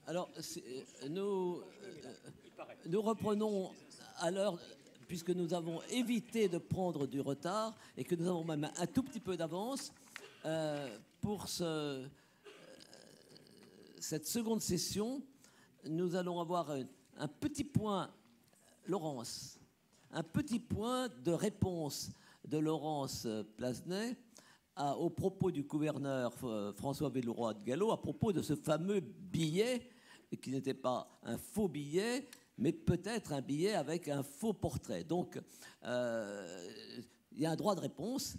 Alors, nous reprenons à l'heure, puisque nous avons évité de prendre du retard et que nous avons même un tout petit peu d'avance pour cette seconde session. Nous allons avoir un petit point, Laurence, un petit point de réponse de Laurence Plasnet aux propos du gouverneur François Villeroy de Galhau, à propos de ce fameux billet, qui n'était pas un faux billet, mais peut-être un billet avec un faux portrait. Donc, il y a un droit de réponse,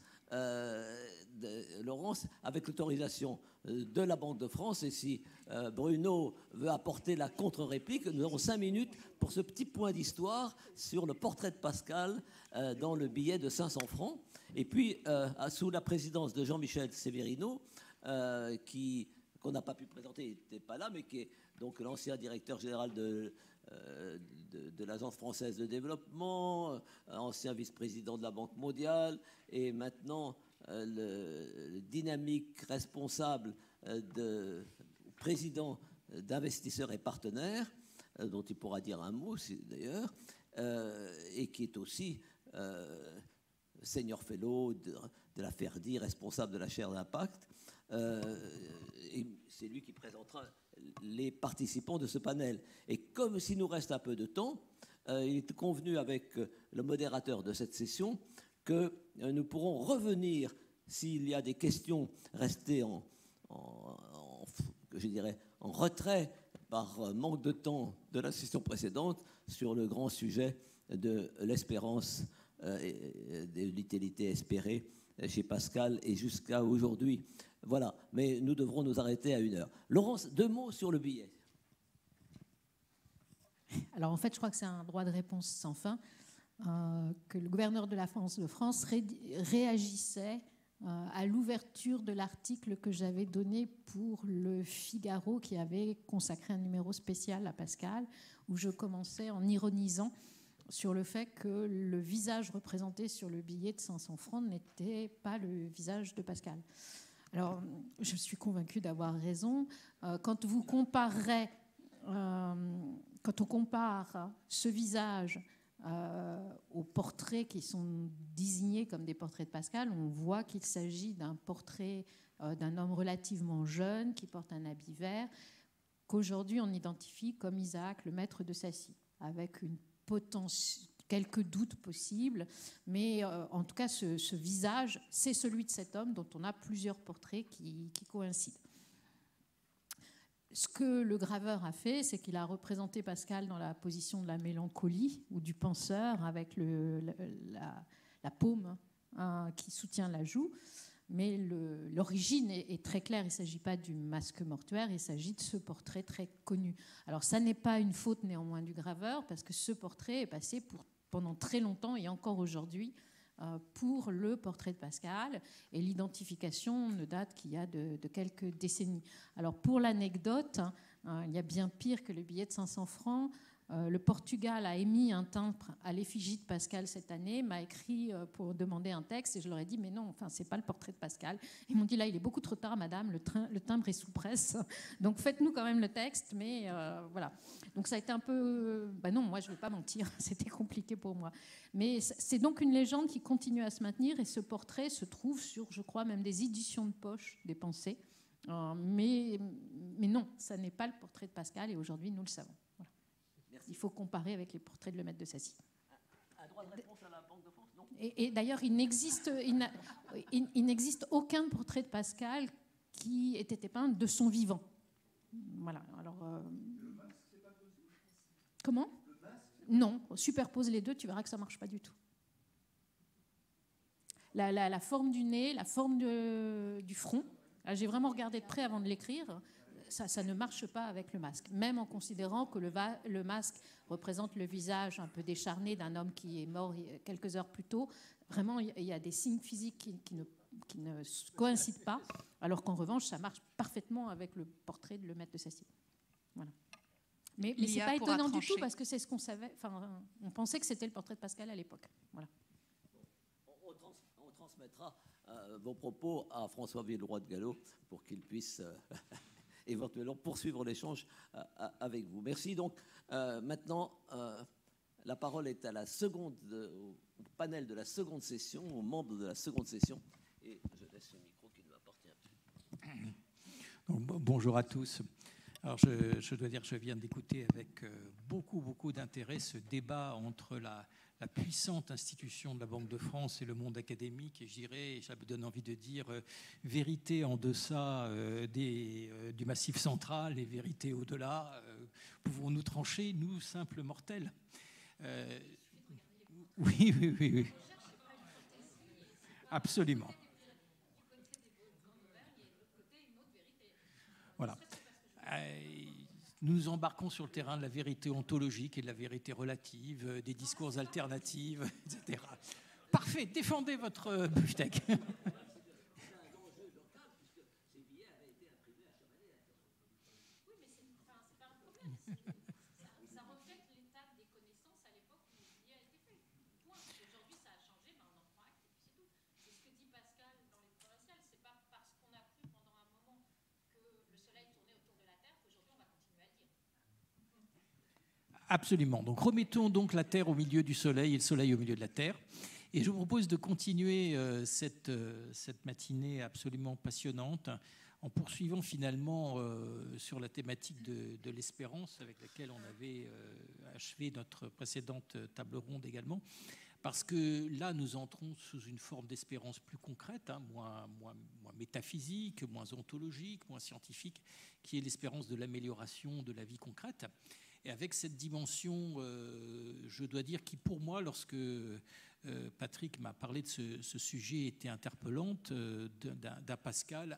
Laurence, avec l'autorisation de la Banque de France. Et si Bruno veut apporter la contre-réplique, nous aurons 5 minutes pour ce petit point d'histoire sur le portrait de Pascal dans le billet de 500 francs. Et puis, sous la présidence de Jean-Michel Severino, qu'on n'a pas pu présenter, il n'était pas là, mais qui est donc l'ancien directeur général de l'Agence française de développement, ancien vice-président de la Banque mondiale, et maintenant le dynamique responsable président d'Investisseurs et Partenaires, dont il pourra dire un mot d'ailleurs, et qui est aussi senior fellow de la FERDI, responsable de la chaire d'impact. Et c'est lui qui présentera les participants de ce panel. Et comme s'il nous reste un peu de temps, il est convenu avec le modérateur de cette session que nous pourrons revenir, s'il y a des questions restées je dirais, en retrait par manque de temps de la session précédente, sur le grand sujet de l'espérance et de l'utilité espérée chez Pascal et jusqu'à aujourd'hui. Voilà, mais nous devrons nous arrêter à 1h. Laurence, 2 mots sur le billet. Alors en fait, je crois que c'est un droit de réponse sans fin, que le gouverneur de la France réagissait à l'ouverture de l'article que j'avais donné pour le Figaro, qui avait consacré un numéro spécial à Pascal, où je commençais en ironisant sur le fait que le visage représenté sur le billet de 500 francs n'était pas le visage de Pascal. Alors, je suis convaincue d'avoir raison. Quand on compare ce visage aux portraits qui sont désignés comme des portraits de Pascal, on voit qu'il s'agit d'un portrait d'un homme relativement jeune qui porte un habit vert, qu'aujourd'hui on identifie comme Isaac, le maître de Sacy, avec quelques doutes possibles, mais en tout cas ce visage, c'est celui de cet homme dont on a plusieurs portraits qui coïncident. Ce que le graveur a fait, c'est qu'il a représenté Pascal dans la position de la mélancolie ou du penseur, avec la paume qui soutient la joue. Mais l'origine est très claire, il ne s'agit pas du masque mortuaire, il s'agit de ce portrait très connu. Alors ça n'est pas une faute néanmoins du graveur, parce que ce portrait est passé pendant très longtemps et encore aujourd'hui pour le portrait de Pascal, et l'identification ne date qu'il y a de quelques décennies. Alors pour l'anecdote, il y a bien pire que le billet de 500 francs. Le Portugal a émis un timbre à l'effigie de Pascal cette année, m'a écrit pour demander un texte, et je leur ai dit mais non, enfin c'est pas le portrait de Pascal. Ils m'ont dit là il est beaucoup trop tard madame, le timbre est sous presse, donc faites-nous quand même le texte. Mais voilà, donc ça a été un peu non, moi je vais pas mentir, c'était compliqué pour moi, mais c'est donc une légende qui continue à se maintenir, et ce portrait se trouve sur, je crois, même des éditions de poche des Pensées, mais non, ça n'est pas le portrait de Pascal, et aujourd'hui nous le savons. Il faut comparer avec les portraits de le maître de Sacy. Un droit de réponse à la Banque de France, non ? Et d'ailleurs, il n'existe aucun portrait de Pascal qui ait été peint de son vivant. Voilà. Alors, comment ? Non, superpose les deux, tu verras que ça ne marche pas du tout. La forme du nez, la forme du front. J'ai vraiment regardé de près avant de l'écrire. Ça ne marche pas avec le masque, même en considérant que le masque représente le visage un peu décharné d'un homme qui est mort quelques heures plus tôt. Vraiment, il y a des signes physiques qui ne coïncident pas, alors qu'en revanche, ça marche parfaitement avec le portrait de le maître de Sacy. Voilà. Mais ce n'est pas étonnant du tout, parce que c'est ce qu'on savait. Enfin, on pensait que c'était le portrait de Pascal à l'époque. Voilà. On transmettra vos propos à François Villeroy de Galhau pour qu'il puisse éventuellement poursuivre l'échange avec vous. Merci. Donc, maintenant, la parole est à au panel de la seconde session, aux membres de la seconde session. Et je laisse le micro qui nous appartient. Bonjour à tous. Alors, je dois dire que je viens d'écouter avec beaucoup d'intérêt ce débat entre la puissante institution de la Banque de France et le monde académique, et je dirais, ça me donne envie de dire, vérité en deçà du Massif central et vérité au-delà. Pouvons-nous trancher, nous, simples mortels? Oui. Absolument. Voilà. Nous nous embarquons sur le terrain de la vérité ontologique et de la vérité relative, des discours alternatifs, etc. Parfait, défendez votre beefsteak. Absolument. Donc remettons donc la Terre au milieu du Soleil et le Soleil au milieu de la Terre. Et je vous propose de continuer cette matinée absolument passionnante en poursuivant finalement sur la thématique de l'espérance avec laquelle on avait achevé notre précédente table ronde également. Parce que là, nous entrons sous une forme d'espérance plus concrète, moins métaphysique, moins ontologique, moins scientifique, qui est l'espérance de l'amélioration de la vie concrète. Et avec cette dimension, je dois dire, qui pour moi, lorsque Patrick m'a parlé de ce sujet, était interpellante, d'un Pascal,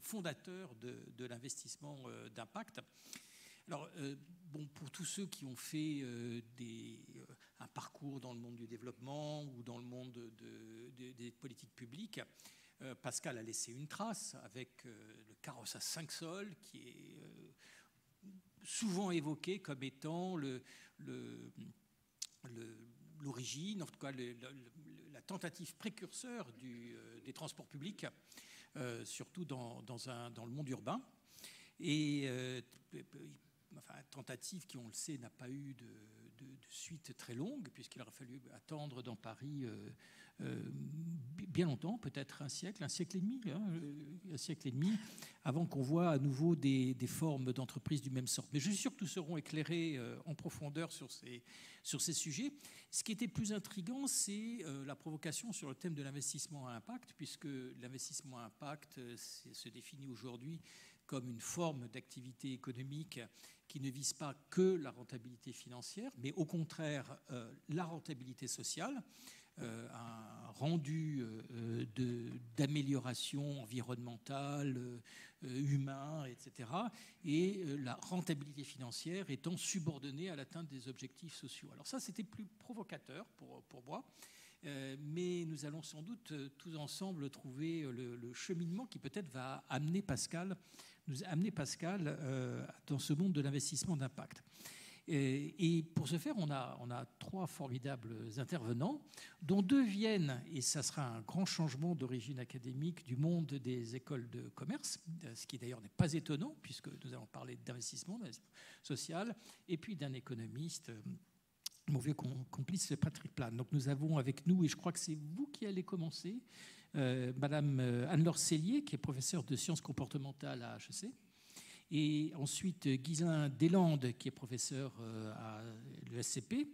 fondateur de l'investissement d'impact. Alors, pour tous ceux qui ont fait un parcours dans le monde du développement ou dans le monde des politiques publiques, Pascal a laissé une trace avec le carrosse à 5 sols, qui est souvent évoqué comme étant l'origine, en tout cas la tentative précurseur des transports publics, surtout dans le monde urbain. Et tentative qui, on le sait, n'a pas eu de suite très longue, puisqu'il aura fallu attendre dans Paris bien longtemps, peut-être un siècle et demi, avant qu'on voit à nouveau des formes d'entreprises du même sort. Mais je suis sûr que nous serons éclairés en profondeur sur ces sujets. Ce qui était plus intriguant, c'est la provocation sur le thème de l'investissement à impact, puisque l'investissement à impact se définit aujourd'hui comme une forme d'activité économique qui ne vise pas que la rentabilité financière, mais au contraire la rentabilité sociale, un rendu d'amélioration environnementale, humain, etc. Et la rentabilité financière étant subordonnée à l'atteinte des objectifs sociaux. Alors ça, c'était plus provocateur pour moi. Mais nous allons sans doute tous ensemble trouver le cheminement qui peut-être va nous amener Pascal dans ce monde de l'investissement d'impact. Et pour ce faire, on a 3 formidables intervenants, dont 2 viennent, et ça sera un grand changement d'origine académique, du monde des écoles de commerce, ce qui d'ailleurs n'est pas étonnant, puisque nous allons parler d'investissement social, et puis d'un économiste, mon vieux complice Patrick Plane. Donc nous avons avec nous, et je crois que c'est vous qui allez commencer, Madame Anne-Laure Cellier, qui est professeure de sciences comportementales à HEC, et ensuite Ghislain Deslandes, qui est professeur à l'ESCP,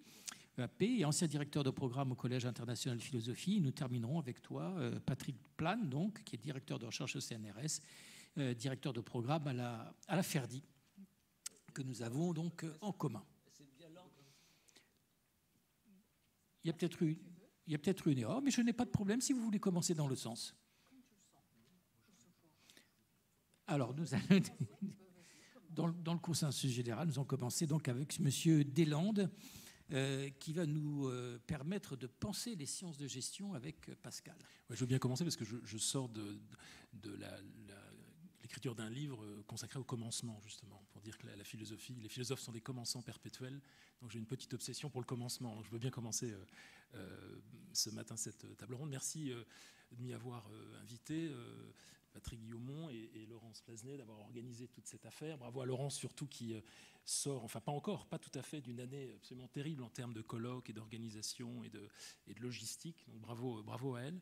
EAP, et ancien directeur de programme au Collège international de philosophie. Nous terminerons avec toi, Patrick Plane, donc, qui est directeur de recherche au CNRS, directeur de programme à la FERDI, que nous avons donc en commun. Il y a peut-être une erreur, mais je n'ai pas de problème si vous voulez commencer dans le sens. Alors, nous allons, dans le consensus général, nous allons commencer donc avec M. Deslandes, qui va nous permettre de penser les sciences de gestion avec Pascal. Ouais, je veux bien commencer parce que je sors de l'écriture d'un livre consacré au commencement, justement, pour dire que les philosophes sont des commençants perpétuels. Donc j'ai une petite obsession pour le commencement. Donc je veux bien commencer ce matin cette table ronde. Merci de m'y avoir invité. Patrick Guillaumont et Laurence Plasnet d'avoir organisé toute cette affaire. Bravo à Laurence surtout qui sort, enfin pas encore, pas tout à fait, d'une année absolument terrible en termes de colloques et d'organisation et de logistique. Donc bravo à elle.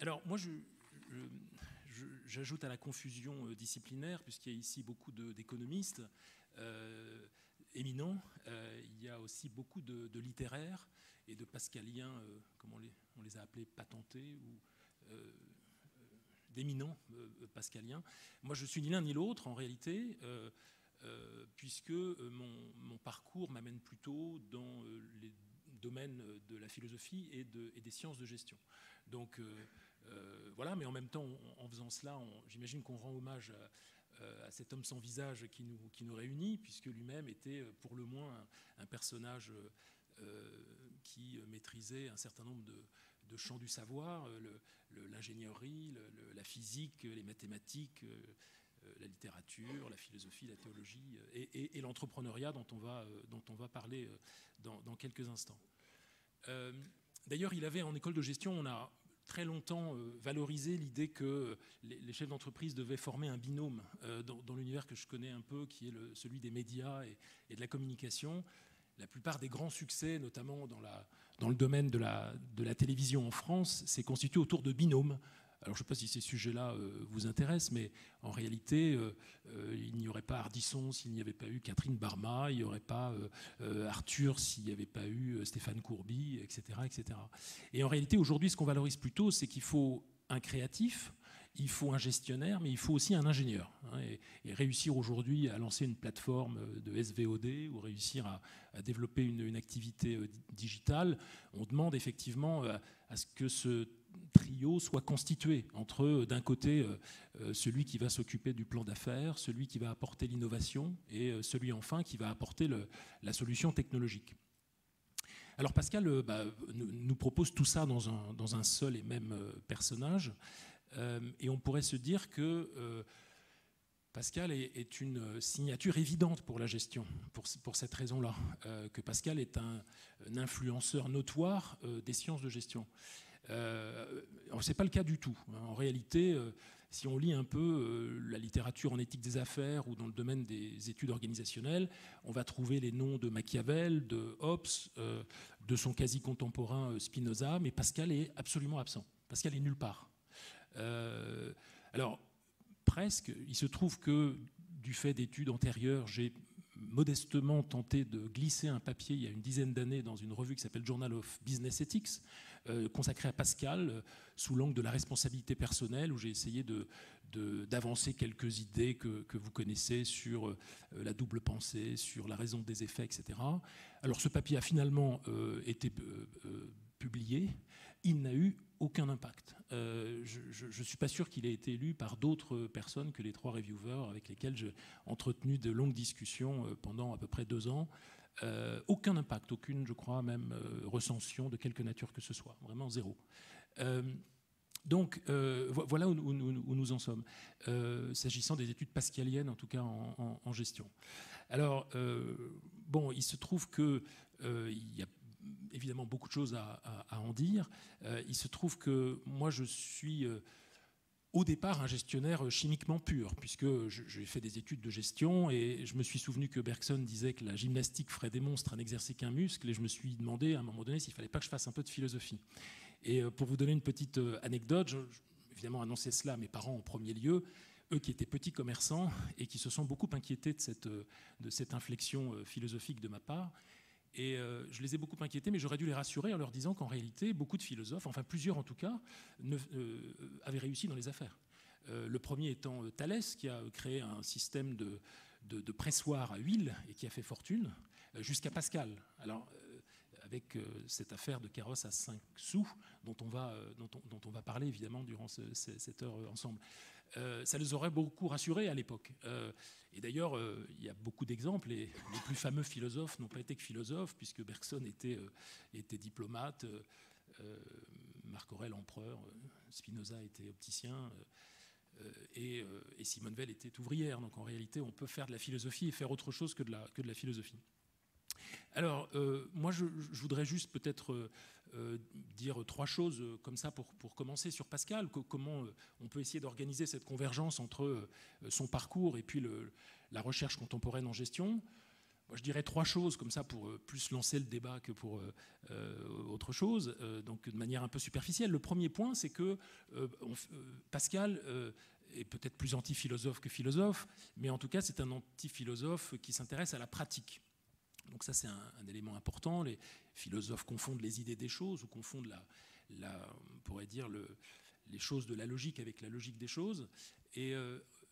Alors moi j'ajoute à la confusion disciplinaire, puisqu'il y a ici beaucoup d'économistes éminents, il y a aussi beaucoup de littéraires et de pascaliens, comme on les a appelés, patentés ou d'éminents pascaliens. Moi, je suis ni l'un ni l'autre, en réalité, puisque mon parcours m'amène plutôt dans les domaines de la philosophie et des sciences de gestion. Donc, voilà, mais en même temps, en faisant cela, j'imagine qu'on rend hommage à cet homme sans visage qui nous réunit, puisque lui-même était pour le moins un personnage qui maîtrisait un certain nombre de champs du savoir, l'ingénierie, la physique, les mathématiques, la littérature, la philosophie, la théologie et l'entrepreneuriat dont on va parler dans quelques instants. D'ailleurs, il avait en école de gestion, on a très longtemps valorisé l'idée que les chefs d'entreprise devaient former un binôme dans l'univers que je connais un peu, qui est celui des médias et de la communication. La plupart des grands succès, notamment dans le domaine de la télévision en France, s'est constitué autour de binômes. Alors je ne sais pas si ces sujets-là vous intéressent, mais en réalité, il n'y aurait pas Ardisson s'il n'y avait pas eu Catherine Barma, il n'y aurait pas Arthur s'il n'y avait pas eu Stéphane Courby, etc., etc. Et en réalité, aujourd'hui, ce qu'on valorise plutôt, c'est qu'il faut un créatif, il faut un gestionnaire, mais il faut aussi un ingénieur. Et réussir aujourd'hui à lancer une plateforme de SVOD ou réussir à développer une activité digitale, on demande effectivement à ce que ce trio soit constitué entre, d'un côté, celui qui va s'occuper du plan d'affaires, celui qui va apporter l'innovation et celui enfin qui va apporter la solution technologique. Alors Pascal nous propose tout ça dans un seul et même personnage. Et on pourrait se dire que Pascal est une signature évidente pour la gestion, pour cette raison-là, que Pascal est un influenceur notoire des sciences de gestion. Ce n'est pas le cas du tout. En réalité, si on lit un peu la littérature en éthique des affaires ou dans le domaine des études organisationnelles, on va trouver les noms de Machiavel, de Hobbes, de son quasi-contemporain Spinoza, mais Pascal est absolument absent. Pascal est nulle part. Alors, presque, il se trouve que du fait d'études antérieures, j'ai modestement tenté de glisser un papier il y a une dizaine d'années dans une revue qui s'appelle Journal of Business Ethics, consacré à Pascal sous l'angle de la responsabilité personnelle, où j'ai essayé d'avancer quelques idées que vous connaissez sur la double pensée, sur la raison des effets, etc. Alors ce papier a finalement été publié. Il n'a eu aucun impact. Je ne suis pas sûr qu'il ait été lu par d'autres personnes que les 3 reviewers avec lesquels j'ai entretenu de longues discussions pendant à peu près 2 ans. Aucun impact, aucune, je crois, même recension de quelque nature que ce soit. Vraiment zéro. Donc, voilà où nous en sommes, s'agissant des études pascaliennes, en tout cas en gestion. Alors, bon, il se trouve qu'il y a évidemment beaucoup de choses à en dire. Il se trouve que moi, je suis au départ un gestionnaire chimiquement pur, puisque j'ai fait des études de gestion et je me suis souvenu que Bergson disait que la gymnastique ferait des monstres à n'exercer qu'un muscle, et je me suis demandé à un moment donné s'il ne fallait pas que je fasse un peu de philosophie. Et pour vous donner une petite anecdote, j'ai évidemment annoncé cela à mes parents en premier lieu, eux qui étaient petits commerçants et qui se sont beaucoup inquiétés de cette inflexion philosophique de ma part. Et je les ai beaucoup inquiétés, mais j'aurais dû les rassurer en leur disant qu'en réalité, beaucoup de philosophes, enfin plusieurs en tout cas, avaient réussi dans les affaires. Le premier étant Thalès, qui a créé un système de pressoir à huile et qui a fait fortune, jusqu'à Pascal. Alors, avec cette affaire de carrosse à 5 sous, dont on va parler évidemment durant cette heure ensemble. Ça les aurait beaucoup rassurés à l'époque. Et d'ailleurs, il y a beaucoup d'exemples. Les plus fameux philosophes n'ont pas été que philosophes, puisque Bergson était diplomate, Marc Aurèle empereur, Spinoza était opticien, et Simone Veil était ouvrière. Donc en réalité, on peut faire de la philosophie et faire autre chose que de la philosophie. Alors, moi, je voudrais juste peut-être dire 3 choses comme ça pour commencer sur Pascal, comment on peut essayer d'organiser cette convergence entre son parcours et puis la recherche contemporaine en gestion. Moi, je dirais 3 choses comme ça pour plus lancer le débat que pour autre chose, donc de manière un peu superficielle. Le premier point, c'est que Pascal est peut-être plus anti-philosophe que philosophe, mais en tout cas, c'est un anti-philosophe qui s'intéresse à la pratique. Donc ça, c'est un élément important. Les philosophes confondent les idées des choses ou confondent on pourrait dire les choses de la logique avec la logique des choses. Et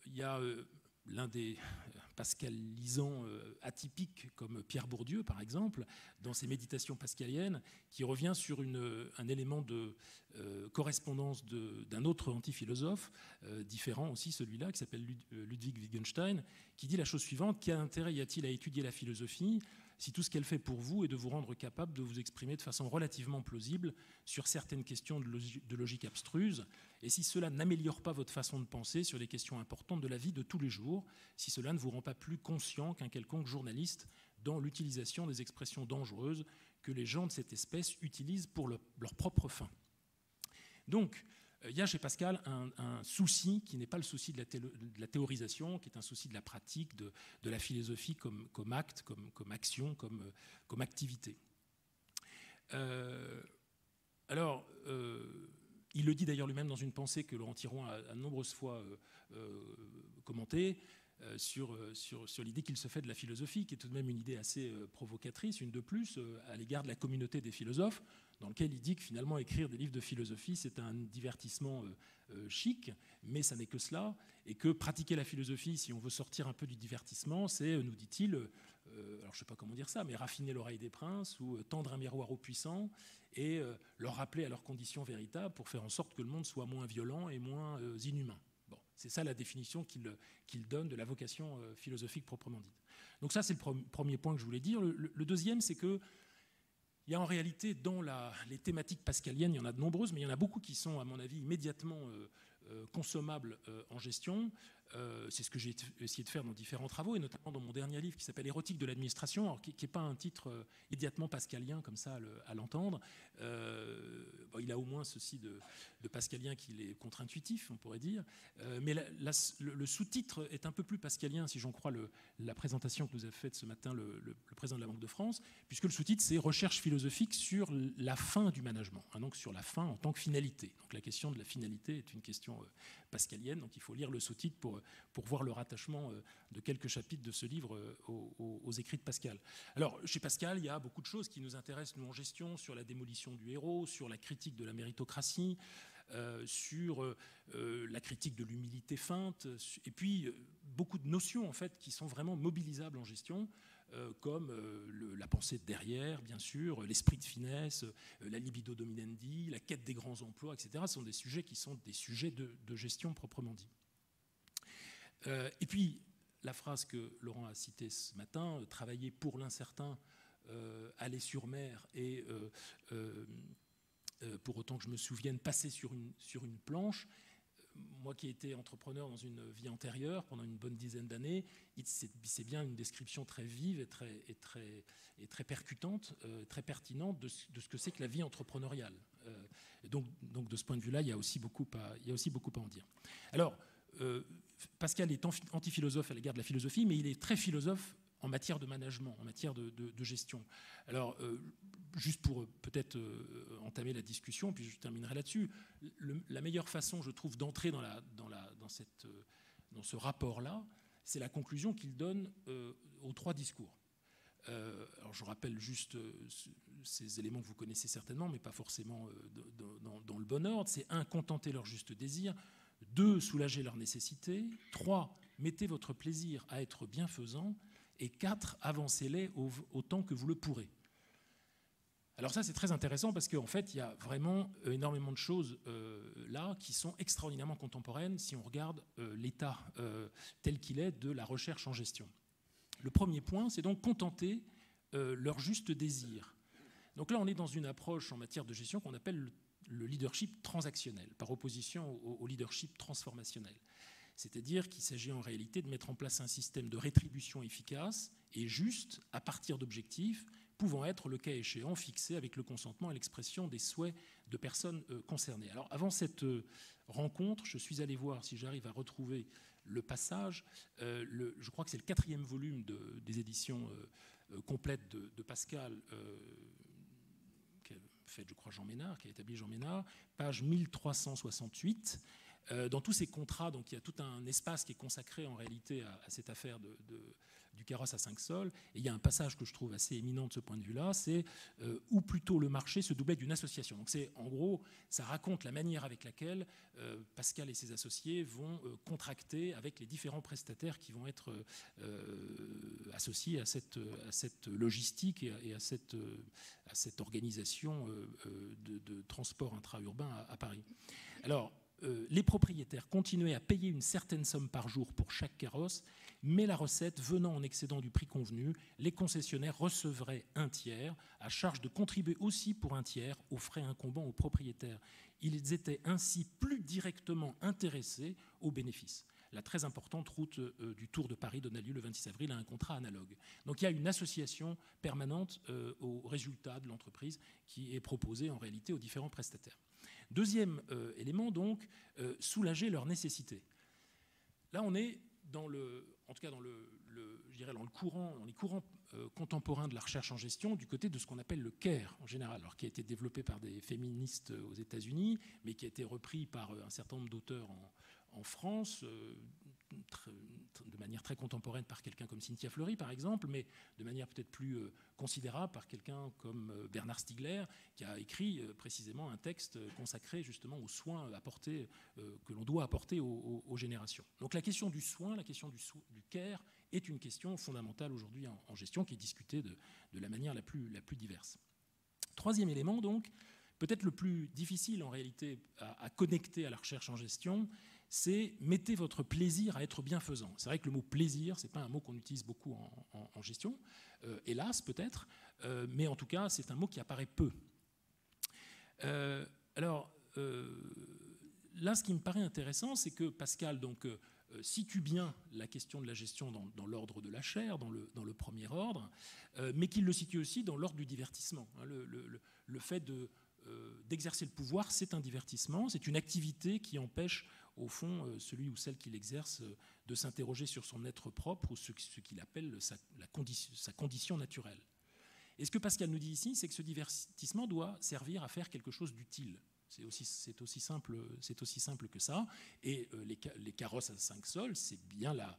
il y a l'un des pascalisants atypiques comme Pierre Bourdieu, par exemple, dans ses méditations pascaliennes, qui revient sur un élément de correspondance d'un autre anti-philosophe, différent aussi, celui-là, qui s'appelle Ludwig Wittgenstein, qui dit la chose suivante: quel intérêt y a-t-il à étudier la philosophie si tout ce qu'elle fait pour vous est de vous rendre capable de vous exprimer de façon relativement plausible sur certaines questions de logique abstruse, et si cela n'améliore pas votre façon de penser sur les questions importantes de la vie de tous les jours, si cela ne vous rend pas plus conscient qu'un quelconque journaliste dans l'utilisation des expressions dangereuses que les gens de cette espèce utilisent pour leur propre fin. Donc, il y a chez Pascal un souci qui n'est pas le souci de la théorisation, qui est un souci de la pratique, de la philosophie comme acte, comme action, comme activité. Il le dit d'ailleurs lui-même dans une pensée que Laurent Tiron a de nombreuses fois commentée, sur l'idée qu'il se fait de la philosophie, qui est tout de même une idée assez provocatrice, une de plus, à l'égard de la communauté des philosophes, dans lequel il dit que finalement écrire des livres de philosophie, c'est un divertissement chic, mais ça n'est que cela, et que pratiquer la philosophie, si on veut sortir un peu du divertissement, c'est, nous dit-il, alors je ne sais pas comment dire ça, mais raffiner l'oreille des princes, ou tendre un miroir aux puissants, et leur rappeler à leurs conditions véritables pour faire en sorte que le monde soit moins violent et moins inhumain. Bon, c'est ça la définition qu'il donne de la vocation philosophique proprement dite. Donc ça, c'est le premier point que je voulais dire. Le deuxième, c'est que il y a en réalité dans les thématiques pascaliennes, il y en a de nombreuses, mais il y en a beaucoup qui sont, à mon avis, immédiatement consommables en gestion. C'est ce que j'ai essayé de faire dans différents travaux, et notamment dans mon dernier livre qui s'appelle Érotique de l'administration, alors qui n'est pas un titre immédiatement pascalien comme ça à l'entendre. Il a au moins ceci de pascalien qu'il est contre-intuitif, on pourrait dire. Mais le sous-titre est un peu plus pascalien, si j'en crois la présentation que nous a faite ce matin le président de la Banque de France, puisque le sous-titre, c'est Recherche philosophique sur la fin du management, hein, donc sur la fin en tant que finalité. Donc la question de la finalité est une question pascalienne, donc il faut lire le sous-titre pour voir le rattachement de quelques chapitres de ce livre aux écrits de Pascal. Alors, chez Pascal, il y a beaucoup de choses qui nous intéressent, nous, en gestion, sur la démolition du héros, sur la critique de la méritocratie, sur la critique de l'humilité feinte, et puis beaucoup de notions, en fait, qui sont vraiment mobilisables en gestion, comme la pensée de derrière, bien sûr, l'esprit de finesse, la libido dominendi, la quête des grands emplois, etc. Ce sont des sujets qui sont des sujets de gestion proprement dit. Et puis, la phrase que Laurent a citée ce matin, travailler pour l'incertain, aller sur mer et, pour autant que je me souvienne, passer sur une planche. Moi qui ai été entrepreneur dans une vie antérieure pendant une bonne dizaine d'années, c'est bien une description très vive et très percutante, très pertinente de ce que c'est que la vie entrepreneuriale. Donc de ce point de vue-là, il y a aussi beaucoup à en dire. Alors, Pascal est anti-philosophe à l'égard de la philosophie, mais il est très philosophe en matière de management, en matière de gestion. Alors, juste pour peut-être entamer la discussion, puis je terminerai là-dessus, la meilleure façon, je trouve, d'entrer dans ce rapport-là, c'est la conclusion qu'il donne aux 3 discours. Alors, je rappelle juste ces éléments que vous connaissez certainement, mais pas forcément dans le bon ordre. C'est 1, contenter leur juste désir. 2, soulager leurs nécessités. 3, mettez votre plaisir à être bienfaisant. Et 4, avancez-les autant que vous le pourrez. Alors ça, c'est très intéressant parce qu'en fait, il y a vraiment énormément de choses là qui sont extraordinairement contemporaines si on regarde l'état tel qu'il est de la recherche en gestion. Le premier point, c'est donc contenter leur juste désir. Donc là, on est dans une approche en matière de gestion qu'on appelle le leadership transactionnel, par opposition au leadership transformationnel. C'est-à-dire qu'il s'agit en réalité de mettre en place un système de rétribution efficace et juste à partir d'objectifs pouvant être, le cas échéant, fixés avec le consentement et l'expression des souhaits de personnes concernées. Alors, avant cette rencontre, je suis allé voir si j'arrive à retrouver le passage. Je crois que c'est le 4e volume des éditions complètes de Pascal, qui a fait, je crois, Jean Ménard, qui a établi Jean Ménard, page 1368. Dans tous ces contrats, donc, il y a tout un espace qui est consacré en réalité à cette affaire du carrosse à 5 sols. Et il y a un passage que je trouve assez éminent de ce point de vue-là, c'est où plutôt le marché se doublait d'une association. Donc c'est, en gros, ça raconte la manière avec laquelle Pascal et ses associés vont contracter avec les différents prestataires qui vont être associés à cette logistique et à cette organisation de transport intra-urbain à Paris. Alors, les propriétaires continuaient à payer une certaine somme par jour pour chaque carrosse, mais la recette venant en excédent du prix convenu, les concessionnaires recevraient un tiers, à charge de contribuer aussi pour un tiers aux frais incombant aux propriétaires. Ils étaient ainsi plus directement intéressés aux bénéfices. La très importante route du Tour de Paris donna lieu le 26 avril à un contrat analogue. Donc il y a une association permanente aux résultats de l'entreprise qui est proposée en réalité aux différents prestataires. Deuxième élément, donc, soulager leurs nécessités. Là, on est dans les courants contemporains de la recherche en gestion du côté de ce qu'on appelle le CARE en général, alors qui a été développé par des féministes aux États-Unis, mais qui a été repris par un certain nombre d'auteurs en France, de manière très contemporaine par quelqu'un comme Cynthia Fleury, par exemple, mais de manière peut-être plus considérable par quelqu'un comme Bernard Stiegler, qui a écrit précisément un texte consacré justement aux soins apportés, que l'on doit apporter aux générations. Donc la question du soin, la question du care est une question fondamentale aujourd'hui en gestion, qui est discutée de la manière la plus diverse. Troisième élément, donc, peut-être le plus difficile en réalité à connecter à la recherche en gestion, c'est mettez votre plaisir à être bienfaisant. C'est vrai que le mot plaisir, ce n'est pas un mot qu'on utilise beaucoup en gestion, hélas peut-être, mais en tout cas c'est un mot qui apparaît peu. Là, ce qui me paraît intéressant, c'est que Pascal donc, situe bien la question de la gestion dans l'ordre de la chair, dans le premier ordre, mais qu'il le situe aussi dans l'ordre du divertissement. Le fait d'exercer le pouvoir, c'est un divertissement, c'est une activité qui empêche au fond celui ou celle qui l'exerce de s'interroger sur son être propre ou ce qu'il appelle sa condition naturelle. Et ce que Pascal nous dit ici, c'est que ce divertissement doit servir à faire quelque chose d'utile. C'est aussi simple que ça. Et les carrosses à 5 sols, c'est bien la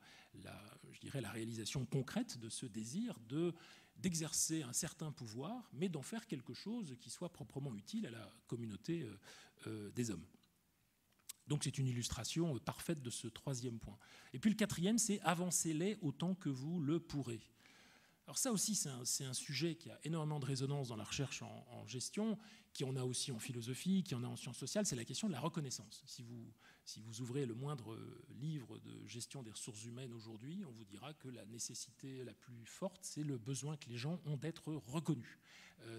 réalisation concrète de ce désir d'exercer un certain pouvoir, mais d'en faire quelque chose qui soit proprement utile à la communauté des hommes. Donc c'est une illustration parfaite de ce troisième point. Et puis le quatrième, c'est avancez-les autant que vous le pourrez. Alors ça aussi, c'est un sujet qui a énormément de résonance dans la recherche en gestion, qui en a aussi en philosophie, qui en a en sciences sociales, c'est la question de la reconnaissance. Si vous ouvrez le moindre livre de gestion des ressources humaines aujourd'hui, on vous dira que la nécessité la plus forte, c'est le besoin que les gens ont d'être reconnus.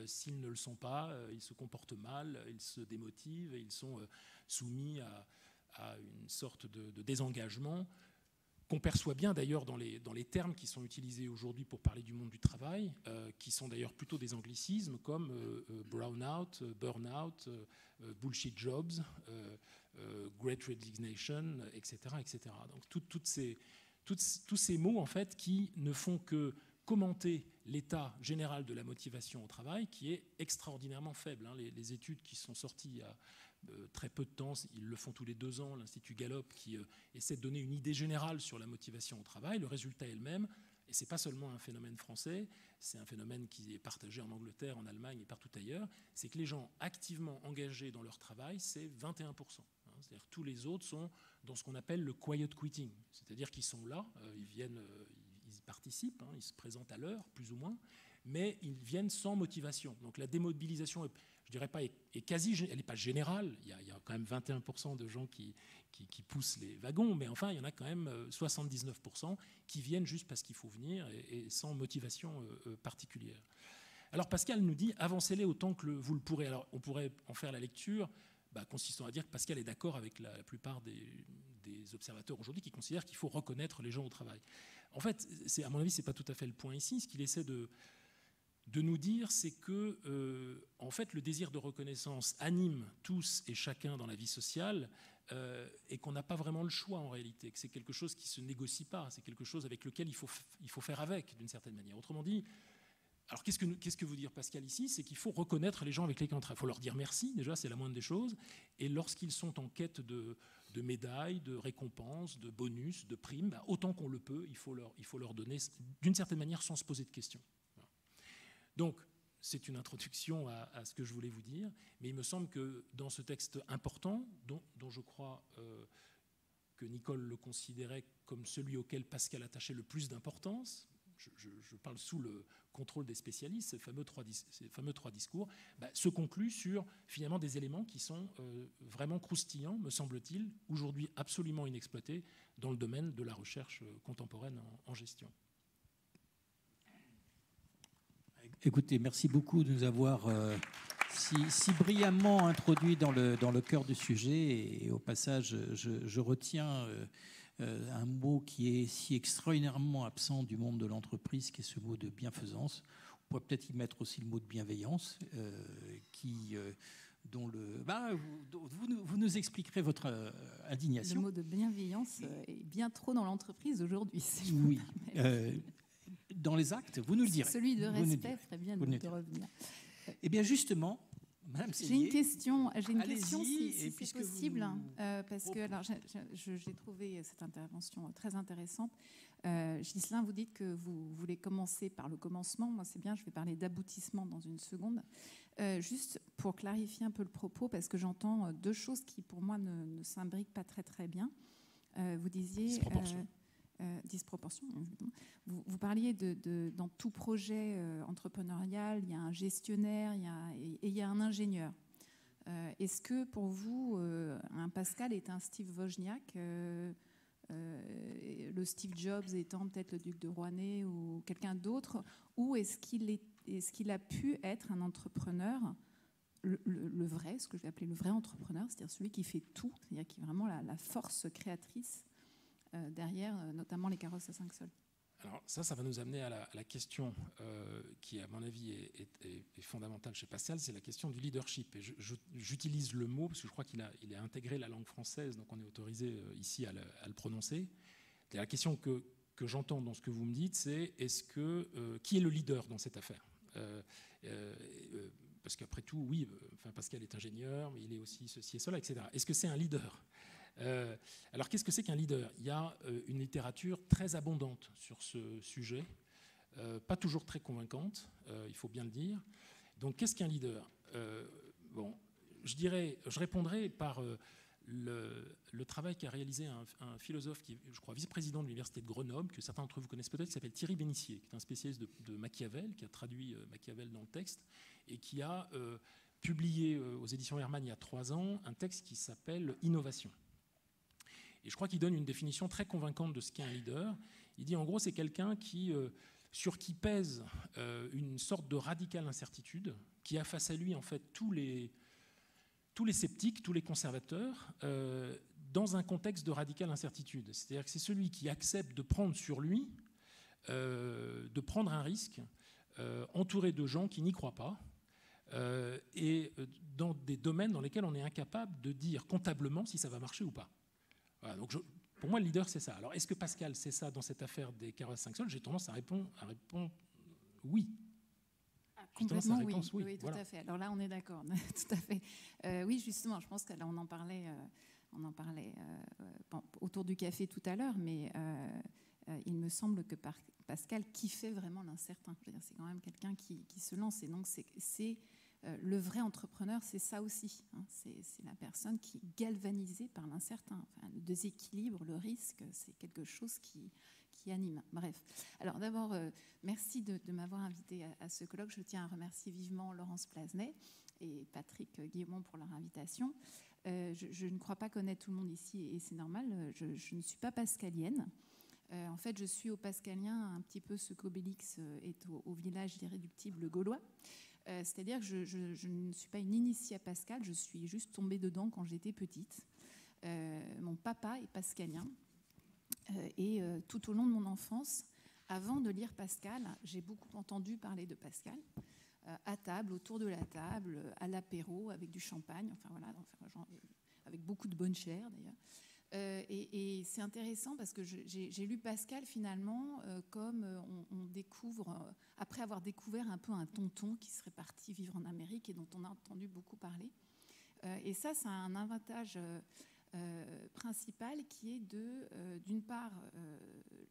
S'ils ne le sont pas, ils se comportent mal, ils se démotivent, ils sont soumis à une sorte de désengagement, qu'on perçoit bien d'ailleurs dans les termes qui sont utilisés aujourd'hui pour parler du monde du travail, qui sont d'ailleurs plutôt des anglicismes comme brownout, burnout, bullshit jobs, great resignation, etc. etc. Donc tous ces mots en fait qui ne font que commenter l'état général de la motivation au travail qui est extraordinairement faible. Les études qui sont sorties il y a très peu de temps, ils le font tous les 2 ans, l'Institut Gallup qui essaie de donner une idée générale sur la motivation au travail. Le résultat est le même, et ce n'est pas seulement un phénomène français, c'est un phénomène qui est partagé en Angleterre, en Allemagne et partout ailleurs, c'est que les gens activement engagés dans leur travail, c'est 21%. C'est-à-dire que tous les autres sont dans ce qu'on appelle le quiet quitting, c'est-à-dire qu'ils sont là, ils participent, ils se présentent à l'heure, plus ou moins, mais ils viennent sans motivation. Donc la démobilisation, je dirais pas, est quasi, elle n'est pas générale. Il y a quand même 21% de gens qui poussent les wagons, mais enfin, il y en a quand même 79% qui viennent juste parce qu'il faut venir et sans motivation particulière. Alors Pascal nous dit, avancez-les autant que vous le pourrez. Alors on pourrait en faire la lecture consistant à dire que Pascal est d'accord avec la plupart des observateurs aujourd'hui qui considèrent qu'il faut reconnaître les gens au travail. En fait, à mon avis, ce n'est pas tout à fait le point ici. Ce qu'il essaie de de nous dire, c'est que, en fait, le désir de reconnaissance anime tous et chacun dans la vie sociale, et qu'on n'a pas vraiment le choix en réalité, que c'est quelque chose qui ne se négocie pas, c'est quelque chose avec lequel il faut faire avec, d'une certaine manière. Autrement dit, alors qu'est-ce que veut dire Pascal ici? C'est qu'il faut reconnaître les gens avec lesquels on travaille. Il faut leur dire merci, déjà, c'est la moindre des choses, et lorsqu'ils sont en quête de médailles, de récompenses, de bonus, de primes, autant qu'on le peut, il faut leur donner, d'une certaine manière, sans se poser de questions. Voilà. Donc, c'est une introduction à ce que je voulais vous dire, mais il me semble que dans ce texte important, dont je crois que Nicole le considérait comme celui auquel Pascal attachait le plus d'importance, je parle sous le contrôle des spécialistes, ces fameux trois discours, se conclut sur finalement des éléments qui sont vraiment croustillants, me semble-t-il, aujourd'hui absolument inexploités dans le domaine de la recherche contemporaine en gestion. Écoutez, merci beaucoup de nous avoir si brillamment introduits dans le cœur du sujet. Et au passage, je retiens un mot qui est si extraordinairement absent du monde de l'entreprise, qui est ce mot de bienfaisance. On pourrait peut-être y mettre aussi le mot de bienveillance, dont vous nous expliquerez votre indignation. Le mot de bienveillance est bien trop dans l'entreprise aujourd'hui. Si oui. Dans les actes, vous nous le direz. Celui de respect ferait bien de revenir. Eh bien, justement, Madame J'ai une question si c'est possible, parce que alors, j'ai trouvé cette intervention très intéressante. Ghislain, vous dites que vous voulez commencer par le commencement. Moi, c'est bien, je vais parler d'aboutissement dans une seconde. Juste pour clarifier un peu le propos, parce que j'entends deux choses qui, pour moi, ne s'imbriquent pas très, très bien. Vous disiez... disproportion. Vous parliez dans tout projet entrepreneurial, il y a un gestionnaire et il y a un ingénieur. Est-ce que pour vous, un Pascal est un Steve Wozniak, le Steve Jobs étant peut-être le duc de Rouennais ou quelqu'un d'autre, ou est-ce qu'il a pu être un entrepreneur, le vrai, ce que je vais appeler le vrai entrepreneur, c'est-à-dire celui qui fait tout, c'est-à-dire qui est vraiment la force créatrice derrière, notamment les carrosses à 5 sols. Alors ça va nous amener à la question qui, à mon avis, est fondamentale chez Pascal, c'est la question du leadership. Et j'utilise le mot parce que je crois qu'il a intégré la langue française, donc on est autorisé ici à le prononcer. Et la question que j'entends dans ce que vous me dites, c'est qui est le leader dans cette affaire? Parce qu'après tout, oui, Pascal est ingénieur, mais il est aussi ceci et cela, etc. Est-ce que c'est un leader? Alors, qu'est-ce que c'est qu'un leader? Il y a une littérature très abondante sur ce sujet, pas toujours très convaincante, il faut bien le dire. Donc, qu'est-ce qu'un leader? Je répondrai par le travail qu'a réalisé un philosophe qui est, je crois, vice-président de l'université de Grenoble, que certains d'entre vous connaissent peut-être, qui s'appelle Thierry Bénissier, qui est un spécialiste de Machiavel, qui a traduit Machiavel dans le texte, et qui a publié aux éditions Hermann il y a 3 ans un texte qui s'appelle « Innovation ». Et je crois qu'il donne une définition très convaincante de ce qu'est un leader. Il dit en gros c'est quelqu'un sur qui pèse une sorte de radicale incertitude, qui a face à lui en fait tous les sceptiques, tous les conservateurs, dans un contexte de radicale incertitude. C'est-à-dire que c'est celui qui accepte de prendre sur lui, de prendre un risque, entouré de gens qui n'y croient pas, et dans des domaines dans lesquels on est incapable de dire comptablement si ça va marcher ou pas. Voilà, donc pour moi, le leader, c'est ça. Alors, est-ce que Pascal, c'est ça dans cette affaire des carrosses 5 sols? J'ai tendance à répondre oui. Complètement oui, tout voilà. À fait. Alors là, on est d'accord, tout à fait. Oui, justement, je pense que là, on en parlait autour du café tout à l'heure, mais il me semble que Pascal kiffait vraiment l'incertain. C'est quand même quelqu'un qui se lance, et donc c'est le vrai entrepreneur, c'est ça aussi. C'est la personne qui est galvanisée par l'incertain. Le déséquilibre, le risque, c'est quelque chose qui anime. Bref. Alors d'abord, merci de m'avoir invité à ce colloque. Je tiens à remercier vivement Laurence Plasnet et Patrick Guillemont pour leur invitation. Je ne crois pas connaître tout le monde ici, et c'est normal. Je ne suis pas pascalienne. En fait, je suis au pascalien un petit peu ce qu'Obélix est au village irréductible gaulois. C'est-à-dire que je ne suis pas une initiée à Pascal, je suis juste tombée dedans quand j'étais petite. Mon papa est pascalien, et tout au long de mon enfance, avant de lire Pascal, j'ai beaucoup entendu parler de Pascal, à table, autour de la table, à l'apéro, avec du champagne, enfin voilà, avec beaucoup de bonne chair d'ailleurs. Et c'est intéressant parce que j'ai lu Pascal finalement comme on découvre, après avoir découvert un peu un tonton qui serait parti vivre en Amérique et dont on a entendu beaucoup parler. Et ça a un avantage principal qui est d'une part,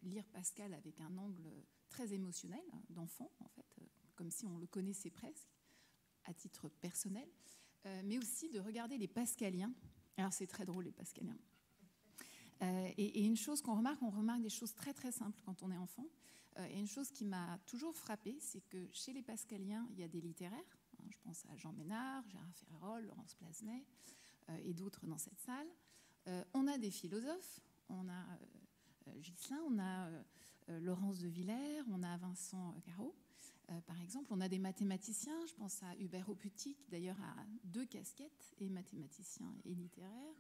lire Pascal avec un angle très émotionnel, d'enfant en fait, comme si on le connaissait presque, à titre personnel, mais aussi de regarder les Pascaliens. Alors c'est très drôle les Pascaliens. Et une chose qu'on remarque, on remarque des choses très très simples quand on est enfant. Et une chose qui m'a toujours frappée, c'est que chez les Pascaliens, il y a des littéraires. Je pense à Jean Ménard, Gérard Ferrérol, Laurence Plasnet et d'autres dans cette salle. On a des philosophes, on a Ghislain, on a Laurence de Villers, on a Vincent Garot, par exemple. On a des mathématiciens, je pense à Hubert Auputit, qui d'ailleurs a 2 casquettes, et mathématicien et littéraire.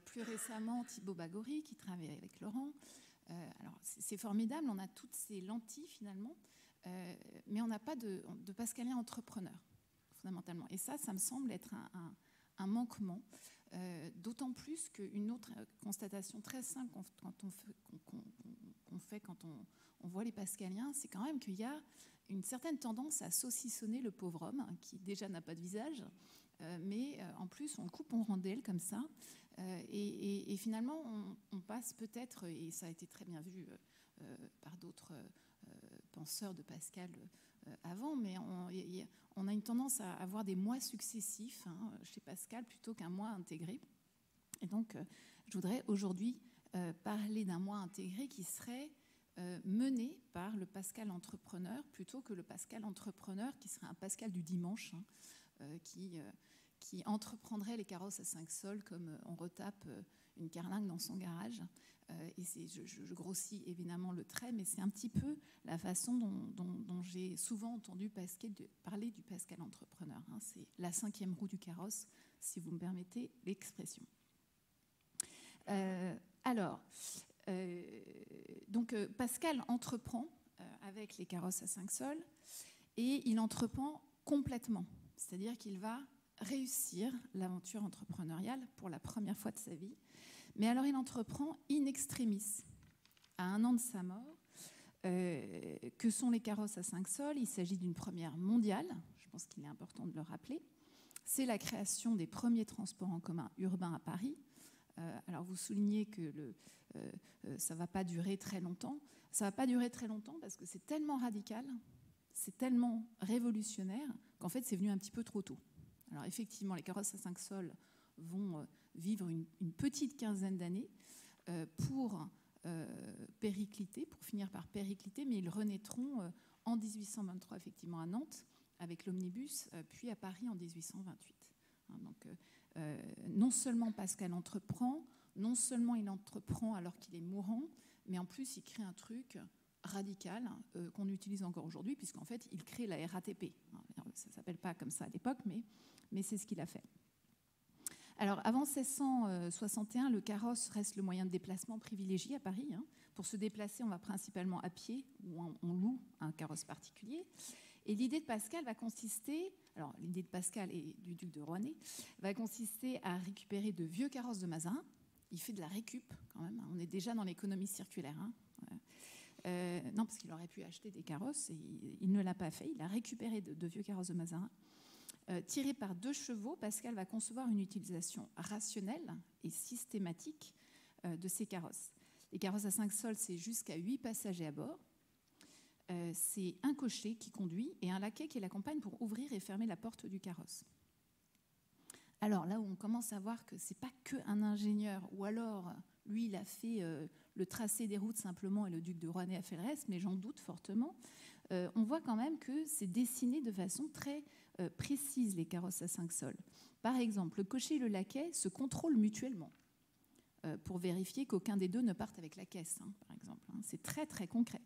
Plus récemment, Thibaut Bagory, qui travaille avec Laurent. Alors, c'est formidable, on a toutes ces lentilles finalement, mais on n'a pas de Pascalien entrepreneur, fondamentalement. Et ça me semble être un manquement, d'autant plus qu'une autre constatation très simple qu'on fait quand on voit les Pascaliens, c'est quand même qu'il y a une certaine tendance à saucissonner le pauvre homme, qui déjà n'a pas de visage, mais en plus on le coupe en rondelles comme ça, et finalement on passe peut-être, et ça a été très bien vu par d'autres penseurs de Pascal avant, mais on a une tendance à avoir des moi successifs chez Pascal plutôt qu'un moi intégré. Et donc je voudrais aujourd'hui parler d'un moi intégré qui serait mené par le Pascal entrepreneur plutôt que le Pascal entrepreneur qui serait un Pascal du dimanche, qui entreprendrait les carrosses à 5 sols comme on retape une carlingue dans son garage. Et je grossis évidemment le trait, mais c'est un petit peu la façon dont j'ai souvent entendu parler du Pascal entrepreneur. C'est la 5e roue du carrosse, si vous me permettez l'expression. Donc Pascal entreprend avec les carrosses à 5 sols, et il entreprend complètement, c'est-à-dire qu'il va réussir l'aventure entrepreneuriale pour la première fois de sa vie. Mais alors il entreprend in extremis, à 1 an de sa mort. Que sont les carrosses à 5 sols? Il s'agit d'une première mondiale, je pense qu'il est important de le rappeler. C'est la création des premiers transports en commun urbains à Paris. Alors vous soulignez que ça ne va pas durer très longtemps. Ça ne va pas durer très longtemps parce que c'est tellement radical, c'est tellement révolutionnaire qu'en fait c'est venu un petit peu trop tôt. Alors effectivement, les carrosses à 5 sols vont vivre une petite quinzaine d'années pour péricliter, pour finir par péricliter, mais ils renaîtront en 1823 effectivement à Nantes avec l'omnibus, puis à Paris en 1828. Donc non seulement Pascal entreprend, non seulement il entreprend alors qu'il est mourant, mais en plus il crée un truc radical qu'on utilise encore aujourd'hui, puisqu'en fait il crée la RATP. Ça ne s'appelle pas comme ça à l'époque, mais c'est ce qu'il a fait. Alors, avant 1661, le carrosse reste le moyen de déplacement privilégié à Paris. Pour se déplacer, on va principalement à pied ou on loue un carrosse particulier. Et l'idée de Pascal va consister, alors l'idée de Pascal et du duc de Rouennais, va consister à récupérer de vieux carrosses de Mazarin. Il fait de la récup quand même. On est déjà dans l'économie circulaire. Non, parce qu'il aurait pu acheter des carrosses et il ne l'a pas fait. Il a récupéré de vieux carrosses de Mazarin. Tiré par 2 chevaux, Pascal va concevoir une utilisation rationnelle et systématique de ces carrosses. Les carrosses à 5 sols, c'est jusqu'à 8 passagers à bord. C'est un cocher qui conduit et un laquais qui l'accompagne pour ouvrir et fermer la porte du carrosse. Alors là où on commence à voir que ce n'est pas qu'un ingénieur, ou alors lui il a fait le tracé des routes simplement et le duc de Rouennais a fait le reste, mais j'en doute fortement. On voit quand même que c'est dessiné de façon très précise, les carrosses à 5 sols. Par exemple, le cocher et le laquais se contrôlent mutuellement pour vérifier qu'aucun des deux ne parte avec la caisse, par exemple. C'est très très concret.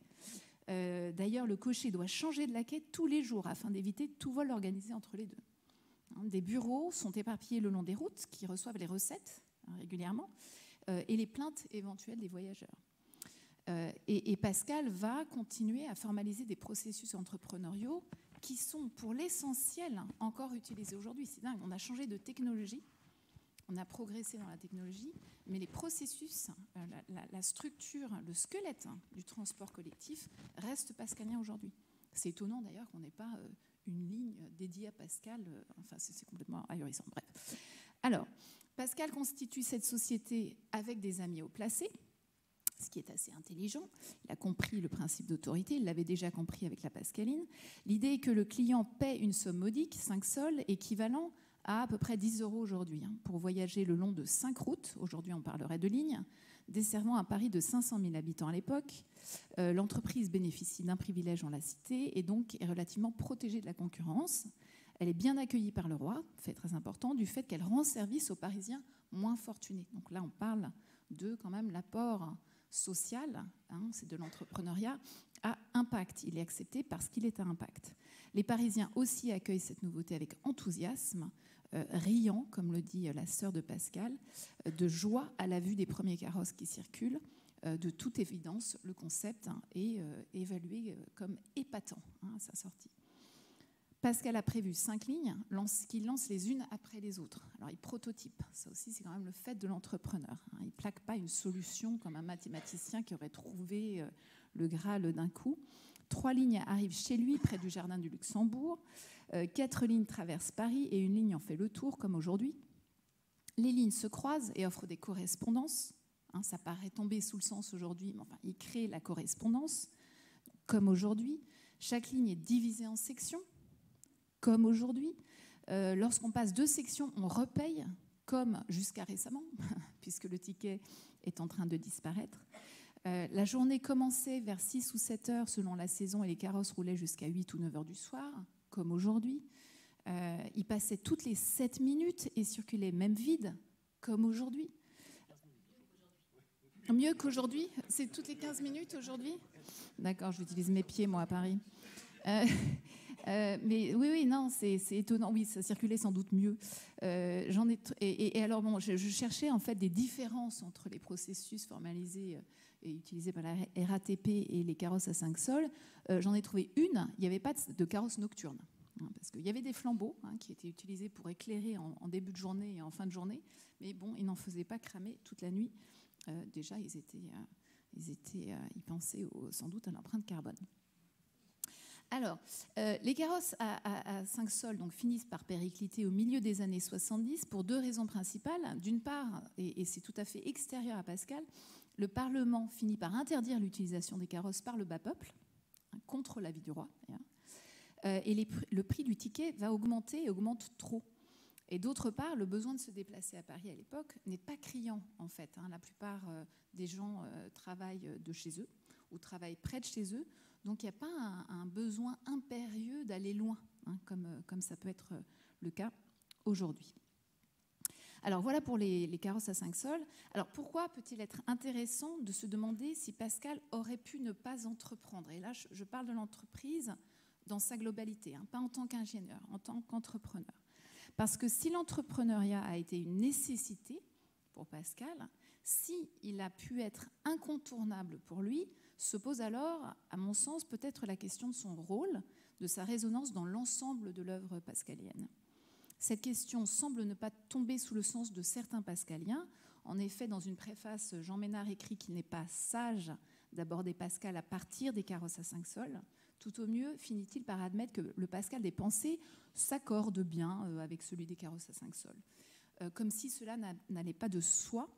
D'ailleurs, le cocher doit changer de laquais tous les jours afin d'éviter tout vol organisé entre les deux. Des bureaux sont éparpillés le long des routes qui reçoivent les recettes régulièrement et les plaintes éventuelles des voyageurs. Et Pascal va continuer à formaliser des processus entrepreneuriaux qui sont pour l'essentiel encore utilisés aujourd'hui. C'est dingue, on a changé de technologie, on a progressé dans la technologie, mais les processus, la structure, le squelette du transport collectif reste pascalien aujourd'hui. C'est étonnant d'ailleurs qu'on n'ait pas une ligne dédiée à Pascal, enfin c'est complètement ahurissant. Bref. Alors, Pascal constitue cette société avec des amis haut placés, ce qui est assez intelligent. Il a compris le principe d'autorité, il l'avait déjà compris avec la pascaline. L'idée est que le client paie une somme modique, 5 sols, équivalent à peu près 10 € aujourd'hui, pour voyager le long de 5 routes. Aujourd'hui, on parlerait de lignes, desservant un Paris de 500 000 habitants à l'époque. L'entreprise bénéficie d'un privilège, on l'a cité, et donc est relativement protégée de la concurrence. Elle est bien accueillie par le roi, fait très important, du fait qu'elle rend service aux Parisiens moins fortunés. Donc là, on parle de quand même l'apport social, c'est de l'entrepreneuriat à impact. Il est accepté parce qu'il est à impact. Les Parisiens aussi accueillent cette nouveauté avec enthousiasme, riant, comme le dit la sœur de Pascal, de joie à la vue des premiers carrosses qui circulent. De toute évidence, le concept est évalué comme épatant à sa sortie. Pascal a prévu 5 lignes qu'il lance les unes après les autres. Alors, il prototype. Ça aussi, c'est quand même le fait de l'entrepreneur. Il ne plaque pas une solution comme un mathématicien qui aurait trouvé le Graal d'un coup. 3 lignes arrivent chez lui, près du jardin du Luxembourg. 4 lignes traversent Paris et une ligne en fait le tour, comme aujourd'hui. Les lignes se croisent et offrent des correspondances. Ça paraît tomber sous le sens aujourd'hui, mais enfin, il crée la correspondance, comme aujourd'hui. Chaque ligne est divisée en sections, comme aujourd'hui. Lorsqu'on passe 2 sections, on repaye, comme jusqu'à récemment, puisque le ticket est en train de disparaître. La journée commençait vers 6 ou 7 heures selon la saison et les carrosses roulaient jusqu'à 8 ou 9 heures du soir, comme aujourd'hui. Ils passaient toutes les 7 minutes et circulaient même vide, comme aujourd'hui. Mieux qu'aujourd'hui? C'est toutes les 15 minutes aujourd'hui? D'accord, j'utilise mes pieds, moi, à Paris. Mais oui, non, c'est étonnant. Oui, ça circulait sans doute mieux. Et alors, bon, je cherchais en fait des différences entre les processus formalisés et utilisés par la RATP et les carrosses à 5 sols. J'en ai trouvé une. Il n'y avait pas de carrosse nocturne. Parce qu'il y avait des flambeaux qui étaient utilisés pour éclairer en début de journée et en fin de journée. Mais bon, ils n'en faisaient pas cramer toute la nuit. Déjà, ils pensaient sans doute à l'empreinte carbone. Alors, les carrosses à 5 sols donc, finissent par péricliter au milieu des années 70 pour 2 raisons principales. D'une part, et c'est tout à fait extérieur à Pascal, le Parlement finit par interdire l'utilisation des carrosses par le bas peuple, contre l'avis du roi. Et le prix du ticket va augmenter et augmente trop. Et d'autre part, le besoin de se déplacer à Paris à l'époque n'est pas criant, en fait. La plupart des gens travaillent de chez eux ou travaillent près de chez eux. Donc, il n'y a pas un besoin impérieux d'aller loin, comme ça peut être le cas aujourd'hui. Alors, voilà pour les carrosses à 5 sols. Alors, pourquoi peut-il être intéressant de se demander si Pascal aurait pu ne pas entreprendre? Et là, je parle de l'entreprise dans sa globalité, pas en tant qu'ingénieur, en tant qu'entrepreneur. Parce que si l'entrepreneuriat a été une nécessité pour Pascal, s'il a pu être incontournable pour lui, se pose alors, à mon sens, peut-être la question de son rôle, de sa résonance dans l'ensemble de l'œuvre pascalienne. Cette question semble ne pas tomber sous le sens de certains pascaliens. En effet, dans une préface, Jean Ménard écrit qu'il n'est pas sage d'aborder Pascal à partir des carrosses à 5 sols. Tout au mieux, finit-il par admettre que le Pascal des pensées s'accorde bien avec celui des carrosses à 5 sols. Comme si cela n'allait pas de soi,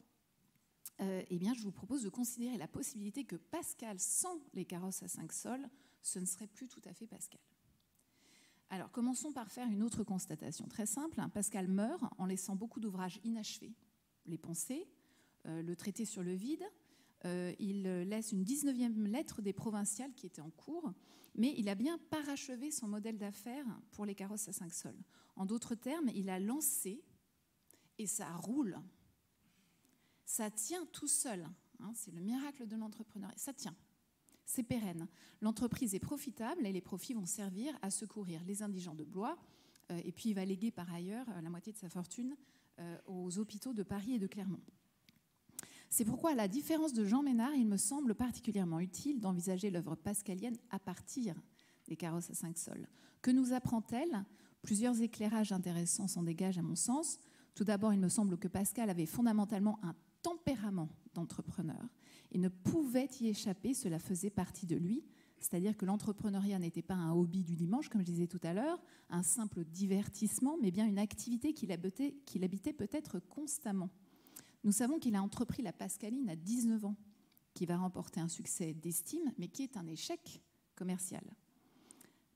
eh bien, je vous propose de considérer la possibilité que Pascal, sans les carrosses à 5 sols, ce ne serait plus tout à fait Pascal. Alors, commençons par faire une autre constatation très simple. Pascal meurt en laissant beaucoup d'ouvrages inachevés. Les pensées, le traité sur le vide. Il laisse une 19e lettre des provinciales qui était en cours, mais il a bien parachevé son modèle d'affaires pour les carrosses à 5 sols. En d'autres termes, il a lancé et ça roule. Ça tient tout seul. C'est le miracle de l'entrepreneuriat. Ça tient. C'est pérenne. L'entreprise est profitable et les profits vont servir à secourir les indigents de Blois. Et puis il va léguer par ailleurs la moitié de sa fortune aux hôpitaux de Paris et de Clermont. C'est pourquoi, à la différence de Jean Ménard, il me semble particulièrement utile d'envisager l'œuvre pascalienne à partir des carrosses à 5 sols. Que nous apprend-elle ? Plusieurs éclairages intéressants s'en dégagent à mon sens. Tout d'abord, il me semble que Pascal avait fondamentalement un tempérament d'entrepreneur. Il ne pouvait y échapper, cela faisait partie de lui. C'est-à-dire que l'entrepreneuriat n'était pas un hobby du dimanche, comme je disais tout à l'heure, un simple divertissement, mais bien une activité qu'il habitait peut-être constamment. Nous savons qu'il a entrepris la Pascaline à 19 ans, qui va remporter un succès d'estime, mais qui est un échec commercial.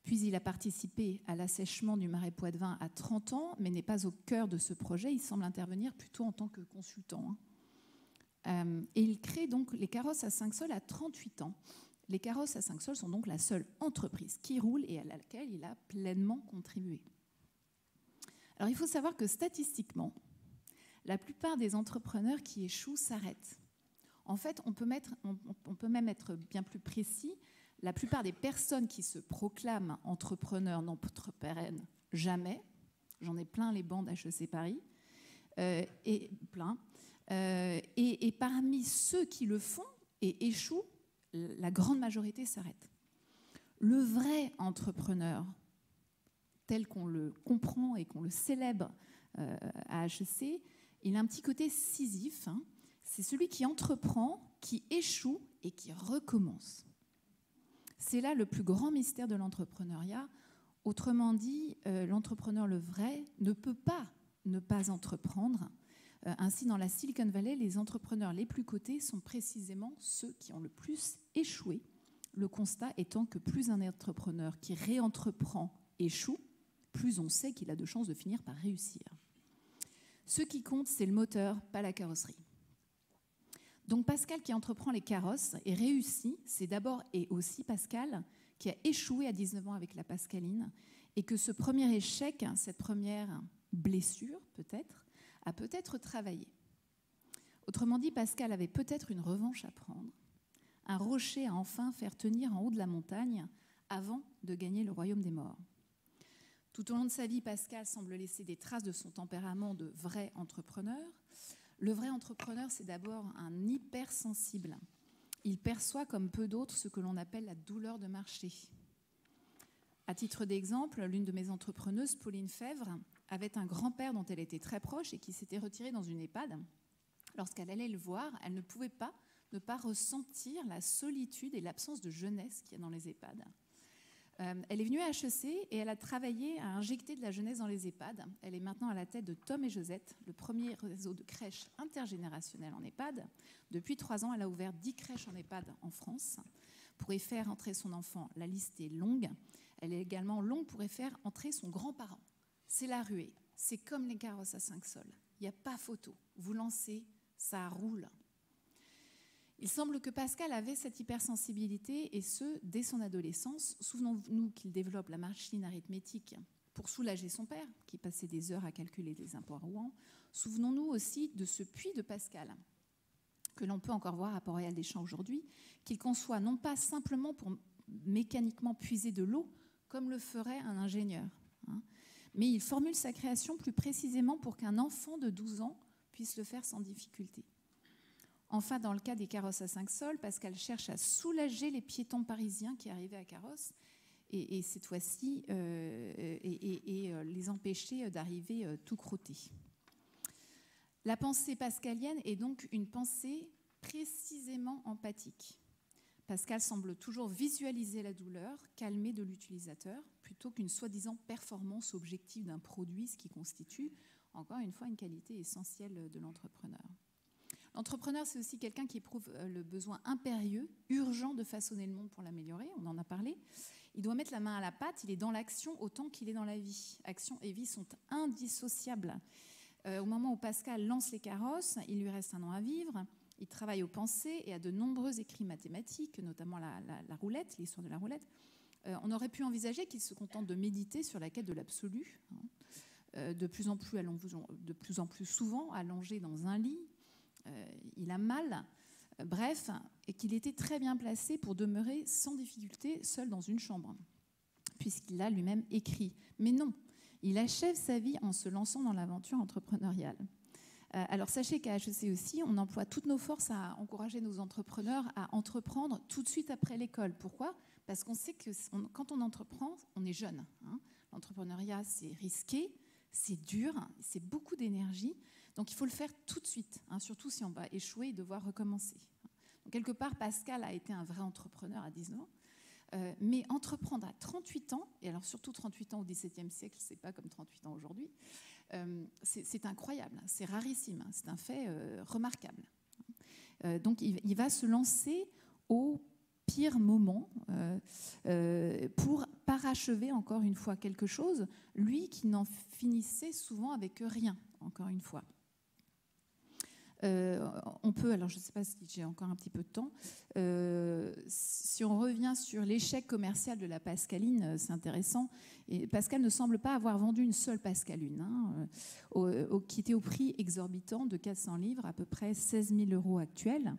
Puis il a participé à l'assèchement du marais Poitevin à 30 ans, mais n'est pas au cœur de ce projet. Il semble intervenir plutôt en tant que consultant. Et il crée donc les carrosses à 5 sols à 38 ans. Les carrosses à 5 sols sont donc la seule entreprise qui roule et à laquelle il a pleinement contribué. Alors il faut savoir que statistiquement, la plupart des entrepreneurs qui échouent s'arrêtent. En fait, on peut même être bien plus précis. La plupart des personnes qui se proclament entrepreneurs n'entreprennent jamais. J'en ai plein les bancs d'HEC Paris. Et parmi ceux qui le font et échouent, la grande majorité s'arrête. Le vrai entrepreneur, tel qu'on le comprend et qu'on le célèbre à HEC, il a un petit côté Sisyphe. C'est celui qui entreprend, qui échoue et qui recommence. C'est là le plus grand mystère de l'entrepreneuriat. Autrement dit, l'entrepreneur, le vrai, ne peut pas ne pas entreprendre. Ainsi, dans la Silicon Valley, les entrepreneurs les plus cotés sont précisément ceux qui ont le plus échoué. Le constat étant que plus un entrepreneur qui réentreprend échoue, plus on sait qu'il a de chances de finir par réussir. Ce qui compte, c'est le moteur, pas la carrosserie. Donc Pascal qui entreprend les carrosses et réussit, c'est d'abord et aussi Pascal qui a échoué à 19 ans avec la Pascaline et que ce premier échec, cette première blessure peut-être, a peut-être travaillé. Autrement dit, Pascal avait peut-être une revanche à prendre, un rocher à enfin faire tenir en haut de la montagne avant de gagner le royaume des morts. Tout au long de sa vie, Pascal semble laisser des traces de son tempérament de vrai entrepreneur. Le vrai entrepreneur, c'est d'abord un hypersensible. Il perçoit comme peu d'autres ce que l'on appelle la douleur de marché. À titre d'exemple, l'une de mes entrepreneuses, Pauline Fèvre, avait un grand-père dont elle était très proche et qui s'était retiré dans une EHPAD. Lorsqu'elle allait le voir, elle ne pouvait pas ne pas ressentir la solitude et l'absence de jeunesse qu'il y a dans les EHPAD. Elle est venue à HEC et elle a travaillé à injecter de la jeunesse dans les EHPAD. Elle est maintenant à la tête de Tom et Josette, le premier réseau de crèches intergénérationnelles en EHPAD. Depuis 3 ans, elle a ouvert 10 crèches en EHPAD en France. Pour y faire entrer son enfant, la liste est longue. Elle est également longue pour y faire entrer son grand-parent. C'est la ruée. C'est comme les carrosses à 5 sols. Il n'y a pas photo. Vous lancez, ça roule. Il semble que Pascal avait cette hypersensibilité, et ce, dès son adolescence. Souvenons-nous qu'il développe la machine arithmétique pour soulager son père, qui passait des heures à calculer les impôts à Rouen. Souvenons-nous aussi de ce puits de Pascal, que l'on peut encore voir à Port-Royal-des-Champs aujourd'hui, qu'il conçoit non pas simplement pour mécaniquement puiser de l'eau, comme le ferait un ingénieur, mais il formule sa création plus précisément pour qu'un enfant de 12 ans puisse le faire sans difficulté. Enfin, dans le cas des carrosses à 5 sols, Pascal cherche à soulager les piétons parisiens qui arrivaient à carrosse et cette fois-ci, les empêcher d'arriver tout crottés. La pensée pascalienne est donc une pensée précisément empathique. Pascal semble toujours visualiser la douleur calmée de l'utilisateur plutôt qu'une soi-disant performance objective d'un produit, ce qui constitue, encore une fois, une qualité essentielle de l'entrepreneur. L'entrepreneur, c'est aussi quelqu'un qui éprouve le besoin impérieux, urgent de façonner le monde pour l'améliorer, on en a parlé. Il doit mettre la main à la pâte, il est dans l'action autant qu'il est dans la vie. Action et vie sont indissociables. Au moment où Pascal lance les carrosses, il lui reste 1 an à vivre. Il travaille aux pensées et à de nombreux écrits mathématiques, notamment la roulette, l'histoire de la roulette. On aurait pu envisager qu'il se contente de méditer sur la quête de l'absolu, de plus en plus souvent allongé dans un lit. Il a mal, bref, et qu'il était très bien placé pour demeurer sans difficulté seul dans une chambre, puisqu'il l'a lui-même écrit. Mais non, il achève sa vie en se lançant dans l'aventure entrepreneuriale. Alors sachez qu'à HEC aussi, on emploie toutes nos forces à encourager nos entrepreneurs à entreprendre tout de suite après l'école. Pourquoi ? Parce qu'on sait que quand on entreprend, on est jeune. L'entrepreneuriat, c'est risqué, c'est dur, c'est beaucoup d'énergie. Donc il faut le faire tout de suite, surtout si on va échouer et devoir recommencer. Donc, quelque part, Pascal a été un vrai entrepreneur à 19 ans. Mais entreprendre à 38 ans, et alors surtout 38 ans au XVIIe siècle, c'est pas comme 38 ans aujourd'hui, c'est incroyable, c'est rarissime, c'est un fait remarquable. Donc il va se lancer au pire moment pour parachever encore une fois quelque chose, lui qui n'en finissait souvent avec rien, encore une fois. On peut, alors je ne sais pas si j'ai encore un petit peu de temps, si on revient sur l'échec commercial de la Pascaline, c'est intéressant. Et Pascal ne semble pas avoir vendu une seule Pascaline, qui était au prix exorbitant de 400 livres, à peu près 16 000 € actuels.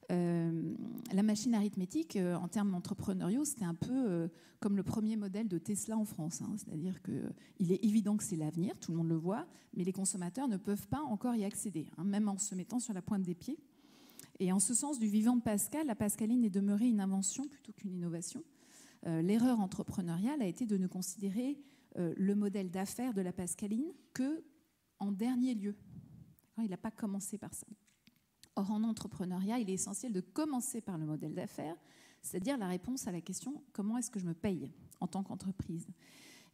La machine arithmétique, en termes entrepreneuriaux, c'était un peu comme le premier modèle de Tesla en France. C'est-à-dire qu'il est évident que c'est l'avenir, tout le monde le voit, mais les consommateurs ne peuvent pas encore y accéder, même en se mettant sur la pointe des pieds. Et en ce sens, du vivant de Pascal, la Pascaline est demeurée une invention plutôt qu'une innovation. L'erreur entrepreneuriale a été de ne considérer le modèle d'affaires de la Pascaline qu'en dernier lieu. Il n'a pas commencé par ça. Or, en entrepreneuriat, il est essentiel de commencer par le modèle d'affaires, c'est-à-dire la réponse à la question « Comment est-ce que je me paye en tant qu'entreprise ?»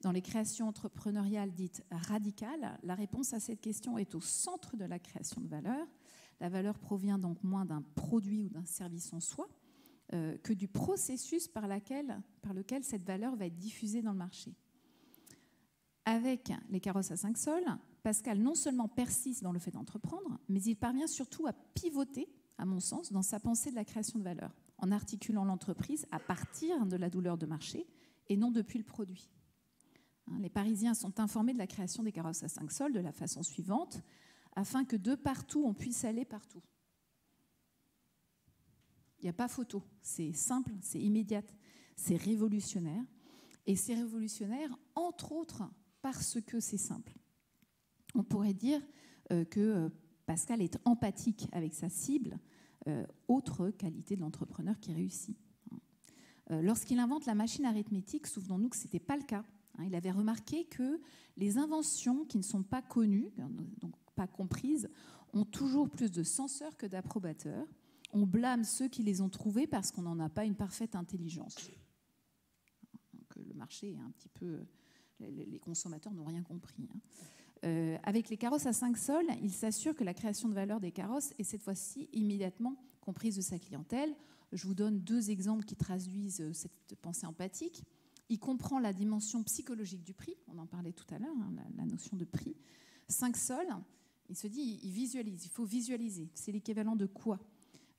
Dans les créations entrepreneuriales dites radicales, la réponse à cette question est au centre de la création de valeur. La valeur provient donc moins d'un produit ou d'un service en soi que du processus par lequel cette valeur va être diffusée dans le marché. Avec les carrosses à 5 sols, Pascal non seulement persiste dans le fait d'entreprendre, mais il parvient surtout à pivoter, à mon sens, dans sa pensée de la création de valeur, en articulant l'entreprise à partir de la douleur de marché et non depuis le produit. Les Parisiens sont informés de la création des carrosses à 5 sols de la façon suivante, afin que de partout, on puisse aller partout. Il n'y a pas photo, c'est simple, c'est immédiat, c'est révolutionnaire. Et c'est révolutionnaire, entre autres, parce que c'est simple. On pourrait dire que Pascal est empathique avec sa cible, autre qualité de l'entrepreneur qui réussit. Lorsqu'il invente la machine arithmétique, souvenons-nous que ce n'était pas le cas. Il avait remarqué que les inventions qui ne sont pas connues, donc pas comprises, ont toujours plus de censeurs que d'approbateurs. On blâme ceux qui les ont trouvées parce qu'on n'en a pas une parfaite intelligence. Donc, le marché est un petit peu... Les consommateurs n'ont rien compris. Avec les carrosses à 5 sols, il s'assure que la création de valeur des carrosses est cette fois-ci immédiatement comprise de sa clientèle. Je vous donne 2 exemples qui traduisent cette pensée empathique. Il comprend la dimension psychologique du prix, on en parlait tout à l'heure, la notion de prix. 5 sols, il se dit, il visualise, il faut visualiser. C'est l'équivalent de quoi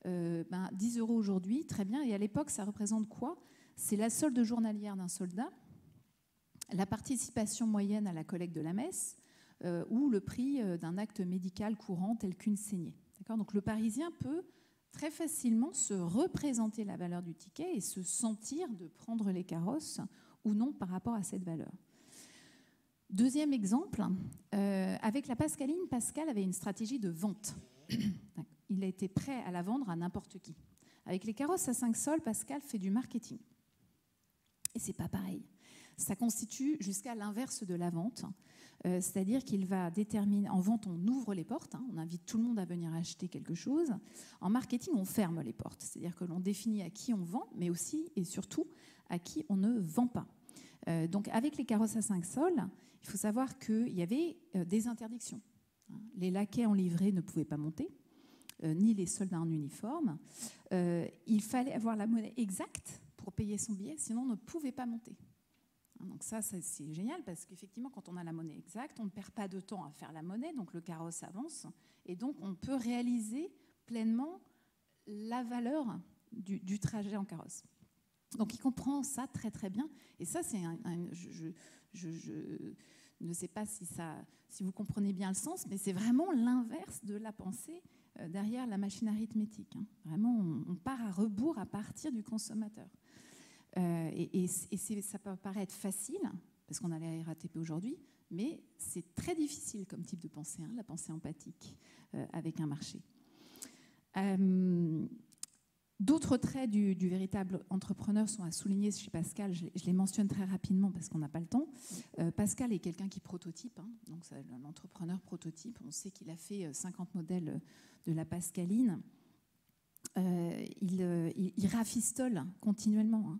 10 € aujourd'hui, très bien. Et à l'époque, ça représente quoi? C'est la solde journalière d'un soldat, la participation moyenne à la collecte de la messe ou le prix d'un acte médical courant tel qu'une saignée. Donc le Parisien peut très facilement se représenter la valeur du ticket et se sentir de prendre les carrosses ou non par rapport à cette valeur. Deuxième exemple, avec la Pascaline, Pascal avait une stratégie de vente. Il a été prêt à la vendre à n'importe qui. Avec les carrosses à 5 sols, Pascal fait du marketing. Et c'est pas pareil. Ça constitue jusqu'à l'inverse de la vente, c'est-à-dire qu'il va déterminer, en vente on ouvre les portes, on invite tout le monde à venir acheter quelque chose. En marketing on ferme les portes, c'est-à-dire que l'on définit à qui on vend, mais aussi et surtout à qui on ne vend pas. Donc avec les carrosses à 5 sols, il faut savoir qu'il y avait des interdictions. Les laquais en livrée ne pouvaient pas monter, ni les soldats en uniforme. Il fallait avoir la monnaie exacte pour payer son billet, sinon on ne pouvait pas monter. Donc ça c'est génial parce qu'effectivement, quand on a la monnaie exacte, on ne perd pas de temps à faire la monnaie, donc le carrosse avance, et donc on peut réaliser pleinement la valeur du trajet en carrosse. Donc il comprend ça très très bien, et ça c'est je ne sais pas si vous comprenez bien le sens, mais c'est vraiment l'inverse de la pensée derrière la machine arithmétique. Vraiment, on part à rebours à partir du consommateur. Et ça peut paraître facile, parce qu'on a la RATP aujourd'hui, mais c'est très difficile comme type de pensée, la pensée empathique avec un marché. D'autres traits du véritable entrepreneur sont à souligner chez Pascal. Je les mentionne très rapidement parce qu'on n'a pas le temps. Pascal est quelqu'un qui prototype, donc c'est un entrepreneur prototype. On sait qu'il a fait 50 modèles de la pascaline. Il rafistole continuellement.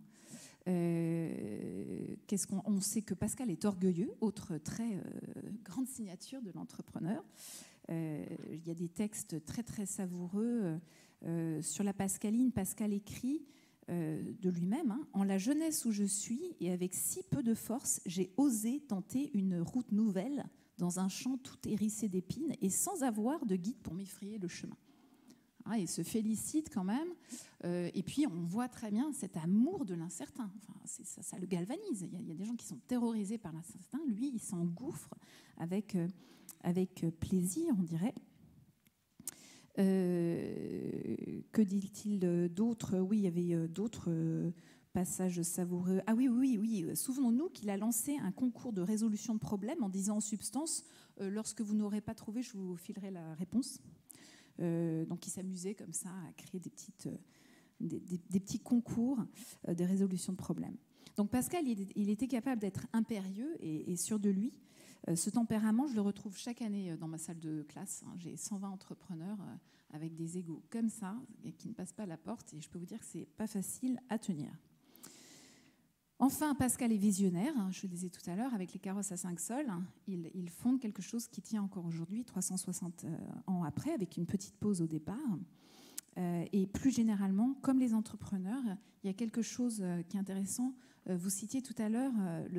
On sait que Pascal est orgueilleux, autre très grande signature de l'entrepreneur. Il y a des textes très très savoureux sur la pascaline. Pascal écrit de lui-même, en la jeunesse où je suis et avec si peu de force, j'ai osé tenter une route nouvelle dans un champ tout hérissé d'épines et sans avoir de guide pour m'y frayer le chemin. Il se félicite quand même. Et puis, on voit très bien cet amour de l'incertain. Enfin, ça le galvanise. Il y a des gens qui sont terrorisés par l'incertain. Lui, il s'engouffre avec plaisir, on dirait. Que dit-il d'autre? Oui, il y avait d'autres passages savoureux. Ah oui. Souvenons-nous qu'il a lancé un concours de résolution de problèmes en disant en substance, lorsque vous n'aurez pas trouvé, je vous filerai la réponse. Donc il s'amusait comme ça à créer des petits concours de résolution de problèmes. Donc Pascal, il était capable d'être impérieux et sûr de lui. Ce tempérament, je le retrouve chaque année dans ma salle de classe. J'ai 120 entrepreneurs avec des égos comme ça, qui ne passent pas la porte, et je peux vous dire que ce n'est pas facile à tenir. Enfin, Pascal est visionnaire, je le disais tout à l'heure, avec les carrosses à 5 sols. Il fonde quelque chose qui tient encore aujourd'hui, 360 ans après, avec une petite pause au départ. Et plus généralement, comme les entrepreneurs, il y a quelque chose qui est intéressant. Vous citiez tout à l'heure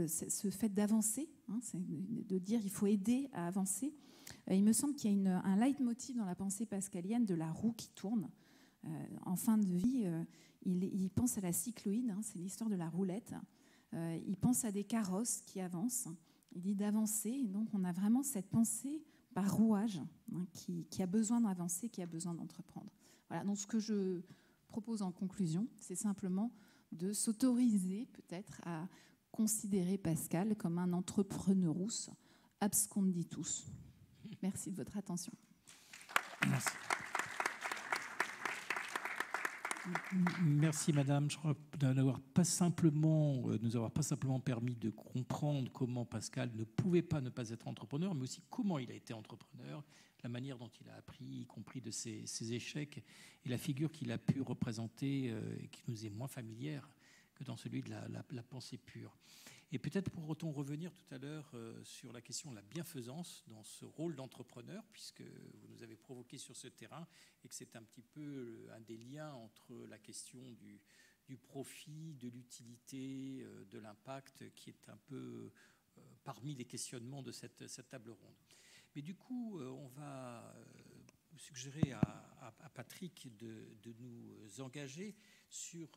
ce fait d'avancer, c'est de dire qu'il faut aider à avancer. Il me semble qu'il y a un leitmotiv dans la pensée pascalienne de la roue qui tourne. En fin de vie, il pense à la cycloïde, c'est l'histoire de la roulette. Il pense à des carrosses qui avancent. Il dit d'avancer, et donc on a vraiment cette pensée par rouage qui a besoin d'avancer, qui a besoin d'entreprendre. Voilà, donc ce que je propose en conclusion, c'est simplement de s'autoriser peut-être à considérer Pascal comme un entrepreneurus absconditus. Merci de votre attention. Merci. Merci Madame, je crois de nous avoir pas simplement permis de comprendre comment Pascal ne pouvait pas ne pas être entrepreneur, mais aussi comment il a été entrepreneur, la manière dont il a appris, y compris de ses échecs, et la figure qu'il a pu représenter, qui nous est moins familière que dans celui de la pensée pure. Et peut-être pourrait-on revenir tout à l'heure sur la question de la bienfaisance dans ce rôle d'entrepreneur, puisque vous nous avez provoqué sur ce terrain, et que c'est un petit peu un des liens entre la question du profit, de l'utilité, de l'impact, qui est un peu parmi les questionnements de cette table ronde. Mais du coup, on va suggérer à Patrick de nous engager sur...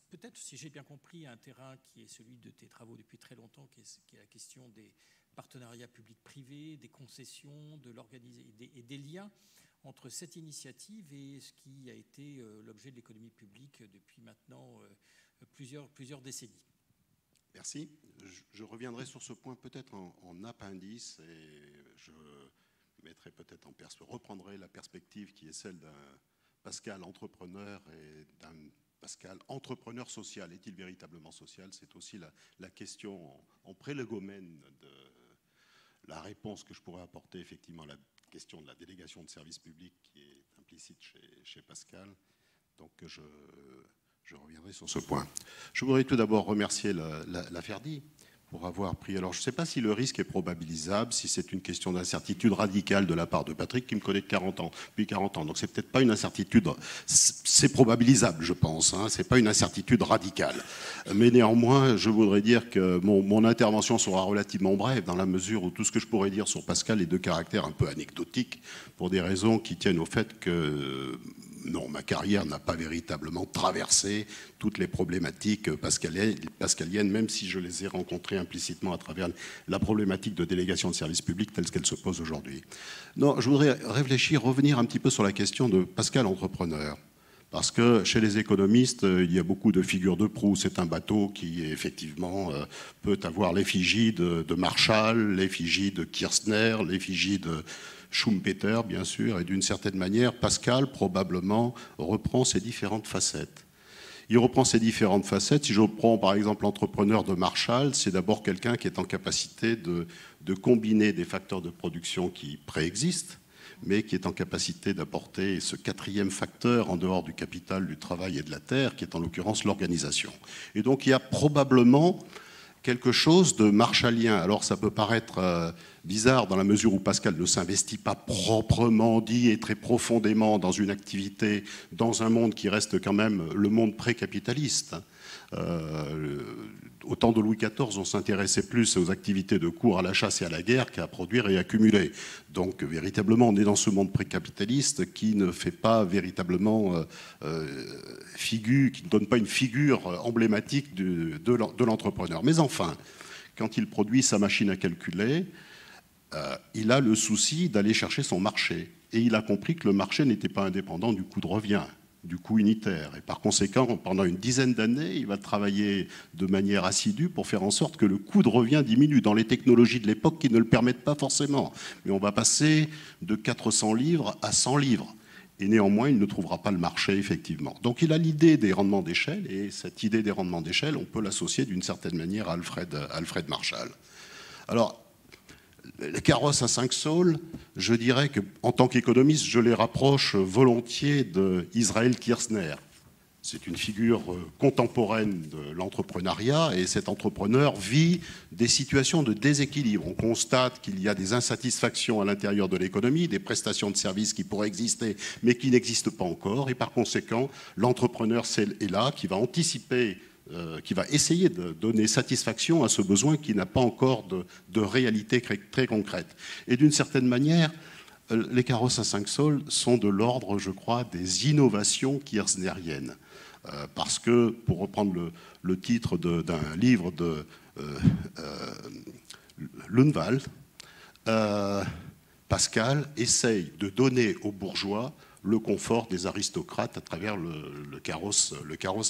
peut-être, si j'ai bien compris, un terrain qui est celui de tes travaux depuis très longtemps, qui est la question des partenariats publics-privés, des concessions, et des liens entre cette initiative et ce qui a été l'objet de l'économie publique depuis maintenant plusieurs décennies. Merci. Je reviendrai sur ce point peut-être en appendice, et je mettrai peut-être reprendrai la perspective qui est celle d'un Pascal entrepreneur et d'un Pascal, entrepreneur social, est-il véritablement social? C'est aussi la question en prélégomène de la réponse que je pourrais apporter effectivement à la question de la délégation de services publics qui est implicite chez Pascal. Donc je reviendrai sur ce point. Je voudrais tout d'abord remercier la Ferdi pour avoir pris... Alors je ne sais pas si le risque est probabilisable, si c'est une question d'incertitude radicale de la part de Patrick, qui me connaît depuis 40 ans. Donc c'est peut-être pas une incertitude... C'est probabilisable, je pense. Ce n'est pas une incertitude radicale. Mais néanmoins, je voudrais dire que mon intervention sera relativement brève, dans la mesure où tout ce que je pourrais dire sur Pascal est de caractère un peu anecdotique, pour des raisons qui tiennent au fait que... Non, ma carrière n'a pas véritablement traversé toutes les problématiques pascaliennes, même si je les ai rencontrées implicitement à travers la problématique de délégation de services publics telle qu'elle se pose aujourd'hui. Non, je voudrais revenir un petit peu sur la question de Pascal entrepreneur. Parce que chez les économistes, il y a beaucoup de figures de proue. C'est un bateau qui, effectivement, peut avoir l'effigie de Marshall, l'effigie de Kirchner, l'effigie de Schumpeter, bien sûr, et d'une certaine manière, Pascal, probablement, reprend ces différentes facettes. Il reprend ces différentes facettes. Si je prends, par exemple, l'entrepreneur de Marshall, c'est d'abord quelqu'un qui est en capacité de combiner des facteurs de production qui préexistent, mais qui est en capacité d'apporter ce quatrième facteur en dehors du capital, du travail et de la terre, qui est en l'occurrence l'organisation. Et donc il y a probablement quelque chose de marshallien. Alors ça peut paraître bizarre dans la mesure où Pascal ne s'investit pas proprement dit et très profondément dans une activité, dans un monde qui reste quand même le monde pré-capitaliste. Au temps de Louis XIV, on s'intéressait plus aux activités de cours à la chasse et à la guerre qu'à produire et accumuler. Donc, véritablement, on est dans ce monde précapitaliste qui ne fait pas véritablement figure, qui ne donne pas une figure emblématique de l'entrepreneur. Mais enfin, quand il produit sa machine à calculer, il a le souci d'aller chercher son marché. Et il a compris que le marché n'était pas indépendant du coût de revient, du coût unitaire. Et par conséquent, pendant une dizaine d'années, il va travailler de manière assidue pour faire en sorte que le coût de revient diminue dans les technologies de l'époque qui ne le permettent pas forcément. Mais on va passer de 400 livres à 100 livres. Et néanmoins, il ne trouvera pas le marché, effectivement. Donc il a l'idée des rendements d'échelle, et cette idée des rendements d'échelle, on peut l'associer d'une certaine manière à Alfred Marshall. Alors, les carrosses à 5 saules, je dirais qu'en tant qu'économiste, je les rapproche volontiers d'Israël Kirchner. C'est une figure contemporaine de l'entrepreneuriat et cet entrepreneur vit des situations de déséquilibre. On constate qu'il y a des insatisfactions à l'intérieur de l'économie, des prestations de services qui pourraient exister mais qui n'existent pas encore. Et par conséquent, l'entrepreneur est là, qui va anticiper, qui va essayer de donner satisfaction à ce besoin qui n'a pas encore de réalité très concrète. Et d'une certaine manière, les carrosses à 5 saules sont de l'ordre, je crois, des innovations kirchneriennes. Parce que, pour reprendre le titre d'un livre de Lundvall, Pascal essaye de donner aux bourgeois le confort des aristocrates à travers le carrosse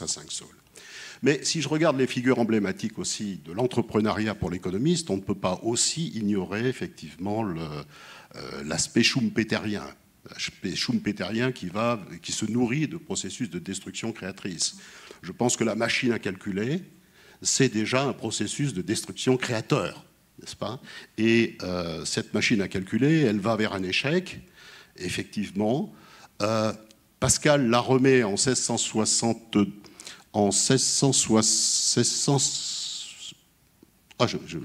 à 5 saules. Mais si je regarde les figures emblématiques aussi de l'entrepreneuriat pour l'économiste, on ne peut pas aussi ignorer effectivement l'aspect schumpeterien. L'aspect schumpeterien qui se nourrit de processus de destruction créatrice. Je pense que la machine à calculer, c'est déjà un processus de destruction créateur, n'est-ce pas? Et cette machine à calculer, elle va vers un échec, effectivement. Pascal la remet en 1660.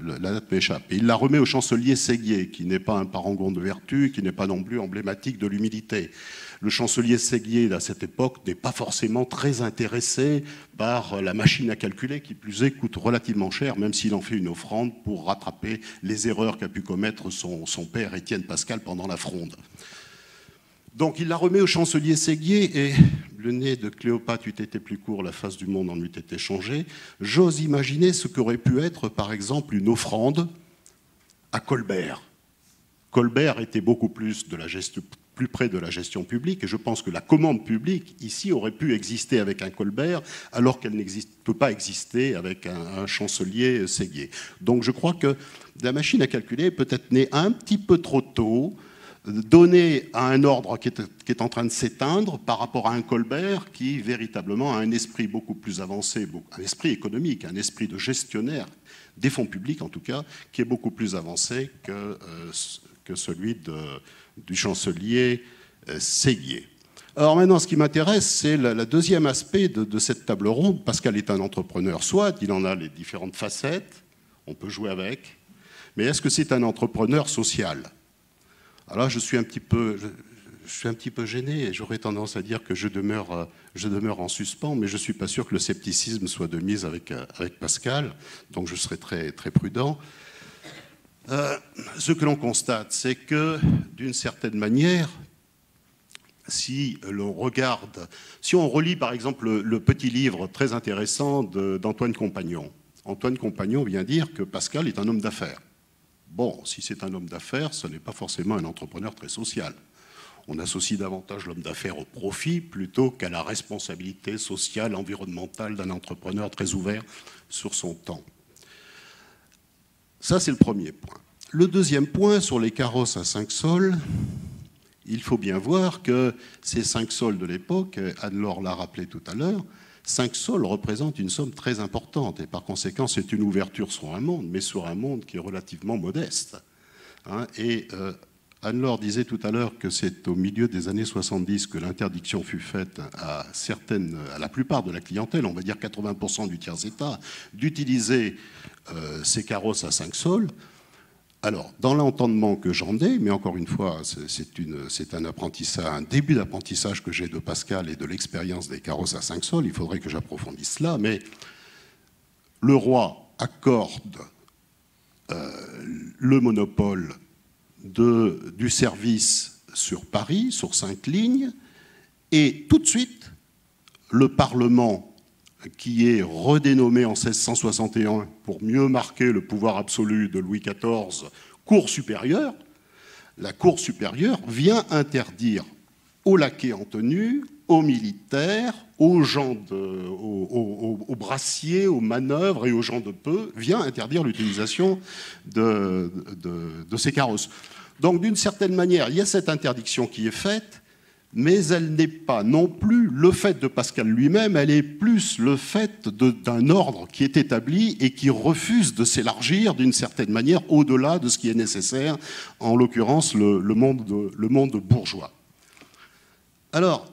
La date m'échappe. Il la remet au chancelier Séguier, qui n'est pas un parangon de vertu, qui n'est pas non plus emblématique de l'humilité. Le chancelier Séguier, à cette époque, n'est pas forcément très intéressé par la machine à calculer, qui plus est coûte relativement cher, même s'il en fait une offrande pour rattraper les erreurs qu'a pu commettre son père Étienne Pascal pendant la Fronde. Donc il la remet au chancelier Séguier et le nez de Cléopâtre eût été plus court, la face du monde en eût été changée. J'ose imaginer ce qu'aurait pu être, par exemple, une offrande à Colbert. Colbert était beaucoup plus près de la gestion publique et je pense que la commande publique ici aurait pu exister avec un Colbert alors qu'elle ne peut pas exister avec un chancelier Séguier. Donc je crois que la machine à calculer est peut-être née un petit peu trop tôt, donné à un ordre qui est en train de s'éteindre par rapport à un Colbert qui véritablement a un esprit beaucoup plus avancé, un esprit économique, un esprit de gestionnaire des fonds publics en tout cas, qui est beaucoup plus avancé que celui du chancelier Séguier. Alors maintenant, ce qui m'intéresse, c'est le deuxième aspect de cette table ronde. Pascal est un entrepreneur, soit il en a les différentes facettes, on peut jouer avec, mais est-ce que c'est un entrepreneur social ? Alors là, je suis un petit peu gêné et j'aurais tendance à dire que je demeure en suspens, mais je ne suis pas sûr que le scepticisme soit de mise avec Pascal, donc je serai très, très prudent. Ce que l'on constate, c'est que, d'une certaine manière, si on relit par exemple le petit livre très intéressant d'Antoine Compagnon, Antoine Compagnon vient dire que Pascal est un homme d'affaires. Bon, si c'est un homme d'affaires, ce n'est pas forcément un entrepreneur très social. On associe davantage l'homme d'affaires au profit plutôt qu'à la responsabilité sociale, environnementale d'un entrepreneur très ouvert sur son temps. Ça, c'est le premier point. Le deuxième point, sur les carrosses à 5 sols, il faut bien voir que ces 5 sols de l'époque, Anne-Laure l'a rappelé tout à l'heure, 5 sols représentent une somme très importante et par conséquent, c'est une ouverture sur un monde, mais sur un monde qui est relativement modeste. Et Anne-Laure disait tout à l'heure que c'est au milieu des années 70 que l'interdiction fut faite à la plupart de la clientèle, on va dire 80% du tiers-état, d'utiliser ces carrosses à 5 sols. Alors, dans l'entendement que j'en ai, mais encore une fois, c'est un apprentissage, un début d'apprentissage que j'ai de Pascal et de l'expérience des carrosses à 5 sols, il faudrait que j'approfondisse cela, mais le roi accorde le monopole du service sur Paris, sur 5 lignes, et tout de suite, le Parlement, qui est redénommé en 1661 pour mieux marquer le pouvoir absolu de Louis XIV, Cour supérieure, la Cour supérieure vient interdire aux laquais en tenue, aux militaires, aux gens aux brassiers, aux manœuvres et aux gens de peu, vient interdire l'utilisation de ces carrosses. Donc d'une certaine manière, il y a cette interdiction qui est faite, mais elle n'est pas non plus le fait de Pascal lui-même, elle est plus le fait d'un ordre qui est établi et qui refuse de s'élargir d'une certaine manière au-delà de ce qui est nécessaire, en l'occurrence le monde bourgeois. Alors,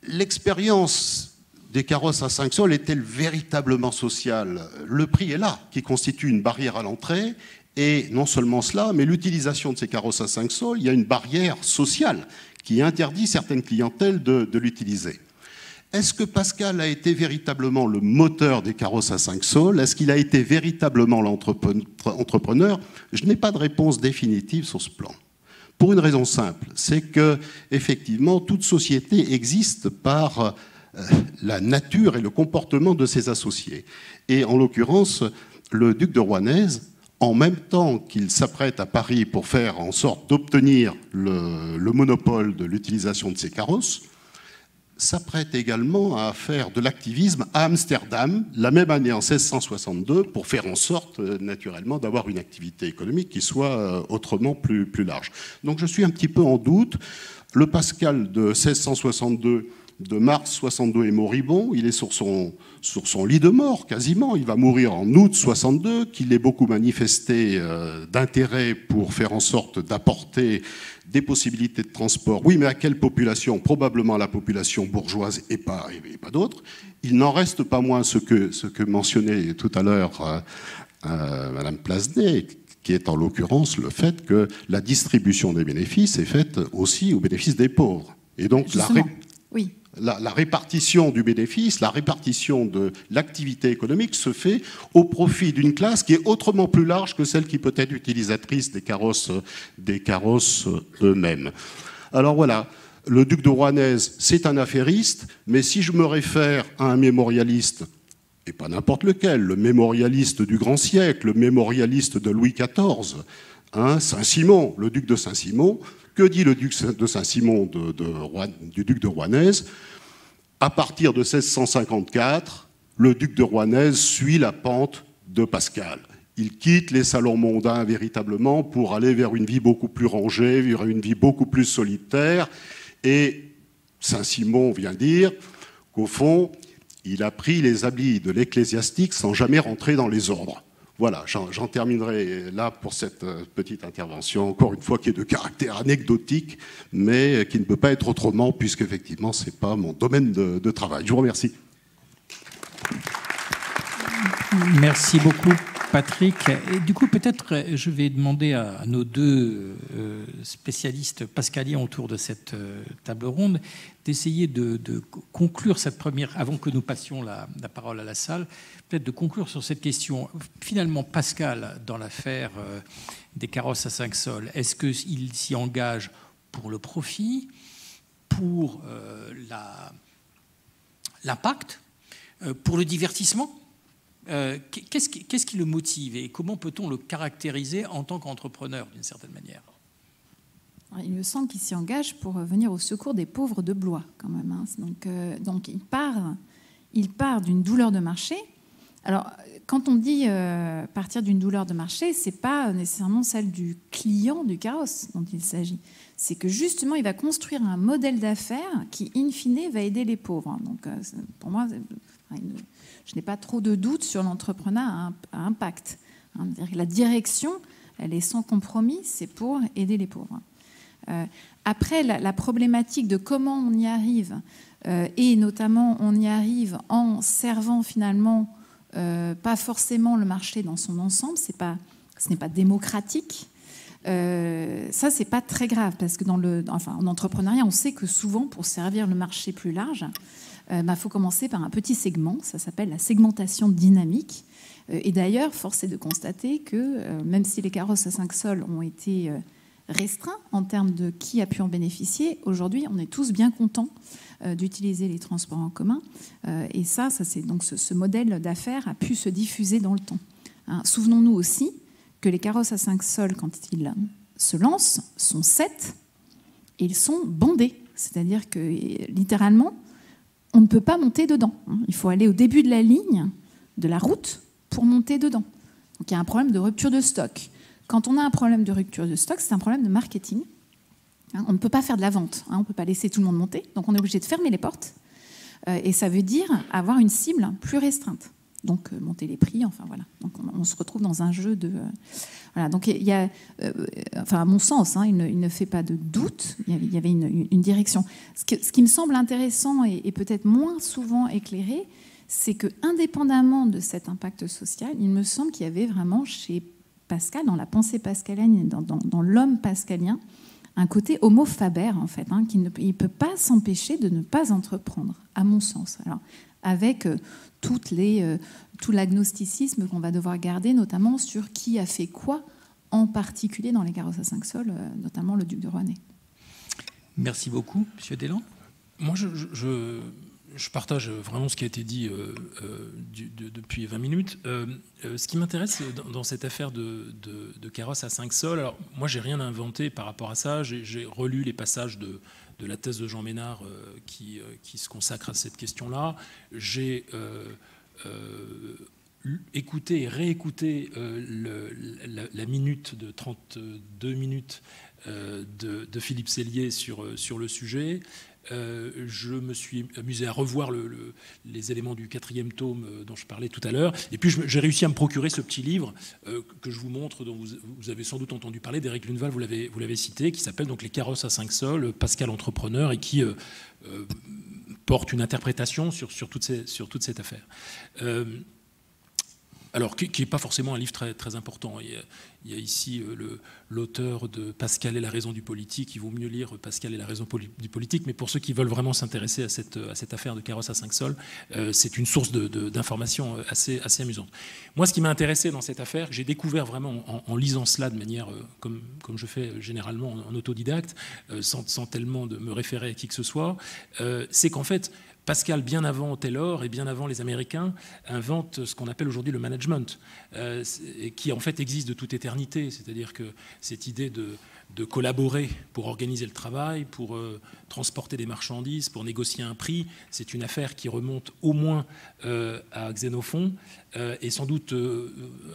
l'expérience des carrosses à 5 sols est-elle véritablement sociale? Le prix est là, qui constitue une barrière à l'entrée, et non seulement cela, mais l'utilisation de ces carrosses à 5 sols, il y a une barrière sociale qui interdit certaines clientèles de l'utiliser. Est-ce que Pascal a été véritablement le moteur des carrosses à 5 sols? Est-ce qu'il a été véritablement l'entrepreneur? Je n'ai pas de réponse définitive sur ce plan. Pour une raison simple, c'est que, effectivement, toute société existe par la nature et le comportement de ses associés. Et en l'occurrence, le duc de Rouennaise, en même temps qu'il s'apprête à Paris pour faire en sorte d'obtenir le monopole de l'utilisation de ces carrosses, s'apprête également à faire de l'activisme à Amsterdam, la même année en 1662, pour faire en sorte, naturellement, d'avoir une activité économique qui soit autrement plus large. Donc je suis un petit peu en doute. Le Pascal de 1662, de mars 62 est moribond, il est sur son lit de mort quasiment, il va mourir en août 62, qu'il ait beaucoup manifesté d'intérêt pour faire en sorte d'apporter des possibilités de transport. Oui, mais à quelle population? Probablement à la population bourgeoise et pas d'autres. Il n'en reste pas moins ce que mentionnait tout à l'heure Madame Plasnet, qui est en l'occurrence le fait que la distribution des bénéfices est faite aussi au bénéfice des pauvres. Et donc la répartition du bénéfice, la répartition de l'activité économique se fait au profit d'une classe qui est autrement plus large que celle qui peut être utilisatrice des carrosses eux-mêmes. Alors voilà, le duc de Rouennaise, c'est un affairiste, mais si je me réfère à un mémorialiste, et pas n'importe lequel, le mémorialiste du grand siècle, le mémorialiste de Louis XIV, Saint-Simon, le duc de Saint-Simon, que dit le duc de Saint-Simon du duc de Rouennaise? À partir de 1654, le duc de Rouennaise suit la pente de Pascal. Il quitte les salons mondains véritablement pour aller vers une vie beaucoup plus rangée, vers une vie beaucoup plus solitaire. Et Saint-Simon vient dire qu'au fond, il a pris les habits de l'ecclésiastique sans jamais rentrer dans les ordres. Voilà, j'en terminerai là pour cette petite intervention, encore une fois, qui est de caractère anecdotique, mais qui ne peut pas être autrement, puisqu'effectivement, ce n'est pas mon domaine de travail. Je vous remercie. Merci beaucoup, Patrick. Et du coup, peut-être, je vais demander à nos deux spécialistes pascaliens autour de cette table ronde d'essayer de conclure cette première, avant que nous passions la parole à la salle, peut-être de conclure sur cette question. Finalement, Pascal, dans l'affaire des carrosses à 5 sols, est-ce qu'il s'y engage pour le profit, pour l'impact, pour le divertissement? Qu'est-ce qui le motive et comment peut-on le caractériser en tant qu'entrepreneur, d'une certaine manière? Alors, il me semble qu'il s'y engage pour venir au secours des pauvres de Blois, quand même. Hein. Donc il part d'une douleur de marché. Alors, quand on dit partir d'une douleur de marché, ce n'est pas nécessairement celle du client du carrosse dont il s'agit. C'est que justement, il va construire un modèle d'affaires qui, in fine, va aider les pauvres. Donc, pour moi, je n'ai pas trop de doute sur l'entrepreneuriat à impact. La direction, elle est sans compromis, c'est pour aider les pauvres. Après, la problématique de comment on y arrive, et notamment on y arrive en servant finalement pas forcément le marché dans son ensemble, ce n'est pas démocratique. Ça, c'est pas très grave parce que en entrepreneuriat, on sait que souvent, pour servir le marché plus large, faut commencer par un petit segment. Ça s'appelle la segmentation dynamique. Et d'ailleurs, force est de constater que même si les carrosses à 5 sols ont été restreints en termes de qui a pu en bénéficier, aujourd'hui, on est tous bien contents d'utiliser les transports en commun. Et ça c'est donc ce modèle d'affaires a pu se diffuser dans le temps. Hein, souvenons-nous aussi que les carrosses à 5 sols, quand ils se lancent, sont 7 et ils sont bondés. C'est-à-dire que, littéralement, on ne peut pas monter dedans. Il faut aller au début de la ligne de la route pour monter dedans. Donc il y a un problème de rupture de stock. Quand on a un problème de rupture de stock, c'est un problème de marketing. On ne peut pas faire de la vente, on ne peut pas laisser tout le monde monter, donc on est obligé de fermer les portes. Et ça veut dire avoir une cible plus restreinte. Donc monter les prix, enfin voilà. Donc on se retrouve dans un jeu de... Voilà, donc il y a, à mon sens, il ne fait pas de doute, il y avait une direction. Ce qui me semble intéressant et peut-être moins souvent éclairé, c'est que indépendamment de cet impact social, il me semble qu'il y avait vraiment chez Pascal, dans la pensée pascalienne, dans l'homme pascalien, un côté homo faber, en fait, qui ne peut pas s'empêcher de ne pas entreprendre, à mon sens. Alors, avec tout l'agnosticisme qu'on va devoir garder, notamment sur qui a fait quoi, en particulier dans les carrosses à 5 sols, notamment le duc de Rouennais. Merci beaucoup, M. Deslandes. Moi, je partage vraiment ce qui a été dit depuis 20 minutes. Ce qui m'intéresse dans cette affaire de carrosse à 5 sols, alors moi, j'ai rien inventé par rapport à ça. J'ai relu les passages de la thèse de Jean Ménard qui se consacre à cette question-là. J'ai écouté et réécouté la minute de 32 minutes de Philippe Sellier sur le sujet. Je me suis amusé à revoir les éléments du 4e tome dont je parlais tout à l'heure. Et puis j'ai réussi à me procurer ce petit livre que je vous montre, dont vous avez sans doute entendu parler, d'Éric Luneval, vous l'avez cité, qui s'appelle donc Les carrosses à 5 sols, Pascal Entrepreneur, et qui porte une interprétation sur toute cette affaire. Alors, qui n'est pas forcément un livre très, très important. Il y a ici l'auteur de Pascal et la raison du politique. Il vaut mieux lire Pascal et la raison du politique. Mais pour ceux qui veulent vraiment s'intéresser à cette affaire de carrosse à 5 sols, c'est une source d'information assez amusante. Moi, ce qui m'a intéressé dans cette affaire, que j'ai découvert vraiment en lisant cela de manière, comme je fais généralement en autodidacte, sans tellement de me référer à qui que ce soit, c'est qu'en fait, Pascal, bien avant Taylor et bien avant les Américains, invente ce qu'on appelle aujourd'hui le management, qui en fait existe de toute éternité. C'est-à-dire que cette idée de collaborer pour organiser le travail, pour transporter des marchandises, pour négocier un prix, c'est une affaire qui remonte au moins à Xénophon et sans doute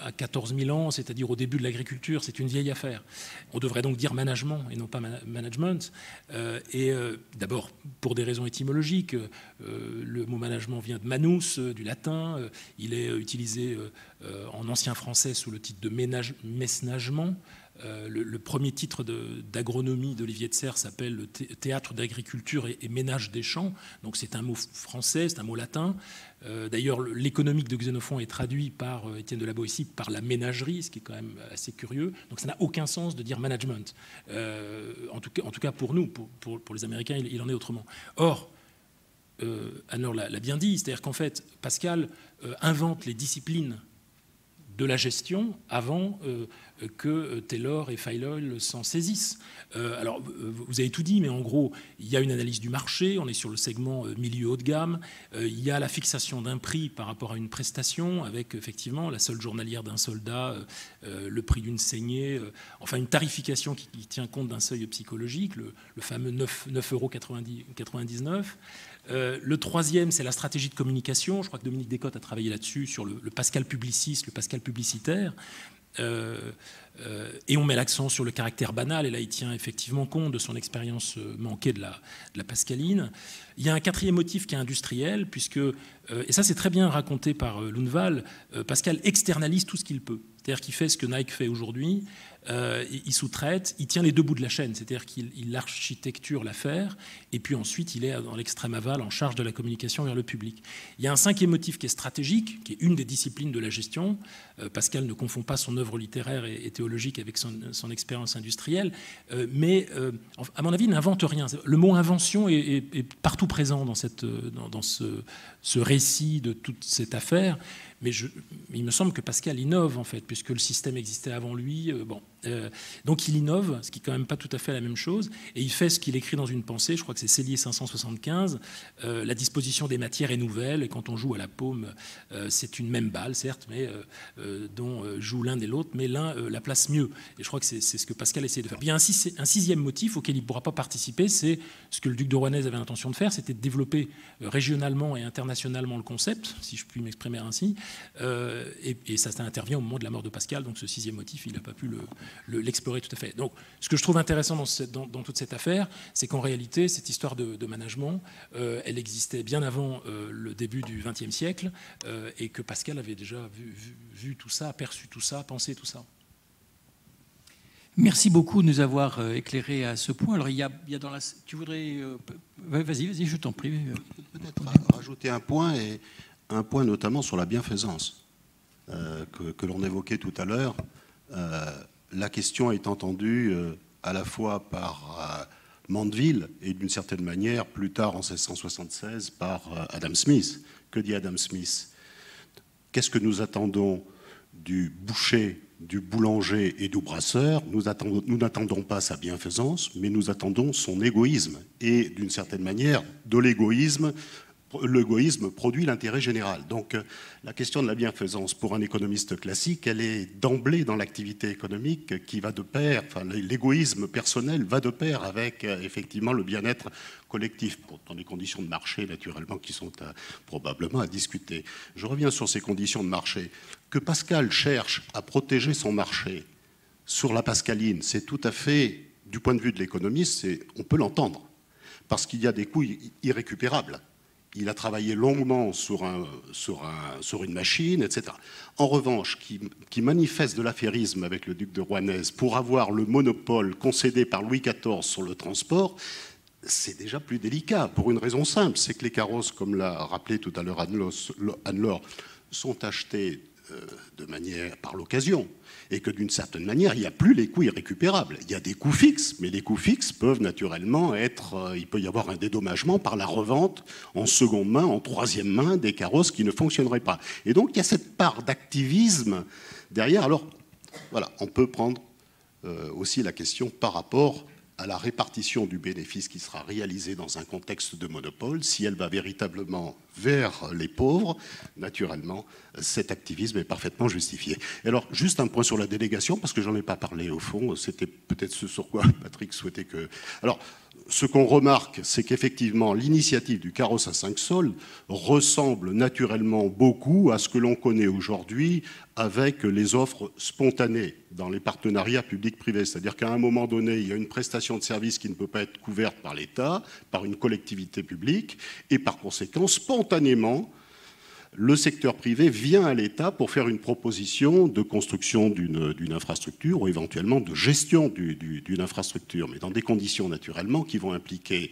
à 14 000 ans, c'est-à-dire au début de l'agriculture. C'est une vieille affaire. On devrait donc dire management et non pas management. D'abord, pour des raisons étymologiques, le mot management vient de manus, du latin. Il est utilisé en ancien français sous le titre de ménagement. Le premier titre d'agronomie d'Olivier de Serres s'appelle le Théâtre d'agriculture et ménage des champs. Donc c'est un mot français, c'est un mot latin. D'ailleurs, l'économique de Xénophon est traduit par Étienne de la Boétie par la ménagerie, ce qui est quand même assez curieux. Donc ça n'a aucun sens de dire management. En tout cas pour nous, pour les Américains, il en est autrement. Or, Anne-Laure l'a bien dit, c'est-à-dire qu'en fait, Pascal invente les disciplines de la gestion avant que Taylor et Fairley s'en saisissent. Alors, vous avez tout dit, mais en gros, il y a une analyse du marché, on est sur le segment milieu haut de gamme, il y a la fixation d'un prix par rapport à une prestation, avec effectivement la solde journalière d'un soldat, le prix d'une saignée, enfin une tarification qui tient compte d'un seuil psychologique, le fameux 9,99 €. Le troisième, c'est la stratégie de communication. Je crois que Dominique Descotes a travaillé là-dessus, sur le Pascal publiciste, le Pascal publicitaire. Et on met l'accent sur le caractère banal, et là il tient effectivement compte de son expérience manquée de la pascaline. Il y a un quatrième motif qui est industriel, puisque, et ça c'est très bien raconté par Lounval, Pascal externalise tout ce qu'il peut. C'est-à-dire qu'il fait ce que Nike fait aujourd'hui, il sous-traite, il tient les deux bouts de la chaîne, c'est-à-dire qu'il architecture l'affaire, et puis ensuite il est dans l'extrême aval en charge de la communication vers le public. Il y a un cinquième motif qui est stratégique, qui est une des disciplines de la gestion. Pascal ne confond pas son œuvre littéraire et théologique avec son expérience industrielle, mais à mon avis, il n'invente rien. Le mot invention est partout présent dans ce récit de toute cette affaire. Mais il me semble que Pascal innove, en fait, puisque le système existait avant lui. Donc il innove, ce qui n'est quand même pas tout à fait la même chose, et il fait ce qu'il écrit dans une pensée, je crois que c'est Cellier 575, la disposition des matières est nouvelle, et quand on joue à la paume, c'est une même balle, certes, mais dont jouent l'un et l'autre, mais l'un la place mieux. Et je crois que c'est ce que Pascal essaie de faire. Puis il y a un sixième motif auquel il ne pourra pas participer, c'est ce que le duc de Rouennais avait l'intention de faire, c'était de développer régionalement et internationalement le concept, si je puis m'exprimer ainsi, et ça intervient au moment de la mort de Pascal, donc ce sixième motif, il n'a pas pu l'explorer tout à fait. Donc ce que je trouve intéressant dans toute cette affaire, c'est qu'en réalité, cette histoire de management, elle existait bien avant le début du XXe siècle, et que Pascal avait déjà vu tout ça, perçu tout ça, pensé tout ça. Merci beaucoup de nous avoir éclairé à ce point. Alors, il y a dans la... Tu voudrais... Vas-y, je t'en prie. Peut-être rajouter un point, et un point notamment sur la bienfaisance que l'on évoquait tout à l'heure. La question est entendue à la fois par Mandeville et d'une certaine manière, plus tard en 1676, par Adam Smith. Que dit Adam Smith? Qu'est-ce que nous attendons du boucher, du boulanger et du brasseur? Nous n'attendons pas sa bienfaisance, mais nous attendons son égoïsme. Et d'une certaine manière, de l'égoïsme produit l'intérêt général. Donc la question de la bienfaisance pour un économiste classique, elle est d'emblée dans l'activité économique qui va de pair, enfin l'égoïsme personnel va de pair avec effectivement le bien-être collectif, dans des conditions de marché naturellement qui sont probablement à discuter. Je reviens sur ces conditions de marché. Que Pascal cherche à protéger son marché sur la pascaline, c'est tout à fait, du point de vue de l'économiste, on peut l'entendre, parce qu'il y a des coûts irrécupérables. Il a travaillé longuement sur une machine, etc. En revanche, qui manifeste de l'affairisme avec le duc de Rouennais pour avoir le monopole concédé par Louis XIV sur le transport, c'est déjà plus délicat, pour une raison simple, c'est que les carrosses, comme l'a rappelé tout à l'heure Anne-Laure, sont achetés par l'occasion, et que d'une certaine manière, il n'y a plus les coûts irrécupérables. Il y a des coûts fixes, mais les coûts fixes peuvent naturellement il peut y avoir un dédommagement par la revente en seconde main, en troisième main, des carrosses qui ne fonctionneraient pas. Et donc, il y a cette part d'activisme derrière. Alors, voilà, on peut prendre aussi la question par rapport à la répartition du bénéfice qui sera réalisé dans un contexte de monopole, si elle va véritablement vers les pauvres, naturellement, cet activisme est parfaitement justifié. Alors, juste un point sur la délégation, parce que j'en ai pas parlé au fond, c'était peut-être ce sur quoi Patrick souhaitait que... Alors, ce qu'on remarque, c'est qu'effectivement, l'initiative du carrosse à 5 sols ressemble naturellement beaucoup à ce que l'on connaît aujourd'hui avec les offres spontanées dans les partenariats publics-privés. C'est-à-dire qu'à un moment donné, il y a une prestation de service qui ne peut pas être couverte par l'État, par une collectivité publique, et par conséquent, spontanément, le secteur privé vient à l'État pour faire une proposition de construction d'une infrastructure ou éventuellement de gestion d'une infrastructure, mais dans des conditions naturellement qui vont impliquer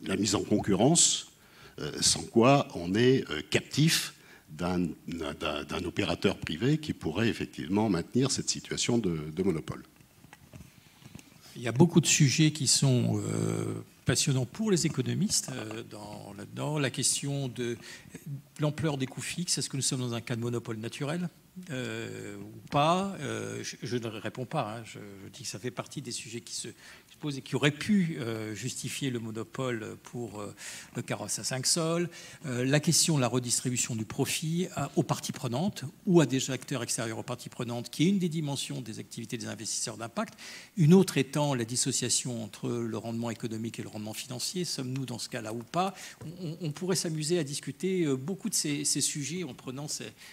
la mise en concurrence, sans quoi on est captif d'un opérateur privé qui pourrait effectivement maintenir cette situation de monopole. Il y a beaucoup de sujets qui sont passionnants pour les économistes là-dedans. La question de l'ampleur des coûts fixes, est-ce que nous sommes dans un cas de monopole naturel? ou pas, je ne réponds pas. Hein. Je dis que ça fait partie des sujets qui se posent et qui auraient pu justifier le monopole pour le carrosse à 5 sols. La question de la redistribution du profit aux parties prenantes ou à des acteurs extérieurs aux parties prenantes, qui est une des dimensions des activités des investisseurs d'impact. Une autre étant la dissociation entre le rendement économique et le rendement financier. Sommes-nous dans ce cas-là ou pas? On pourrait s'amuser à discuter beaucoup de ces sujets en prenant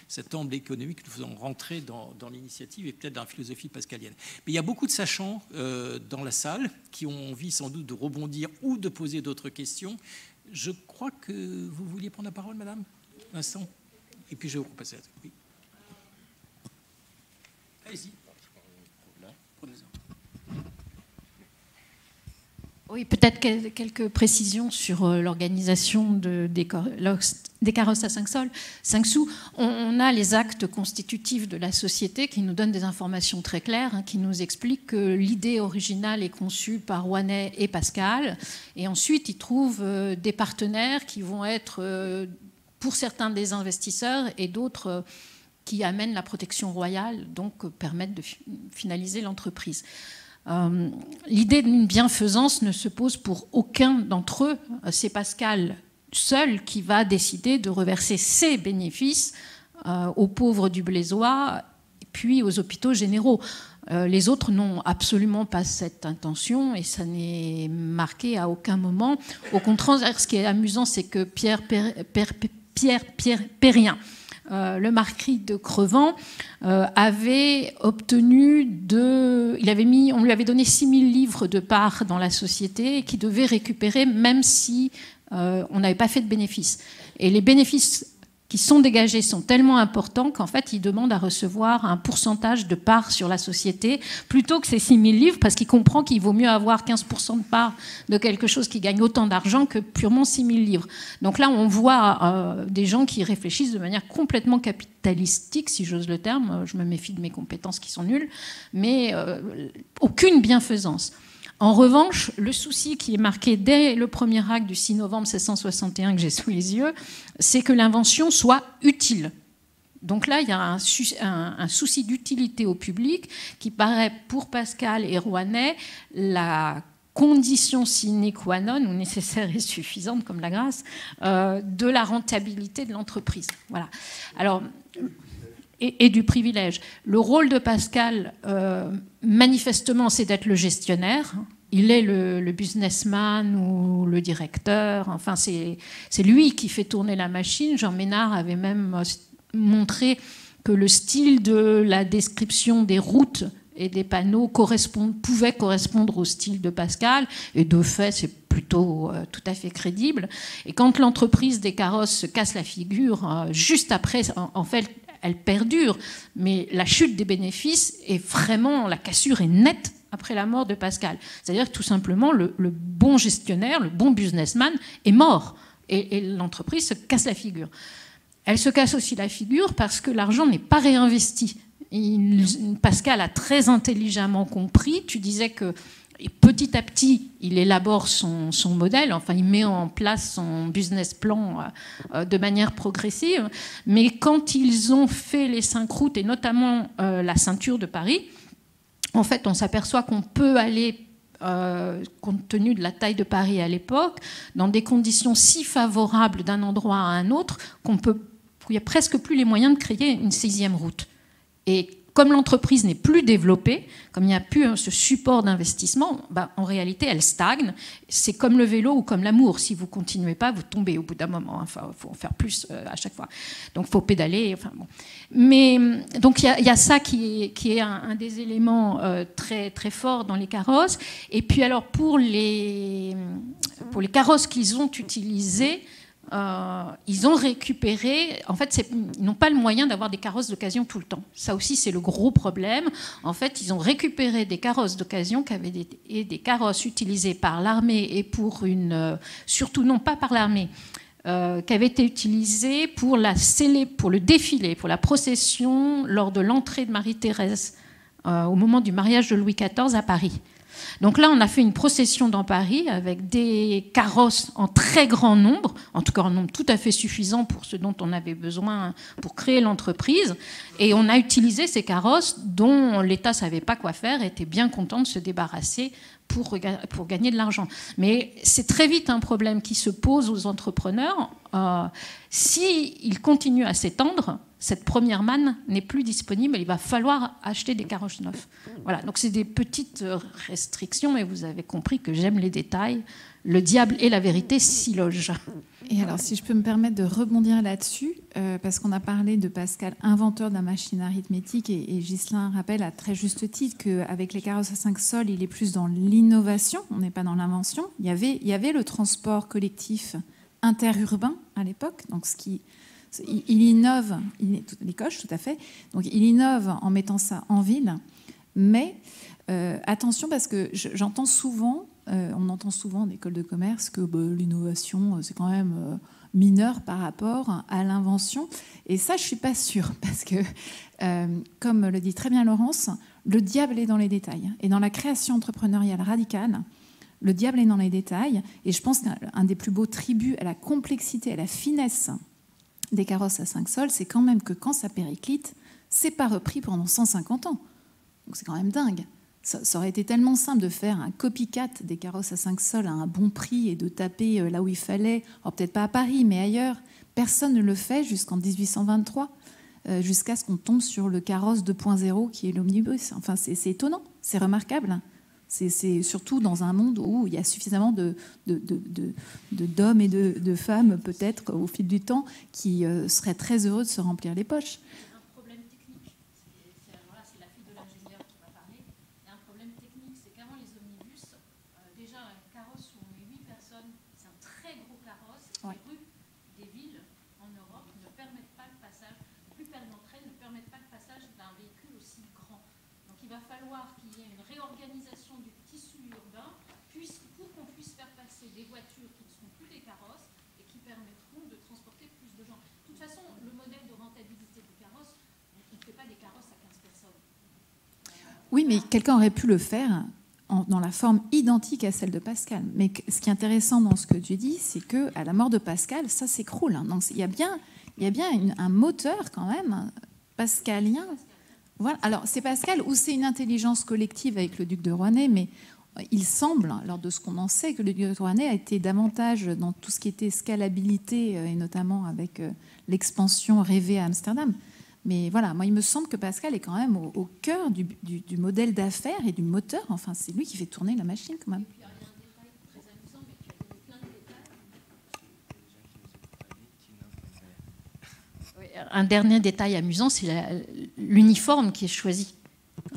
cet angle économique, nous faisant rentrer dans l'initiative et peut-être dans la philosophie pascalienne. Mais il y a beaucoup de sachants dans la salle qui ont envie sans doute de rebondir ou de poser d'autres questions. Je crois que vous vouliez prendre la parole, madame, un instant, et puis je vais vous repasser. Oui. Allez-y. Oui, peut-être quelques précisions sur l'organisation des carrosses à 5 sous. On a les actes constitutifs de la société qui nous donnent des informations très claires, hein, qui nous expliquent que l'idée originale est conçue par Rouanet et Pascal. Et ensuite, ils trouvent des partenaires qui vont être, pour certains, des investisseurs et d'autres qui amènent la protection royale, donc permettent de finaliser l'entreprise. L'idée d'une bienfaisance ne se pose pour aucun d'entre eux. C'est Pascal seul qui va décider de reverser ses bénéfices aux pauvres du Blaisois puis aux hôpitaux généraux. Les autres n'ont absolument pas cette intention et ça n'est marqué à aucun moment. Au contraire, ce qui est amusant, c'est que Pierre Périen, le marquis de Crevant, avait obtenu on lui avait donné 6 000 livres de parts dans la société et qu'il devait récupérer même si on n'avait pas fait de bénéfices. Et les bénéfices qui sont dégagés sont tellement importants qu'en fait, il demande à recevoir un pourcentage de parts sur la société plutôt que ces 6 000 livres, parce qu'il comprend qu'il vaut mieux avoir 15% de parts de quelque chose qui gagne autant d'argent que purement 6 000 livres. Donc là, on voit des gens qui réfléchissent de manière complètement capitalistique, si j'ose le terme. Je me méfie de mes compétences qui sont nulles, mais aucune bienfaisance. En revanche, le souci qui est marqué dès le premier acte du 6 novembre 1661 que j'ai sous les yeux, c'est que l'invention soit utile. Donc là, il y a un souci d'utilité au public qui paraît pour Pascal et Rouanet la condition sine qua non, ou nécessaire et suffisante comme la grâce, de la rentabilité de l'entreprise. Voilà. Alors, et du privilège. Le rôle de Pascal, manifestement, c'est d'être le gestionnaire. Il est le businessman ou le directeur. Enfin, c'est lui qui fait tourner la machine. Jean Ménard avait même montré que le style de la description des routes et des panneaux pouvait correspondre au style de Pascal. Et de fait, c'est plutôt tout à fait crédible. Et quand l'entreprise des carrosses se casse la figure, juste après, en fait, elle perdure, mais la chute des bénéfices est vraiment, la cassure est nette après la mort de Pascal. C'est-à-dire que tout simplement, le bon gestionnaire, le bon businessman est mort et l'entreprise se casse la figure. Elle se casse aussi la figure parce que l'argent n'est pas réinvesti. Pascal a très intelligemment compris, tu disais que petit à petit, il élabore son modèle, enfin il met en place son business plan de manière progressive, mais quand ils ont fait les 5 routes, et notamment la ceinture de Paris, en fait on s'aperçoit qu'on peut aller, compte tenu de la taille de Paris à l'époque, dans des conditions si favorables d'un endroit à un autre qu'il n'y a presque plus les moyens de créer une 6e route. Et comme l'entreprise n'est plus développée, comme il n'y a plus ce support d'investissement, en réalité, elle stagne. C'est comme le vélo ou comme l'amour. Si vous ne continuez pas, vous tombez au bout d'un moment. Enfin, il faut en faire plus à chaque fois. Donc, il faut pédaler. Enfin, bon. Mais donc, il y a ça qui est un des éléments très, très forts dans les carrosses. Et puis, alors, pour les carrosses qu'ils ont utilisées, ils ont récupéré, en fait, ils n'ont pas le moyen d'avoir des carrosses d'occasion tout le temps. Ça aussi, c'est le gros problème. En fait, ils ont récupéré des carrosses d'occasion qui avaient des carrosses utilisées par l'armée et surtout non pas par l'armée, qui avaient été utilisées pour le défilé, pour la procession lors de l'entrée de Marie-Thérèse au moment du mariage de Louis XIV à Paris. Donc là, on a fait une procession dans Paris avec des carrosses en très grand nombre, en tout cas un nombre tout à fait suffisant pour ce dont on avait besoin pour créer l'entreprise. Et on a utilisé ces carrosses dont l'État ne savait pas quoi faire et était bien content de se débarrasser pour gagner de l'argent. Mais c'est très vite un problème qui se pose aux entrepreneurs. S'ils continuent à s'étendre, cette première manne n'est plus disponible et il va falloir acheter des carrosses neufs. Voilà, donc c'est des petites restrictions, mais vous avez compris que j'aime les détails. Le diable et la vérité s'y logent. Et alors, si je peux me permettre de rebondir là-dessus, parce qu'on a parlé de Pascal, inventeur de la machine arithmétique, et Ghislain rappelle à très juste titre qu'avec les carrosses à 5 sols, il est plus dans l'innovation, on n'est pas dans l'invention. Il y avait le transport collectif interurbain à l'époque, donc il innove, les coches tout à fait, donc il innove en mettant ça en ville, mais attention parce que j'entends souvent, on entend souvent en école de commerce que l'innovation c'est quand même mineur par rapport à l'invention, et ça je suis pas sûre parce que comme le dit très bien Laurence, le diable est dans les détails, et dans la création entrepreneuriale radicale, le diable est dans les détails, et je pense qu'un des plus beaux tributs à la complexité, à la finesse des carrosses à 5 sols, c'est quand même que quand ça périclite, c'est pas repris pendant 150 ans. Donc c'est quand même dingue. Ça aurait été tellement simple de faire un copycat des carrosses à 5 sols à un bon prix et de taper là où il fallait, alors peut-être pas à Paris, mais ailleurs. Personne ne le fait jusqu'en 1823, jusqu'à ce qu'on tombe sur le carrosse 2.0 qui est l'omnibus. Enfin, c'est étonnant, c'est remarquable. C'est surtout dans un monde où il y a suffisamment d'hommes et de femmes, peut-être, au fil du temps, qui seraient très heureux de se remplir les poches. Un problème technique, c'est la fille de l'ingénieur qui va parler. Il y a un problème technique, c'est qu'avant les omnibus, déjà un carrosse où on met 8 personnes, c'est un très gros carrosse. Ouais. Les rues des villes en Europe ne permettent pas le passage, la plupart d'entre elles ne permettent pas le passage d'un véhicule aussi grand. Donc il va falloir qu'il y ait une réorganisation du tissu urbain pour qu'on puisse faire passer des voitures qui ne sont plus des carrosses et qui permettront de transporter plus de gens. De toute façon, le modèle de rentabilité du carrosse, il ne fait pas des carrosses à 15 personnes. Oui, mais quelqu'un aurait pu le faire dans la forme identique à celle de Pascal. Mais ce qui est intéressant dans ce que tu dis, c'est qu'à la mort de Pascal, ça s'écroule. Donc il y a bien un moteur quand même pascalien. Voilà. Alors c'est Pascal ou c'est une intelligence collective avec le duc de Rouennais, mais il semble, lors de ce qu'on en sait, que le duc de Rouennais a été davantage dans tout ce qui était scalabilité, et notamment avec l'expansion rêvée à Amsterdam. Mais voilà, moi, il me semble que Pascal est quand même au cœur du modèle d'affaires et du moteur. Enfin, c'est lui qui fait tourner la machine quand même. Un dernier détail amusant, c'est l'uniforme qui est choisi.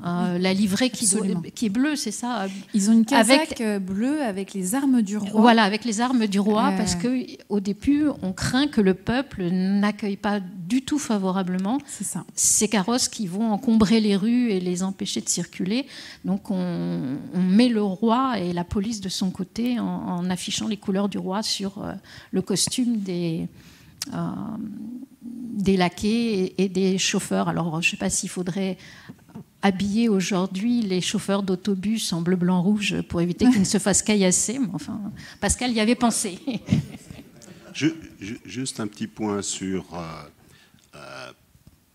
La livrée qui est bleue, c'est ça. Ils ont une casaque bleue avec les armes du roi. Voilà, avec les armes du roi, parce qu'au début, on craint que le peuple n'accueille pas du tout favorablement ces carrosses qui vont encombrer les rues et les empêcher de circuler. Donc on met le roi et la police de son côté en affichant les couleurs du roi sur le costume des laquais et des chauffeurs. Alors je ne sais pas s'il faudrait habiller aujourd'hui les chauffeurs d'autobus en bleu, blanc, rouge pour éviter qu'ils ne se fassent caillasser. Mais enfin, Pascal y avait pensé. Juste un petit point sur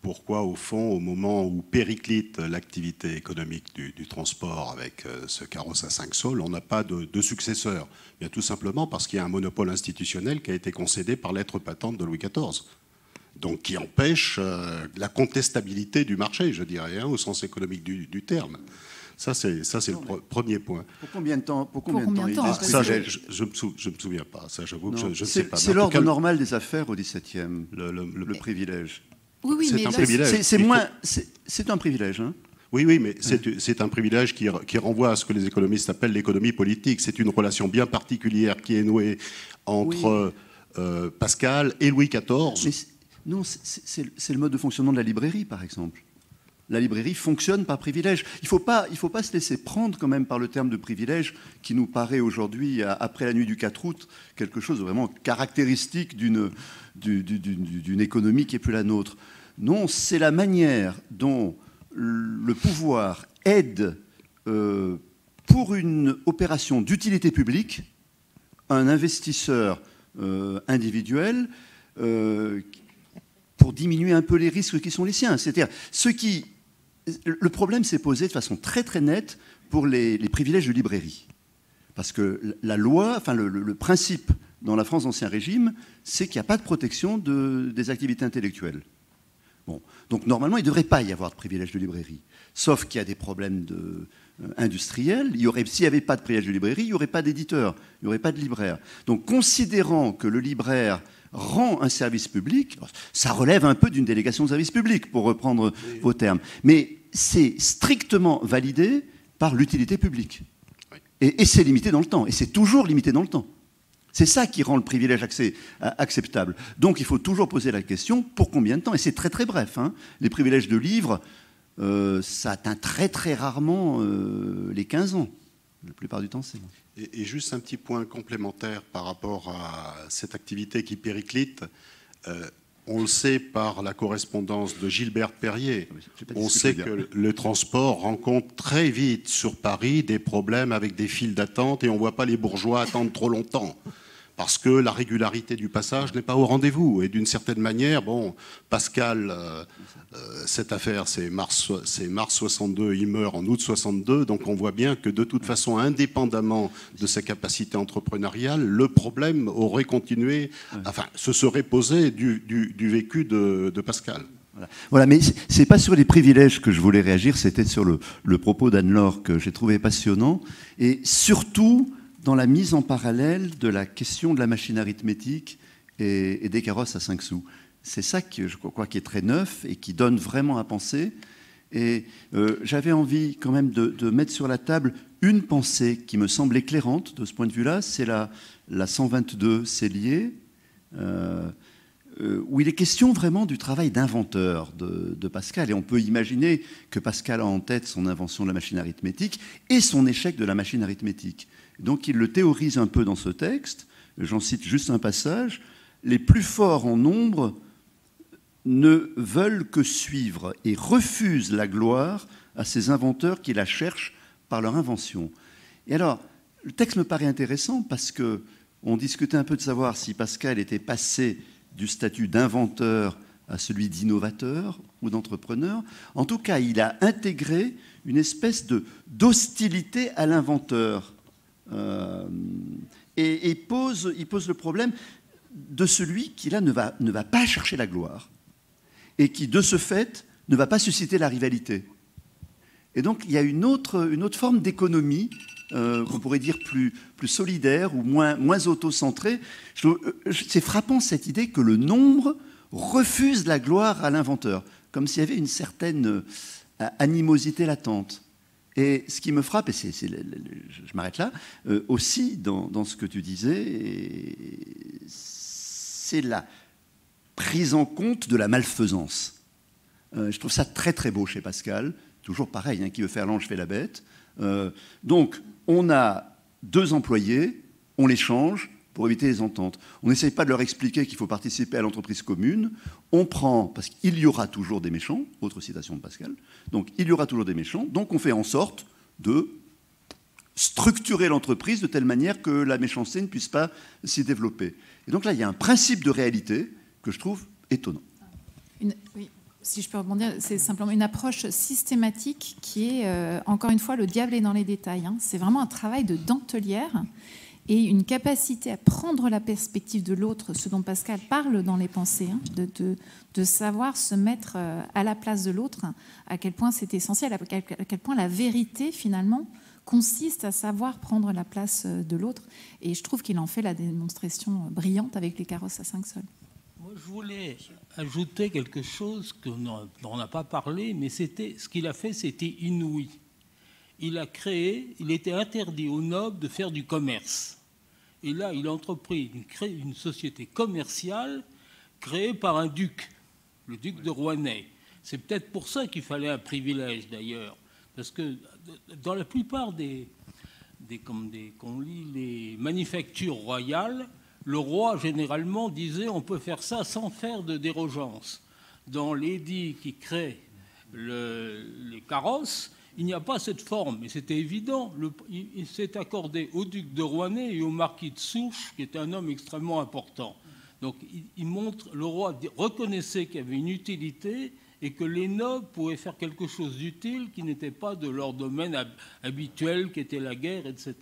pourquoi, au fond, au moment où périclite l'activité économique du transport avec ce carrosse à 5 sols, on n'a pas de successeur. Bien tout simplement parce qu'il y a un monopole institutionnel qui a été concédé par lettre patente de Louis XIV. Donc qui empêche la contestabilité du marché, je dirais, au sens économique du terme. Ça, c'est le premier point. Pour combien de temps, ça, je ne me souviens pas. Ça, j'avoue que je ne sais pas. C'est l'ordre normal des affaires au XVIIe, le privilège. Oui, c'est un privilège. C'est un privilège, hein. Oui, mais c'est un privilège qui renvoie à ce que les économistes appellent l'économie politique. C'est une relation bien particulière qui est nouée entre Pascal et Louis XIV. Non, c'est le mode de fonctionnement de la librairie, par exemple. La librairie fonctionne par privilège. Il ne faut pas se laisser prendre quand même par le terme de privilège qui nous paraît aujourd'hui, après la nuit du 4 août, quelque chose de vraiment caractéristique d'une économie qui n'est plus la nôtre. Non, c'est la manière dont le pouvoir aide pour une opération d'utilité publique, un investisseur individuel, pour diminuer un peu les risques qui sont les siens. C'est-à-dire, le problème s'est posé de façon très très nette pour les privilèges de librairie. Parce que la loi, enfin le principe dans la France d'Ancien Régime, c'est qu'il n'y a pas de protection des activités intellectuelles. Bon. Donc normalement, il ne devrait pas y avoir de privilège de librairie. Sauf qu'il y a des problèmes industriels. S'il n'y avait pas de privilège de librairie, il n'y aurait pas d'éditeur, il n'y aurait pas de libraire. Donc considérant que le libraire rend un service public, ça relève un peu d'une délégation de service public, pour reprendre vos termes. Mais c'est strictement validé par l'utilité publique. Et c'est limité dans le temps. Et c'est toujours limité dans le temps. C'est ça qui rend le privilège acceptable. Donc il faut toujours poser la question, pour combien de temps? Et c'est très très bref. Hein. Les privilèges de livre, ça atteint très très rarement les 15 ans. La plupart du temps, c'est... Et juste un petit point complémentaire par rapport à cette activité qui périclite. On le sait par la correspondance de Gilberte Perrier. On sait que le transport rencontre très vite sur Paris des problèmes avec des files d'attente et on ne voit pas les bourgeois attendre trop longtemps. Parce que la régularité du passage n'est pas au rendez-vous. Et d'une certaine manière, bon, Pascal, cette affaire, c'est mars 62, il meurt en août 62, donc on voit bien que de toute façon, indépendamment de sa capacité entrepreneuriale, le problème aurait continué, enfin, se serait posé du vécu de Pascal. Voilà, mais ce n'est pas sur les privilèges que je voulais réagir, c'était sur le propos d'Anne-Laure que j'ai trouvé passionnant, et surtout dans la mise en parallèle de la question de la machine arithmétique et des carrosses à 5 sous. C'est ça que je crois qui est très neuf et qui donne vraiment à penser. Et j'avais envie quand même de mettre sur la table une pensée qui me semble éclairante de ce point de vue-là, c'est la 122 Cellier, où il est question vraiment du travail d'inventeur de Pascal. Et on peut imaginer que Pascal a en tête son invention de la machine arithmétique et son échec de la machine arithmétique. Donc il le théorise un peu dans ce texte. J'en cite juste un passage. « Les plus forts en nombre ne veulent que suivre et refusent la gloire à ces inventeurs qui la cherchent par leur invention. » Et alors, le texte me paraît intéressant parce qu'on discutait un peu de savoir si Pascal était passé du statut d'inventeur à celui d'innovateur ou d'entrepreneur. En tout cas, il a intégré une espèce d'hostilité à l'inventeur. Et il pose le problème de celui qui, là, ne va pas chercher la gloire et qui, de ce fait, ne va pas susciter la rivalité. Et donc, il y a une autre forme d'économie qu'on pourrait dire plus solidaire ou moins auto-centrée. C'est frappant, cette idée que le nombre refuse la gloire à l'inventeur, comme s'il y avait une certaine animosité latente. Et ce qui me frappe, et je m'arrête là, aussi dans ce que tu disais, c'est la prise en compte de la malfaisance. Je trouve ça très très beau chez Pascal, toujours pareil, hein, qui veut faire l'ange fait la bête. Donc on a 2 employés, on les change pour éviter les ententes. On n'essaye pas de leur expliquer qu'il faut participer à l'entreprise commune. On prend, parce qu'il y aura toujours des méchants, autre citation de Pascal, donc il y aura toujours des méchants, donc on fait en sorte de structurer l'entreprise de telle manière que la méchanceté ne puisse pas s'y développer. Et donc là, il y a un principe de réalité que je trouve étonnant. Oui, si je peux rebondir, c'est simplement une approche systématique qui est, encore une fois, le diable est dans les détails. Hein. C'est vraiment un travail de dentelière et une capacité à prendre la perspective de l'autre, ce dont Pascal parle dans les pensées, hein, de savoir se mettre à la place de l'autre, à quel point c'est essentiel, à quel point la vérité, finalement, consiste à savoir prendre la place de l'autre. Et je trouve qu'il en fait la démonstration brillante avec les carrosses à 5 sols. Moi, je voulais ajouter quelque chose dont on n'a pas parlé, mais ce qu'il a fait, c'était inouï. Il était interdit aux nobles de faire du commerce. Et là, il a entrepris une société commerciale créée par un duc, le duc de Rouennais. C'est peut-être pour ça qu'il fallait un privilège, d'ailleurs. Parce que dans la plupart qu'on lit les manufactures royales, le roi, généralement, disait on peut faire ça sans faire de dérogeance. Dans l'édit qui crée les carrosses, Il n'y a pas cette forme, mais c'était évident. Il s'est accordé au duc de Rouennais et au marquis de Souche, qui était un homme extrêmement important. Donc il montre, le roi reconnaissait qu'il y avait une utilité et que les nobles pouvaient faire quelque chose d'utile qui n'était pas de leur domaine habituel, qui était la guerre, etc.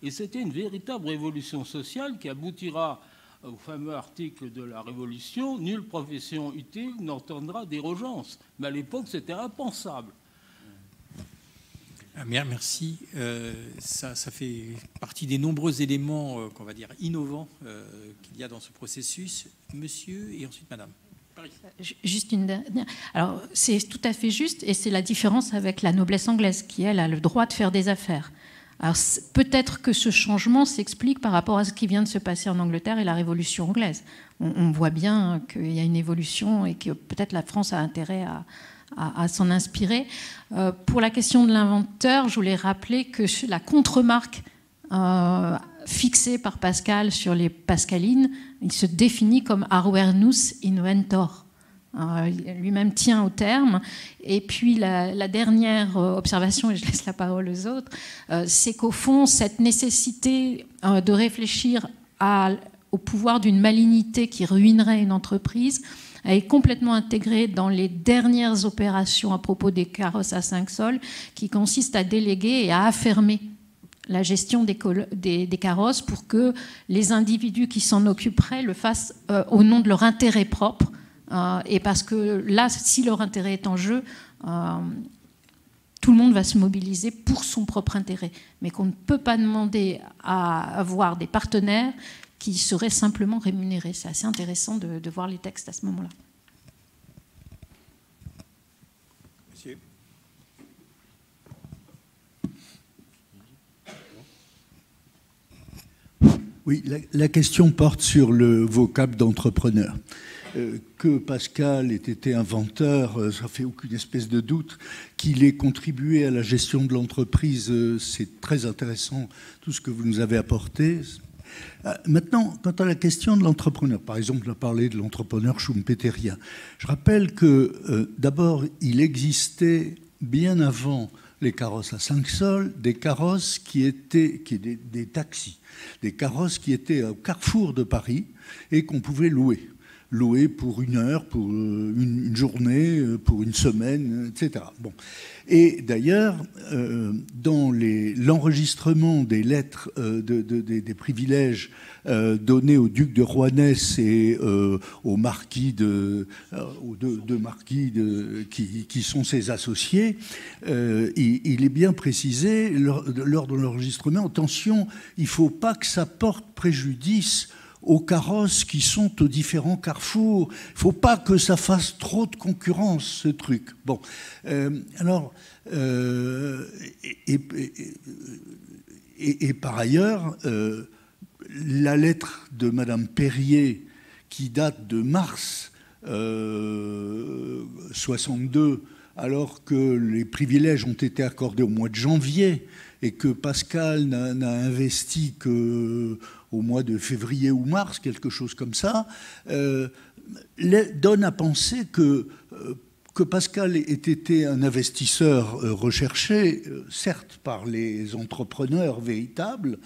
Et c'était une véritable révolution sociale qui aboutira au fameux article de la Révolution, « Nulle profession utile n'entendra dérogeance ». Mais à l'époque, c'était impensable. Merci. Ça fait partie des nombreux éléments, qu'on va dire, innovants qu'il y a dans ce processus. Monsieur et ensuite Madame. Juste une dernière. Alors, c'est tout à fait juste, et c'est la différence avec la noblesse anglaise, qui, elle, a le droit de faire des affaires. Alors, peut-être que ce changement s'explique par rapport à ce qui vient de se passer en Angleterre et la Révolution anglaise. On voit bien qu'il y a une évolution et que peut-être la France a intérêt à s'en inspirer. Pour la question de l'inventeur, je voulais rappeler que la contre-marque fixée par Pascal sur les pascalines, il se définit comme Arvernus Inventor. Lui-même tient au terme. Et puis la dernière observation, et je laisse la parole aux autres, c'est qu'au fond, cette nécessité de réfléchir au pouvoir d'une malignité qui ruinerait une entreprise est complètement intégrée dans les dernières opérations à propos des carrosses à 5 sols, qui consistent à déléguer et à affermer la gestion des carrosses pour que les individus qui s'en occuperaient le fassent au nom de leur intérêt propre. Et parce que là, si leur intérêt est en jeu, tout le monde va se mobiliser pour son propre intérêt. Mais qu'on ne peut pas demander à avoir des partenaires qui seraient simplement rémunérés. C'est assez intéressant de voir les textes à ce moment-là. Monsieur. Oui, la question porte sur le vocable d'entrepreneur. Que Pascal ait été inventeur, ça fait aucune espèce de doute. Qu'il ait contribué à la gestion de l'entreprise, c'est très intéressant, tout ce que vous nous avez apporté. Maintenant, quant à la question de l'entrepreneur, par exemple, on a parlé de l'entrepreneur schumpeterien. Je rappelle que, d'abord, il existait bien avant les carrosses à 5 sols, des carrosses qui étaient des taxis, des carrosses qui étaient au carrefour de Paris et qu'on pouvait louer pour 1 heure, pour une journée, pour une semaine, etc. Bon. Et d'ailleurs, dans l'enregistrement des lettres des privilèges donnés au duc de Rouennais et aux deux marquis qui sont ses associés, il est bien précisé lors de l'enregistrement, attention, il ne faut pas que ça porte préjudice aux carrosses qui sont aux différents carrefours. Il ne faut pas que ça fasse trop de concurrence, ce truc. Bon, alors, et par ailleurs, la lettre de Madame Perrier, qui date de mars 62, alors que les privilèges ont été accordés au mois de janvier et que Pascal n'a investi qu'au mois de février ou mars, quelque chose comme ça, donne à penser que Pascal ait été un investisseur recherché, certes par les entrepreneurs véritables,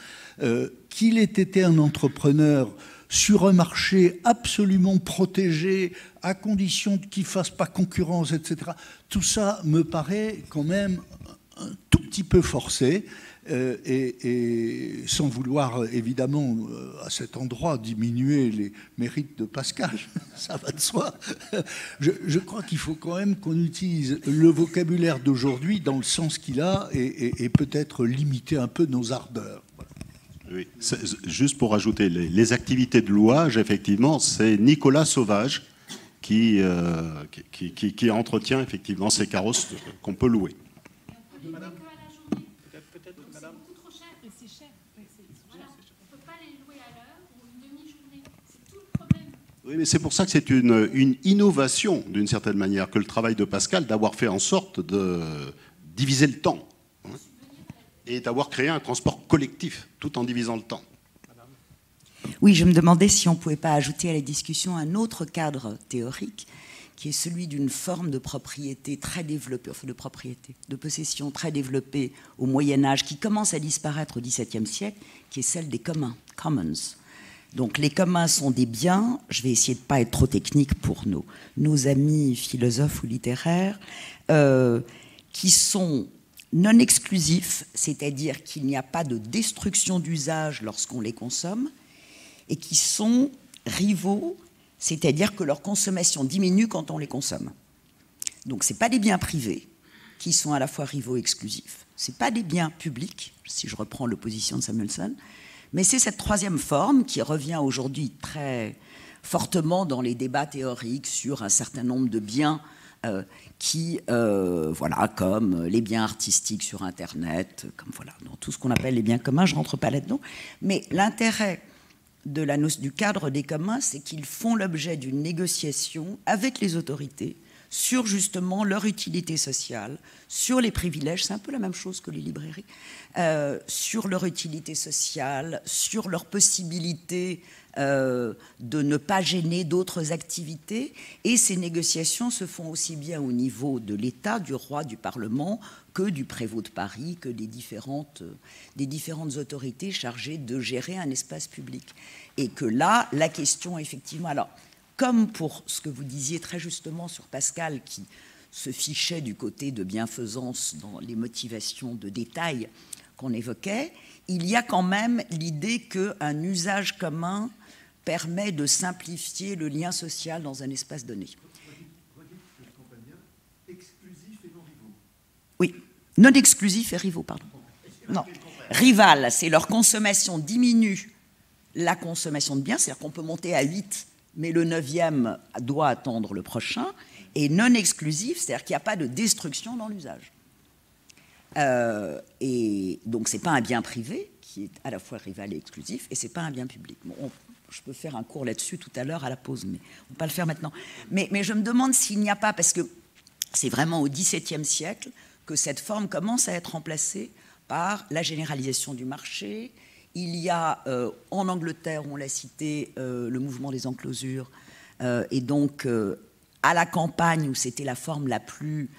qu'il ait été un entrepreneur sur un marché absolument protégé, à condition qu'il ne fasse pas concurrence, etc. Tout ça me paraît quand même un tout petit peu forcé, et sans vouloir évidemment à cet endroit diminuer les mérites de Pascal, ça va de soi. Je crois qu'il faut quand même qu'on utilise le vocabulaire d'aujourd'hui dans le sens qu'il a et peut-être limiter un peu nos ardeurs. Oui, juste pour ajouter, les activités de louage, effectivement, c'est Nicolas Sauvage qui entretient effectivement ces carrosses qu'on peut louer. Oui, mais c'est pour ça que c'est une innovation, d'une certaine manière, que le travail de Pascal, d'avoir fait en sorte de diviser le temps, hein, et d'avoir créé un transport collectif, tout en divisant le temps. Oui, je me demandais si on ne pouvait pas ajouter à la discussion un autre cadre théorique, qui est celui d'une forme de propriété très développée, enfin de possession très développée au Moyen-Âge, qui commence à disparaître au XVIIe siècle, qui est celle des communs, commons. Donc les communs sont des biens, je vais essayer de ne pas être trop technique pour nos amis philosophes ou littéraires, qui sont non exclusifs, c'est-à-dire qu'il n'y a pas de destruction d'usage lorsqu'on les consomme, et qui sont rivaux, c'est-à-dire que leur consommation diminue quand on les consomme. Donc ce n'est pas des biens privés qui sont à la fois rivaux et exclusifs. Ce n'est pas des biens publics, si je reprends l'opposition de Samuelson, mais c'est cette troisième forme qui revient aujourd'hui très fortement dans les débats théoriques sur un certain nombre de biens comme les biens artistiques sur Internet, comme voilà, dans tout ce qu'on appelle les biens communs, je ne rentre pas là-dedans. Mais l'intérêt du cadre des communs, c'est qu'ils font l'objet d'une négociation avec les autorités sur justement leur utilité sociale, sur les privilèges, c'est un peu la même chose que les librairies, sur leur utilité sociale, sur leur possibilité de ne pas gêner d'autres activités. Et ces négociations se font aussi bien au niveau de l'État, du roi, du Parlement, que du prévôt de Paris, que des différentes autorités chargées de gérer un espace public. Et que là, la question, effectivement... Alors, comme pour ce que vous disiez très justement sur Pascal, qui se fichait du côté de bienfaisance dans les motivations de détail qu'on évoquait, il y a quand même l'idée qu'un usage commun permet de simplifier le lien social dans un espace donné. Oui, non exclusif et rivaux, pardon. Non, rival, c'est leur consommation diminue la consommation de biens, c'est-à-dire qu'on peut monter à 8, mais le 9e doit attendre le prochain, et non exclusif, c'est-à-dire qu'il n'y a pas de destruction dans l'usage. Et donc, ce n'est pas un bien privé, qui est à la fois rival et exclusif, et ce n'est pas un bien public. Bon, je peux faire un cours là-dessus tout à l'heure à la pause, mais on ne va pas le faire maintenant. Mais je me demande s'il n'y a pas, parce que c'est vraiment au XVIIe siècle que cette forme commence à être remplacée par la généralisation du marché. Il y a en Angleterre, on l'a cité, le mouvement des enclosures, et donc à la campagne, où c'était la forme la plus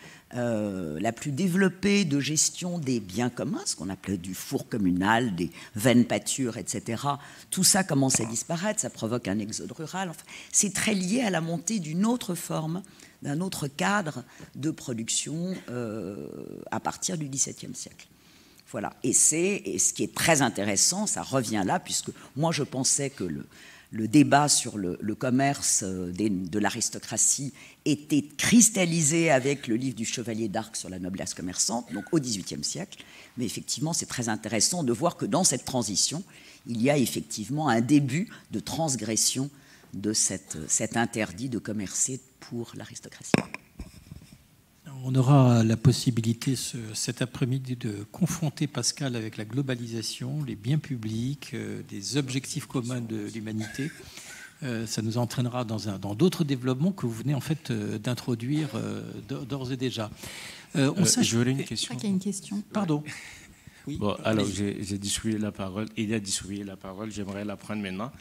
développée de gestion des biens communs, ce qu'on appelait du four communal, des vaines pâtures, etc. Tout ça commence à disparaître, ça provoque un exode rural. Enfin, c'est très lié à la montée d'une autre forme, d'un autre cadre de production à partir du XVIIe siècle. Voilà. Et ce qui est très intéressant, ça revient là, puisque moi je pensais que le débat sur le commerce de l'aristocratie était cristallisé avec le livre du Chevalier d'Arc sur la noblesse commerçante, donc au XVIIIe siècle. Mais effectivement, c'est très intéressant de voir que dans cette transition, il y a effectivement un début de transgression de cet interdit de commercer pour l'aristocratie. On aura la possibilité cet après-midi de confronter Pascal avec la globalisation, les biens publics, des objectifs communs de l'humanité. Ça nous entraînera dans d'autres développements que vous venez en fait d'introduire d'ores et déjà. Je voulais une question. Il y a une question. Pardon. Oui. Bon, alors j'ai distribué la parole. Il a distribué la parole. J'aimerais la prendre maintenant.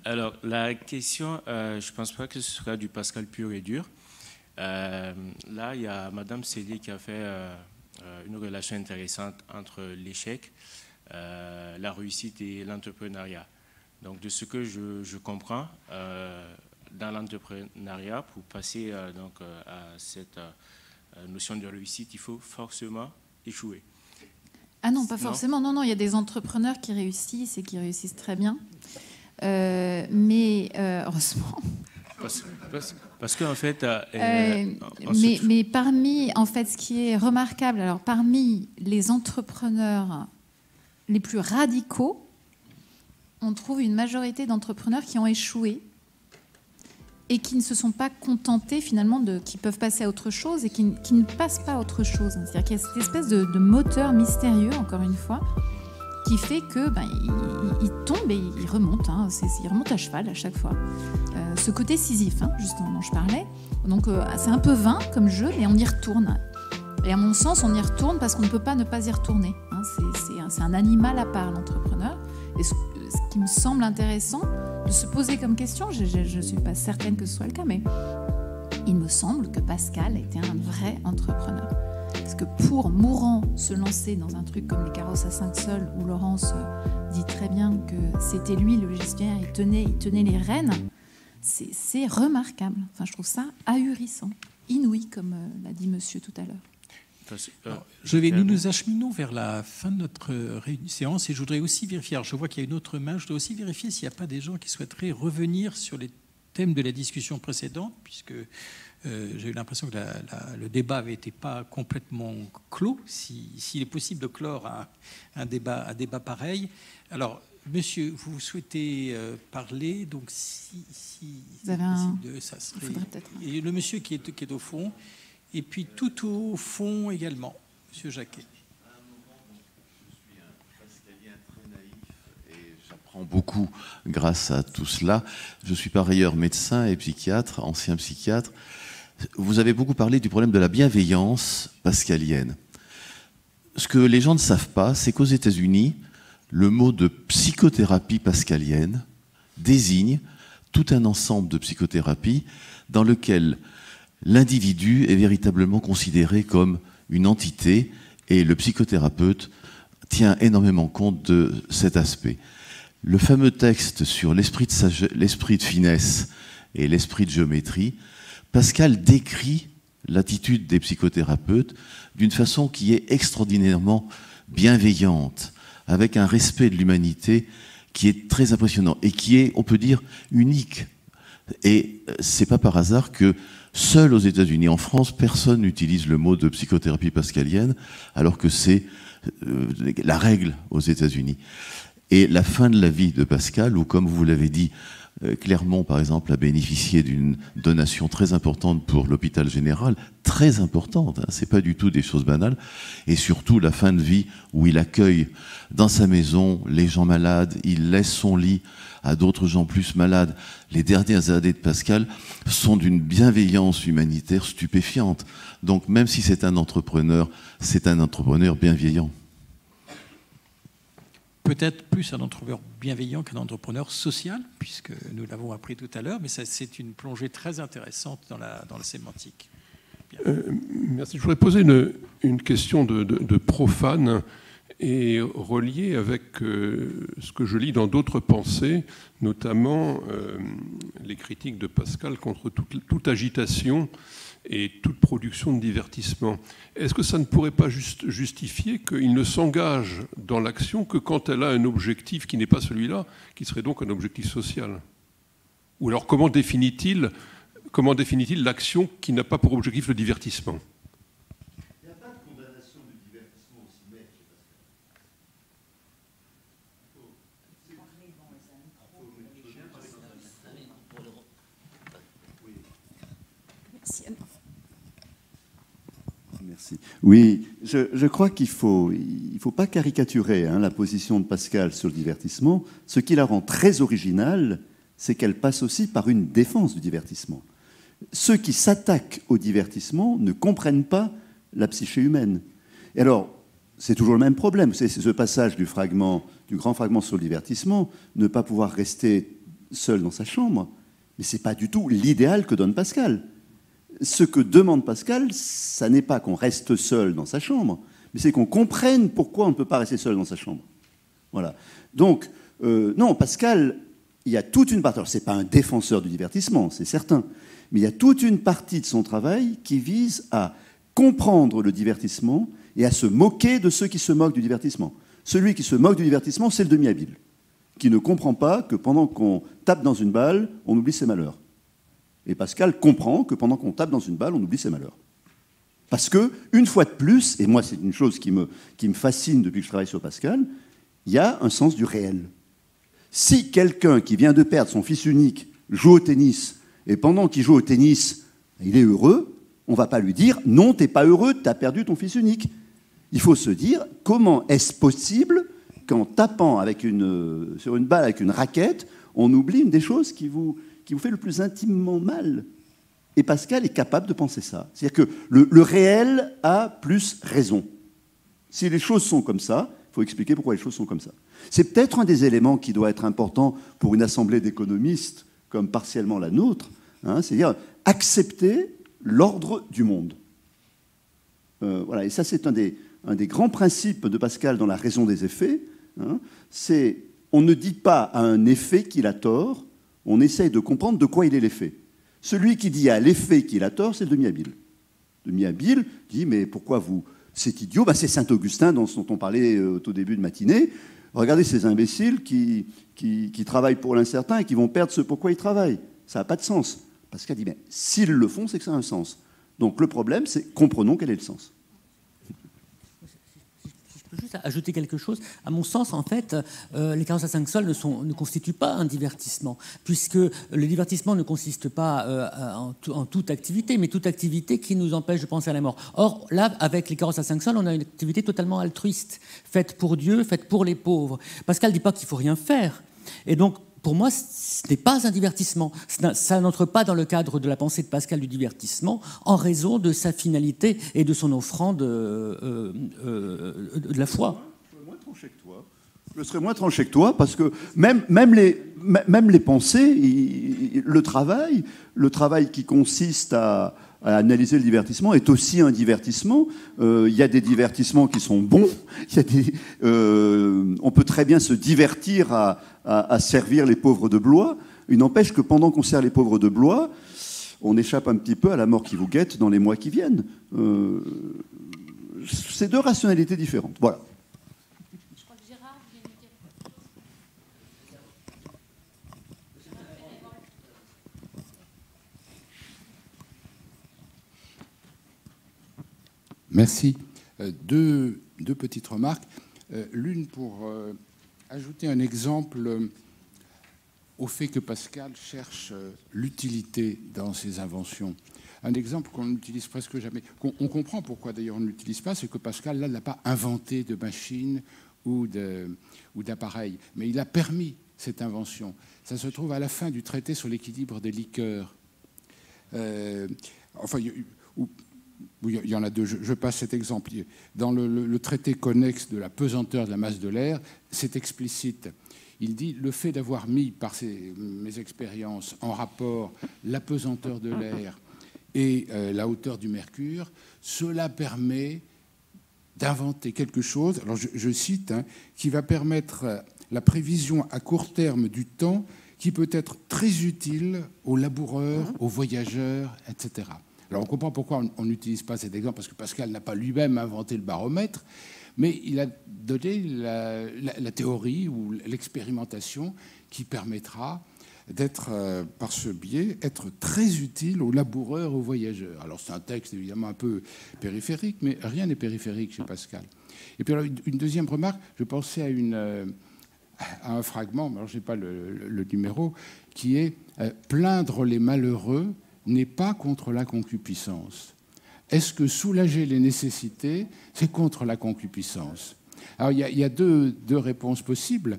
Alors la question, je ne pense pas que ce sera du Pascal pur et dur. Là, il y a Madame Célie qui a fait une relation intéressante entre l'échec, la réussite et l'entrepreneuriat. Donc, de ce que je comprends, dans l'entrepreneuriat, pour passer à cette notion de réussite, il faut forcément échouer. Ah non, pas forcément. Non, il y a des entrepreneurs qui réussissent et qui réussissent très bien. Mais heureusement... Parce qu'en fait... mais parmi, en fait, ce qui est remarquable, alors parmi les entrepreneurs les plus radicaux, on trouve une majorité d'entrepreneurs qui ont échoué et qui ne se sont pas contentés finalement qui peuvent passer à autre chose et qui ne passent pas à autre chose. C'est-à-dire qu'il y a cette espèce de moteur mystérieux, encore une fois, qui fait que il tombe et il remonte. Il remonte à cheval à chaque fois. Ce côté Sisyphe, justement, dont je parlais. Donc c'est un peu vain comme jeu, mais on y retourne. Et à mon sens, on y retourne parce qu'on ne peut pas ne pas y retourner. C'est un animal à part, l'entrepreneur. Et ce qui me semble intéressant de se poser comme question, je ne suis pas certaine que ce soit le cas, mais il me semble que Pascal était un vrai entrepreneur. Parce que pour Mourant se lancer dans un truc comme les carrosses à 5 sols, où Laurence dit très bien que c'était lui le gestionnaire, il tenait les rênes, c'est remarquable. Enfin, je trouve ça ahurissant, inouï, comme l'a dit monsieur tout à l'heure. Alors, nous nous acheminons vers la fin de notre séance et je voudrais aussi vérifier, alors je vois qu'il y a une autre main, je dois aussi vérifier s'il n'y a pas des gens qui souhaiteraient revenir sur les thèmes de la discussion précédente, puisque j'ai eu l'impression que le débat n'avait été pas complètement clos, s'il est possible de clore un débat pareil. Alors, monsieur, vous souhaitez parler, donc si vous avez un... ça serait... Et le monsieur qui est au fond, et puis tout au fond également, monsieur Jacquet. À un moment, je suis un pascalien très naïf et j'apprends beaucoup grâce à tout cela. Je suis par ailleurs médecin et psychiatre, ancien psychiatre. Vous avez beaucoup parlé du problème de la bienveillance pascalienne. Ce que les gens ne savent pas, c'est qu'aux États-Unis, le mot de psychothérapie pascalienne désigne tout un ensemble de psychothérapies dans lequel l'individu est véritablement considéré comme une entité et le psychothérapeute tient énormément compte de cet aspect. Le fameux texte sur l'esprit de finesse et l'esprit de géométrie, Pascal décrit l'attitude des psychothérapeutes d'une façon qui est extraordinairement bienveillante, avec un respect de l'humanité qui est très impressionnant et qui est, on peut dire, unique. Et c'est pas par hasard que seul aux États-Unis, en France, personne n'utilise le mot de psychothérapie pascalienne, alors que c'est la règle aux États-Unis. Et la fin de la vie de Pascal, ou comme vous l'avez dit, Clermont, par exemple, a bénéficié d'une donation très importante pour l'hôpital général, très importante, hein, c'est pas du tout des choses banales, et surtout la fin de vie où il accueille dans sa maison les gens malades, il laisse son lit à d'autres gens plus malades. Les dernières années de Pascal sont d'une bienveillance humanitaire stupéfiante. Donc même si c'est un entrepreneur bienveillant. Peut-être plus un entrepreneur bienveillant qu'un entrepreneur social, puisque nous l'avons appris tout à l'heure, mais c'est une plongée très intéressante dans la sémantique. Merci. Je voudrais poser une question de profane et reliée avec ce que je lis dans d'autres pensées, notamment les critiques de Pascal contre toute agitation et toute production de divertissement. Est-ce que ça ne pourrait pas justifier qu'il ne s'engage dans l'action que quand elle a un objectif qui n'est pas celui-là, qui serait donc un objectif social? Ou alors comment définit-il l'action qui n'a pas pour objectif le divertissement? Il n'y a pas de condamnation du divertissement aussi maître chez Pascal. Merci. Oui, je crois qu'il ne faut pas caricaturer la position de Pascal sur le divertissement. Ce qui la rend très originale, c'est qu'elle passe aussi par une défense du divertissement. Ceux qui s'attaquent au divertissement ne comprennent pas la psyché humaine. Et alors, c'est toujours le même problème. C'est ce passage du grand fragment sur le divertissement, ne pas pouvoir rester seul dans sa chambre. Mais ce n'est pas du tout l'idéal que donne Pascal. Ce que demande Pascal, ça n'est pas qu'on reste seul dans sa chambre, mais c'est qu'on comprenne pourquoi on ne peut pas rester seul dans sa chambre. Voilà. Donc, non, Pascal, il y a toute une partie, alors ce n'est pas un défenseur du divertissement, c'est certain, mais il y a toute une partie de son travail qui vise à comprendre le divertissement et à se moquer de ceux qui se moquent du divertissement. Celui qui se moque du divertissement, c'est le demi-habile, qui ne comprend pas que pendant qu'on tape dans une balle, on oublie ses malheurs. Et Pascal comprend que pendant qu'on tape dans une balle, on oublie ses malheurs. Parce que, une fois de plus, et moi c'est une chose qui me fascine depuis que je travaille sur Pascal, il y a un sens du réel. Si quelqu'un qui vient de perdre son fils unique joue au tennis, et pendant qu'il joue au tennis, il est heureux, on ne va pas lui dire « Non, tu n'es pas heureux, tu as perdu ton fils unique ». Il faut se dire « Comment est-ce possible qu'en tapant sur une balle avec une raquette, on oublie une des choses qui vous fait le plus intimement mal ?» Et Pascal est capable de penser ça. C'est-à-dire que le réel a plus raison. Si les choses sont comme ça, il faut expliquer pourquoi les choses sont comme ça. C'est peut-être un des éléments qui doit être important pour une assemblée d'économistes comme partiellement la nôtre, c'est-à-dire accepter l'ordre du monde. Voilà, et ça, c'est un des grands principes de Pascal dans la raison des effets. Hein, c'est on ne dit pas à un effet qu'il a tort, on essaye de comprendre de quoi il est l'effet. Celui qui dit à l'effet qu'il a tort, c'est le demi-habile. Le demi-habile dit, mais pourquoi vous... C'est idiot, ben, c'est Saint-Augustin dont on parlait au tout début de matinée. Regardez ces imbéciles qui travaillent pour l'incertain et qui vont perdre ce pourquoi ils travaillent. Ça n'a pas de sens. Pascal dit, mais s'ils le font, c'est que ça a un sens. Donc le problème, c'est comprenons quel est le sens. Je peux juste ajouter quelque chose. À mon sens, en fait, les carences à 5 sols ne constituent pas un divertissement, puisque le divertissement ne consiste pas en toute activité, mais toute activité qui nous empêche de penser à la mort. Or, là, avec les carences à 5 sols, on a une activité totalement altruiste, faite pour Dieu, faite pour les pauvres. Pascal ne dit pas qu'il ne faut rien faire. Et donc, pour moi, ce n'est pas un divertissement. Ça n'entre pas dans le cadre de la pensée de Pascal du divertissement en raison de sa finalité et de son offrande de la foi. Je serais moins tranché que toi parce que même les pensées, le travail qui consiste à analyser le divertissement est aussi un divertissement. Il y a des divertissements qui sont bons. On peut très bien se divertir à servir les pauvres de Blois. Il n'empêche que pendant qu'on sert les pauvres de Blois, on échappe un petit peu à la mort qui vous guette dans les mois qui viennent. C'est deux rationalités différentes. Voilà. Merci. Deux petites remarques. L'une pour ajouter un exemple au fait que Pascal cherche l'utilité dans ses inventions. Un exemple qu'on n'utilise presque jamais. On comprend pourquoi d'ailleurs on ne l'utilise pas, c'est que Pascal, là, n'a pas inventé de machine ou d'appareil, mais il a permis cette invention. Ça se trouve à la fin du traité sur l'équilibre des liqueurs. Enfin, il y en a deux. Je passe cet exemple. Dans le traité connexe de la pesanteur de la masse de l'air, c'est explicite. Il dit le fait d'avoir mis par mes expériences en rapport la pesanteur de l'air et la hauteur du mercure, cela permet d'inventer quelque chose, alors je cite, qui va permettre la prévision à court terme du temps qui peut être très utile aux laboureurs, aux voyageurs, etc. Alors on comprend pourquoi on n'utilise pas cet exemple, parce que Pascal n'a pas lui-même inventé le baromètre, mais il a donné la théorie ou l'expérimentation qui permettra d'être, par ce biais, être très utile aux laboureurs, aux voyageurs. Alors c'est un texte évidemment un peu périphérique, mais rien n'est périphérique chez Pascal. Et puis alors, une deuxième remarque, je pensais à un fragment, alors je n'ai pas le numéro, qui est « Plaindre les malheureux n'est pas contre la concupiscence ». Est-ce que soulager les nécessités, c'est contre la concupiscence? Alors il y a deux réponses possibles.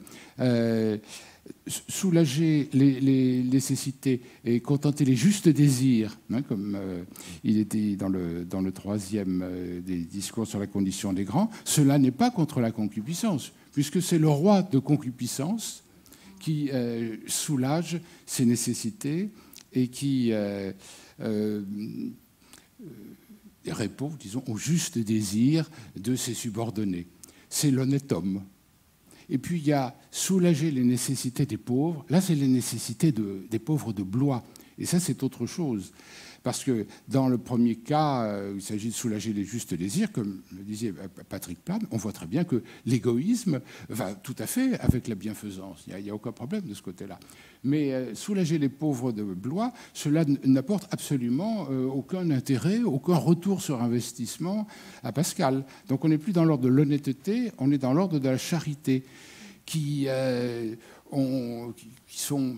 Soulager les nécessités et contenter les justes désirs, comme il était dans le troisième des discours sur la condition des grands, cela n'est pas contre la concupiscence, puisque c'est le roi de concupiscence qui soulage ses nécessités et qui répond, disons, aux justes désirs de ses subordonnés. C'est l'honnête homme. Et puis il y a soulager les nécessités des pauvres. Là, c'est les nécessités des pauvres de Blois. Et ça, c'est autre chose. Parce que dans le premier cas, il s'agit de soulager les justes désirs, comme le disait Patrick Plane, on voit très bien que l'égoïsme va tout à fait avec la bienfaisance. Il n'y a aucun problème de ce côté-là. Mais soulager les pauvres de Blois, cela n'apporte absolument aucun intérêt, aucun retour sur investissement à Pascal. Donc on n'est plus dans l'ordre de l'honnêteté, on est dans l'ordre de la charité, qui sont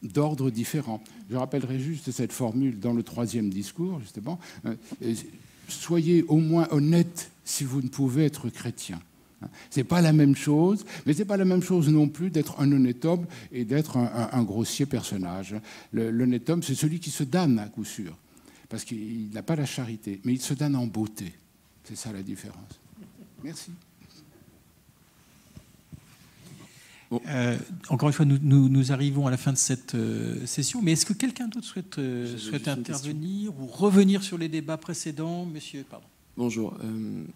d'ordre différent. Je rappellerai juste cette formule dans le troisième discours, justement. Soyez au moins honnête si vous ne pouvez être chrétien. Ce n'est pas la même chose, mais ce n'est pas la même chose non plus d'être un honnête homme et d'être un grossier personnage. L'honnête homme, c'est celui qui se damne à coup sûr, parce qu'il n'a pas la charité, mais il se damne en beauté. C'est ça la différence. Merci. Bon. Encore une fois, nous arrivons à la fin de cette session, mais est-ce que quelqu'un d'autre souhaite intervenir ou revenir sur les débats précédents? Monsieur, pardon. Bonjour,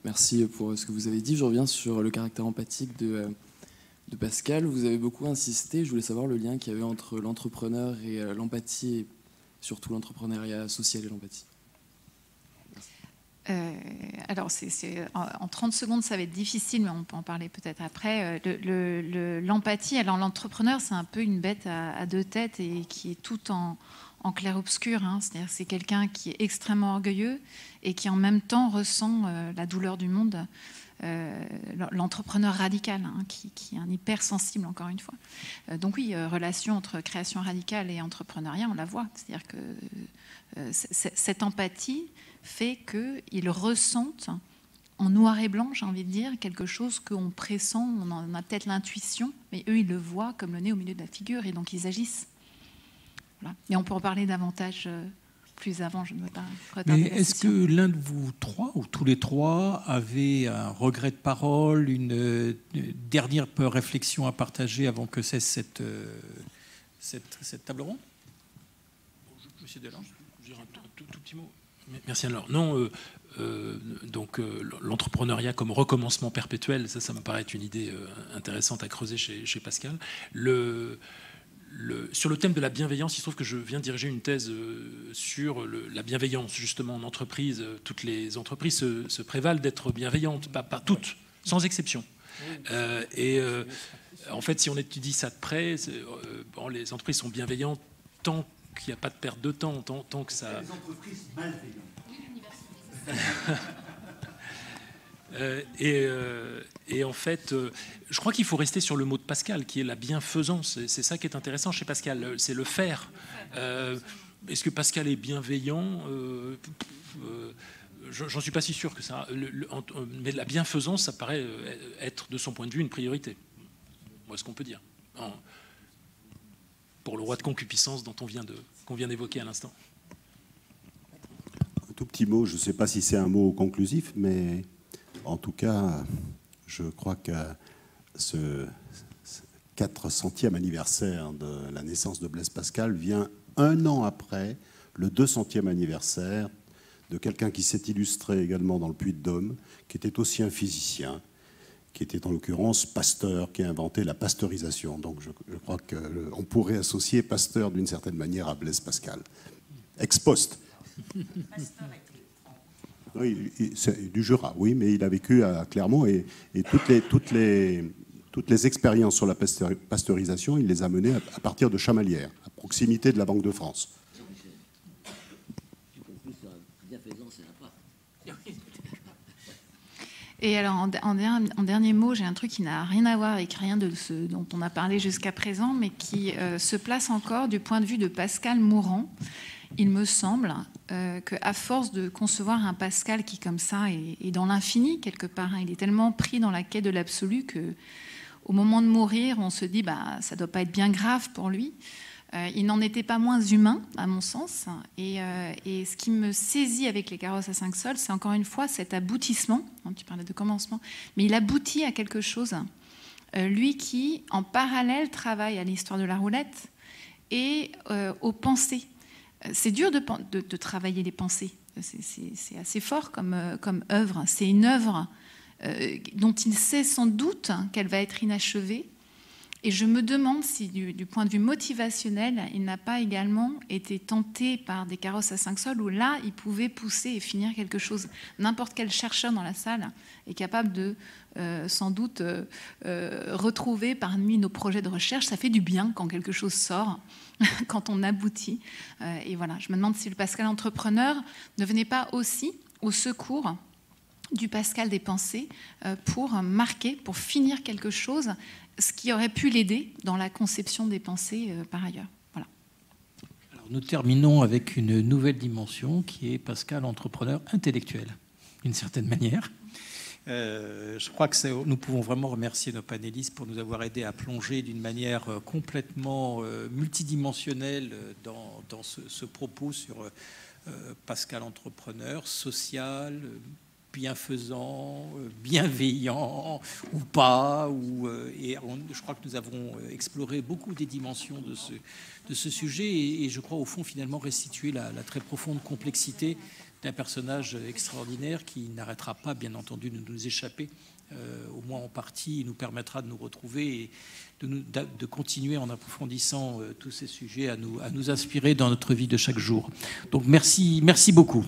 merci pour ce que vous avez dit. Je reviens sur le caractère empathique de Pascal. Vous avez beaucoup insisté, je voulais savoir le lien qu'il y avait entre l'entrepreneur et l'empathie, et surtout l'entrepreneuriat social et l'empathie. Alors, en 30 secondes, ça va être difficile, mais on peut en parler peut-être après. L'empathie, alors l'entrepreneur, c'est un peu une bête à deux têtes et qui est tout en clair-obscur. Hein. C'est-à-dire c'est quelqu'un qui est extrêmement orgueilleux et qui en même temps ressent la douleur du monde. L'entrepreneur radical, hein, qui est un hypersensible, encore une fois. Donc oui, relation entre création radicale et entrepreneuriat, on la voit. C'est-à-dire que cette empathie fait qu'ils ressentent en noir et blanc, j'ai envie de dire, quelque chose qu'on pressent, on en a peut-être l'intuition, mais eux, ils le voient comme le nez au milieu de la figure, et donc ils agissent. Voilà. Et on peut en parler davantage plus avant, je ne veux pas retarder. Mais est-ce que l'un de vous trois, ou tous les trois, avez un regret de parole, une dernière réflexion à partager avant que cesse cette table ronde? Monsieur Delange, je dirais un tout petit mot. Merci alors. Non, donc l'entrepreneuriat comme recommencement perpétuel, ça me paraît être une idée intéressante à creuser chez Pascal. Sur le thème de la bienveillance, il se trouve que je viens de diriger une thèse sur la bienveillance, justement, en entreprise. Toutes les entreprises se prévalent d'être bienveillantes, pas toutes, sans exception. En fait, si on étudie ça de près, les entreprises sont bienveillantes tant qu'il n'y a pas de perte de temps, tant que ça... Les entreprises malveillantes. Et en fait, je crois qu'il faut rester sur le mot de Pascal, qui est la bienfaisance. C'est ça qui est intéressant chez Pascal, c'est le faire. Est-ce que Pascal est bienveillant? J'en suis pas si sûr que ça. Mais la bienfaisance, ça paraît être, de son point de vue, une priorité. Moi, ce qu'on peut dire. Pour le roi de concupiscence qu'on vient d'évoquer à l'instant. Un tout petit mot, je ne sais pas si c'est un mot conclusif, mais en tout cas, je crois que ce 400e anniversaire de la naissance de Blaise Pascal vient un an après le 200e anniversaire de quelqu'un qui s'est illustré également dans le Puy-de-Dôme, qui était aussi un physicien, qui était en l'occurrence Pasteur, qui a inventé la pasteurisation. Donc je crois qu'on pourrait associer Pasteur d'une certaine manière à Blaise Pascal. Ex post. Oui, c'est du Jura, oui, mais il a vécu à Clermont et toutes les expériences sur la pasteurisation, il les a menées à partir de Chamalières, à proximité de la Banque de France. Et alors, en dernier mot, j'ai un truc qui n'a rien à voir avec rien de ce dont on a parlé jusqu'à présent, mais qui se place encore du point de vue de Pascal mourant. Il me semble qu'à force de concevoir un Pascal qui, comme ça, est dans l'infini, quelque part, hein, il est tellement pris dans la quête de l'absolu qu'au moment de mourir, on se dit ça ne doit pas être bien grave pour lui. Il n'en était pas moins humain, à mon sens. Et ce qui me saisit avec les carrosses à 5 sols, c'est encore une fois cet aboutissement. Tu parlais de commencement, mais il aboutit à quelque chose. Lui qui, en parallèle, travaille à l'histoire de la roulette et aux pensées. C'est dur de travailler les pensées. C'est assez fort comme œuvre. C'est une œuvre dont il sait sans doute qu'elle va être inachevée. Et je me demande si, du point de vue motivationnel, il n'a pas également été tenté par des carrosses à 5 sols où là, il pouvait pousser et finir quelque chose. N'importe quel chercheur dans la salle est capable de, sans doute, retrouver parmi nos projets de recherche. Ça fait du bien quand quelque chose sort, quand on aboutit. Et voilà, je me demande si le Pascal entrepreneur ne venait pas aussi au secours du Pascal des pensées pour marquer, pour finir quelque chose, ce qui aurait pu l'aider dans la conception des pensées par ailleurs. Voilà. Alors, nous terminons avec une nouvelle dimension qui est Pascal entrepreneur intellectuel, d'une certaine manière. Je crois que nous pouvons vraiment remercier nos panélistes pour nous avoir aidés à plonger d'une manière complètement multidimensionnelle dans ce propos sur Pascal entrepreneur, social, bienfaisant, bienveillant ou pas. Je crois que nous avons exploré beaucoup des dimensions de ce sujet et je crois au fond finalement restituer la très profonde complexité d'un personnage extraordinaire qui n'arrêtera pas bien entendu de nous échapper, au moins en partie. Il nous permettra de nous retrouver et de continuer en approfondissant tous ces sujets à nous inspirer dans notre vie de chaque jour. Donc merci beaucoup.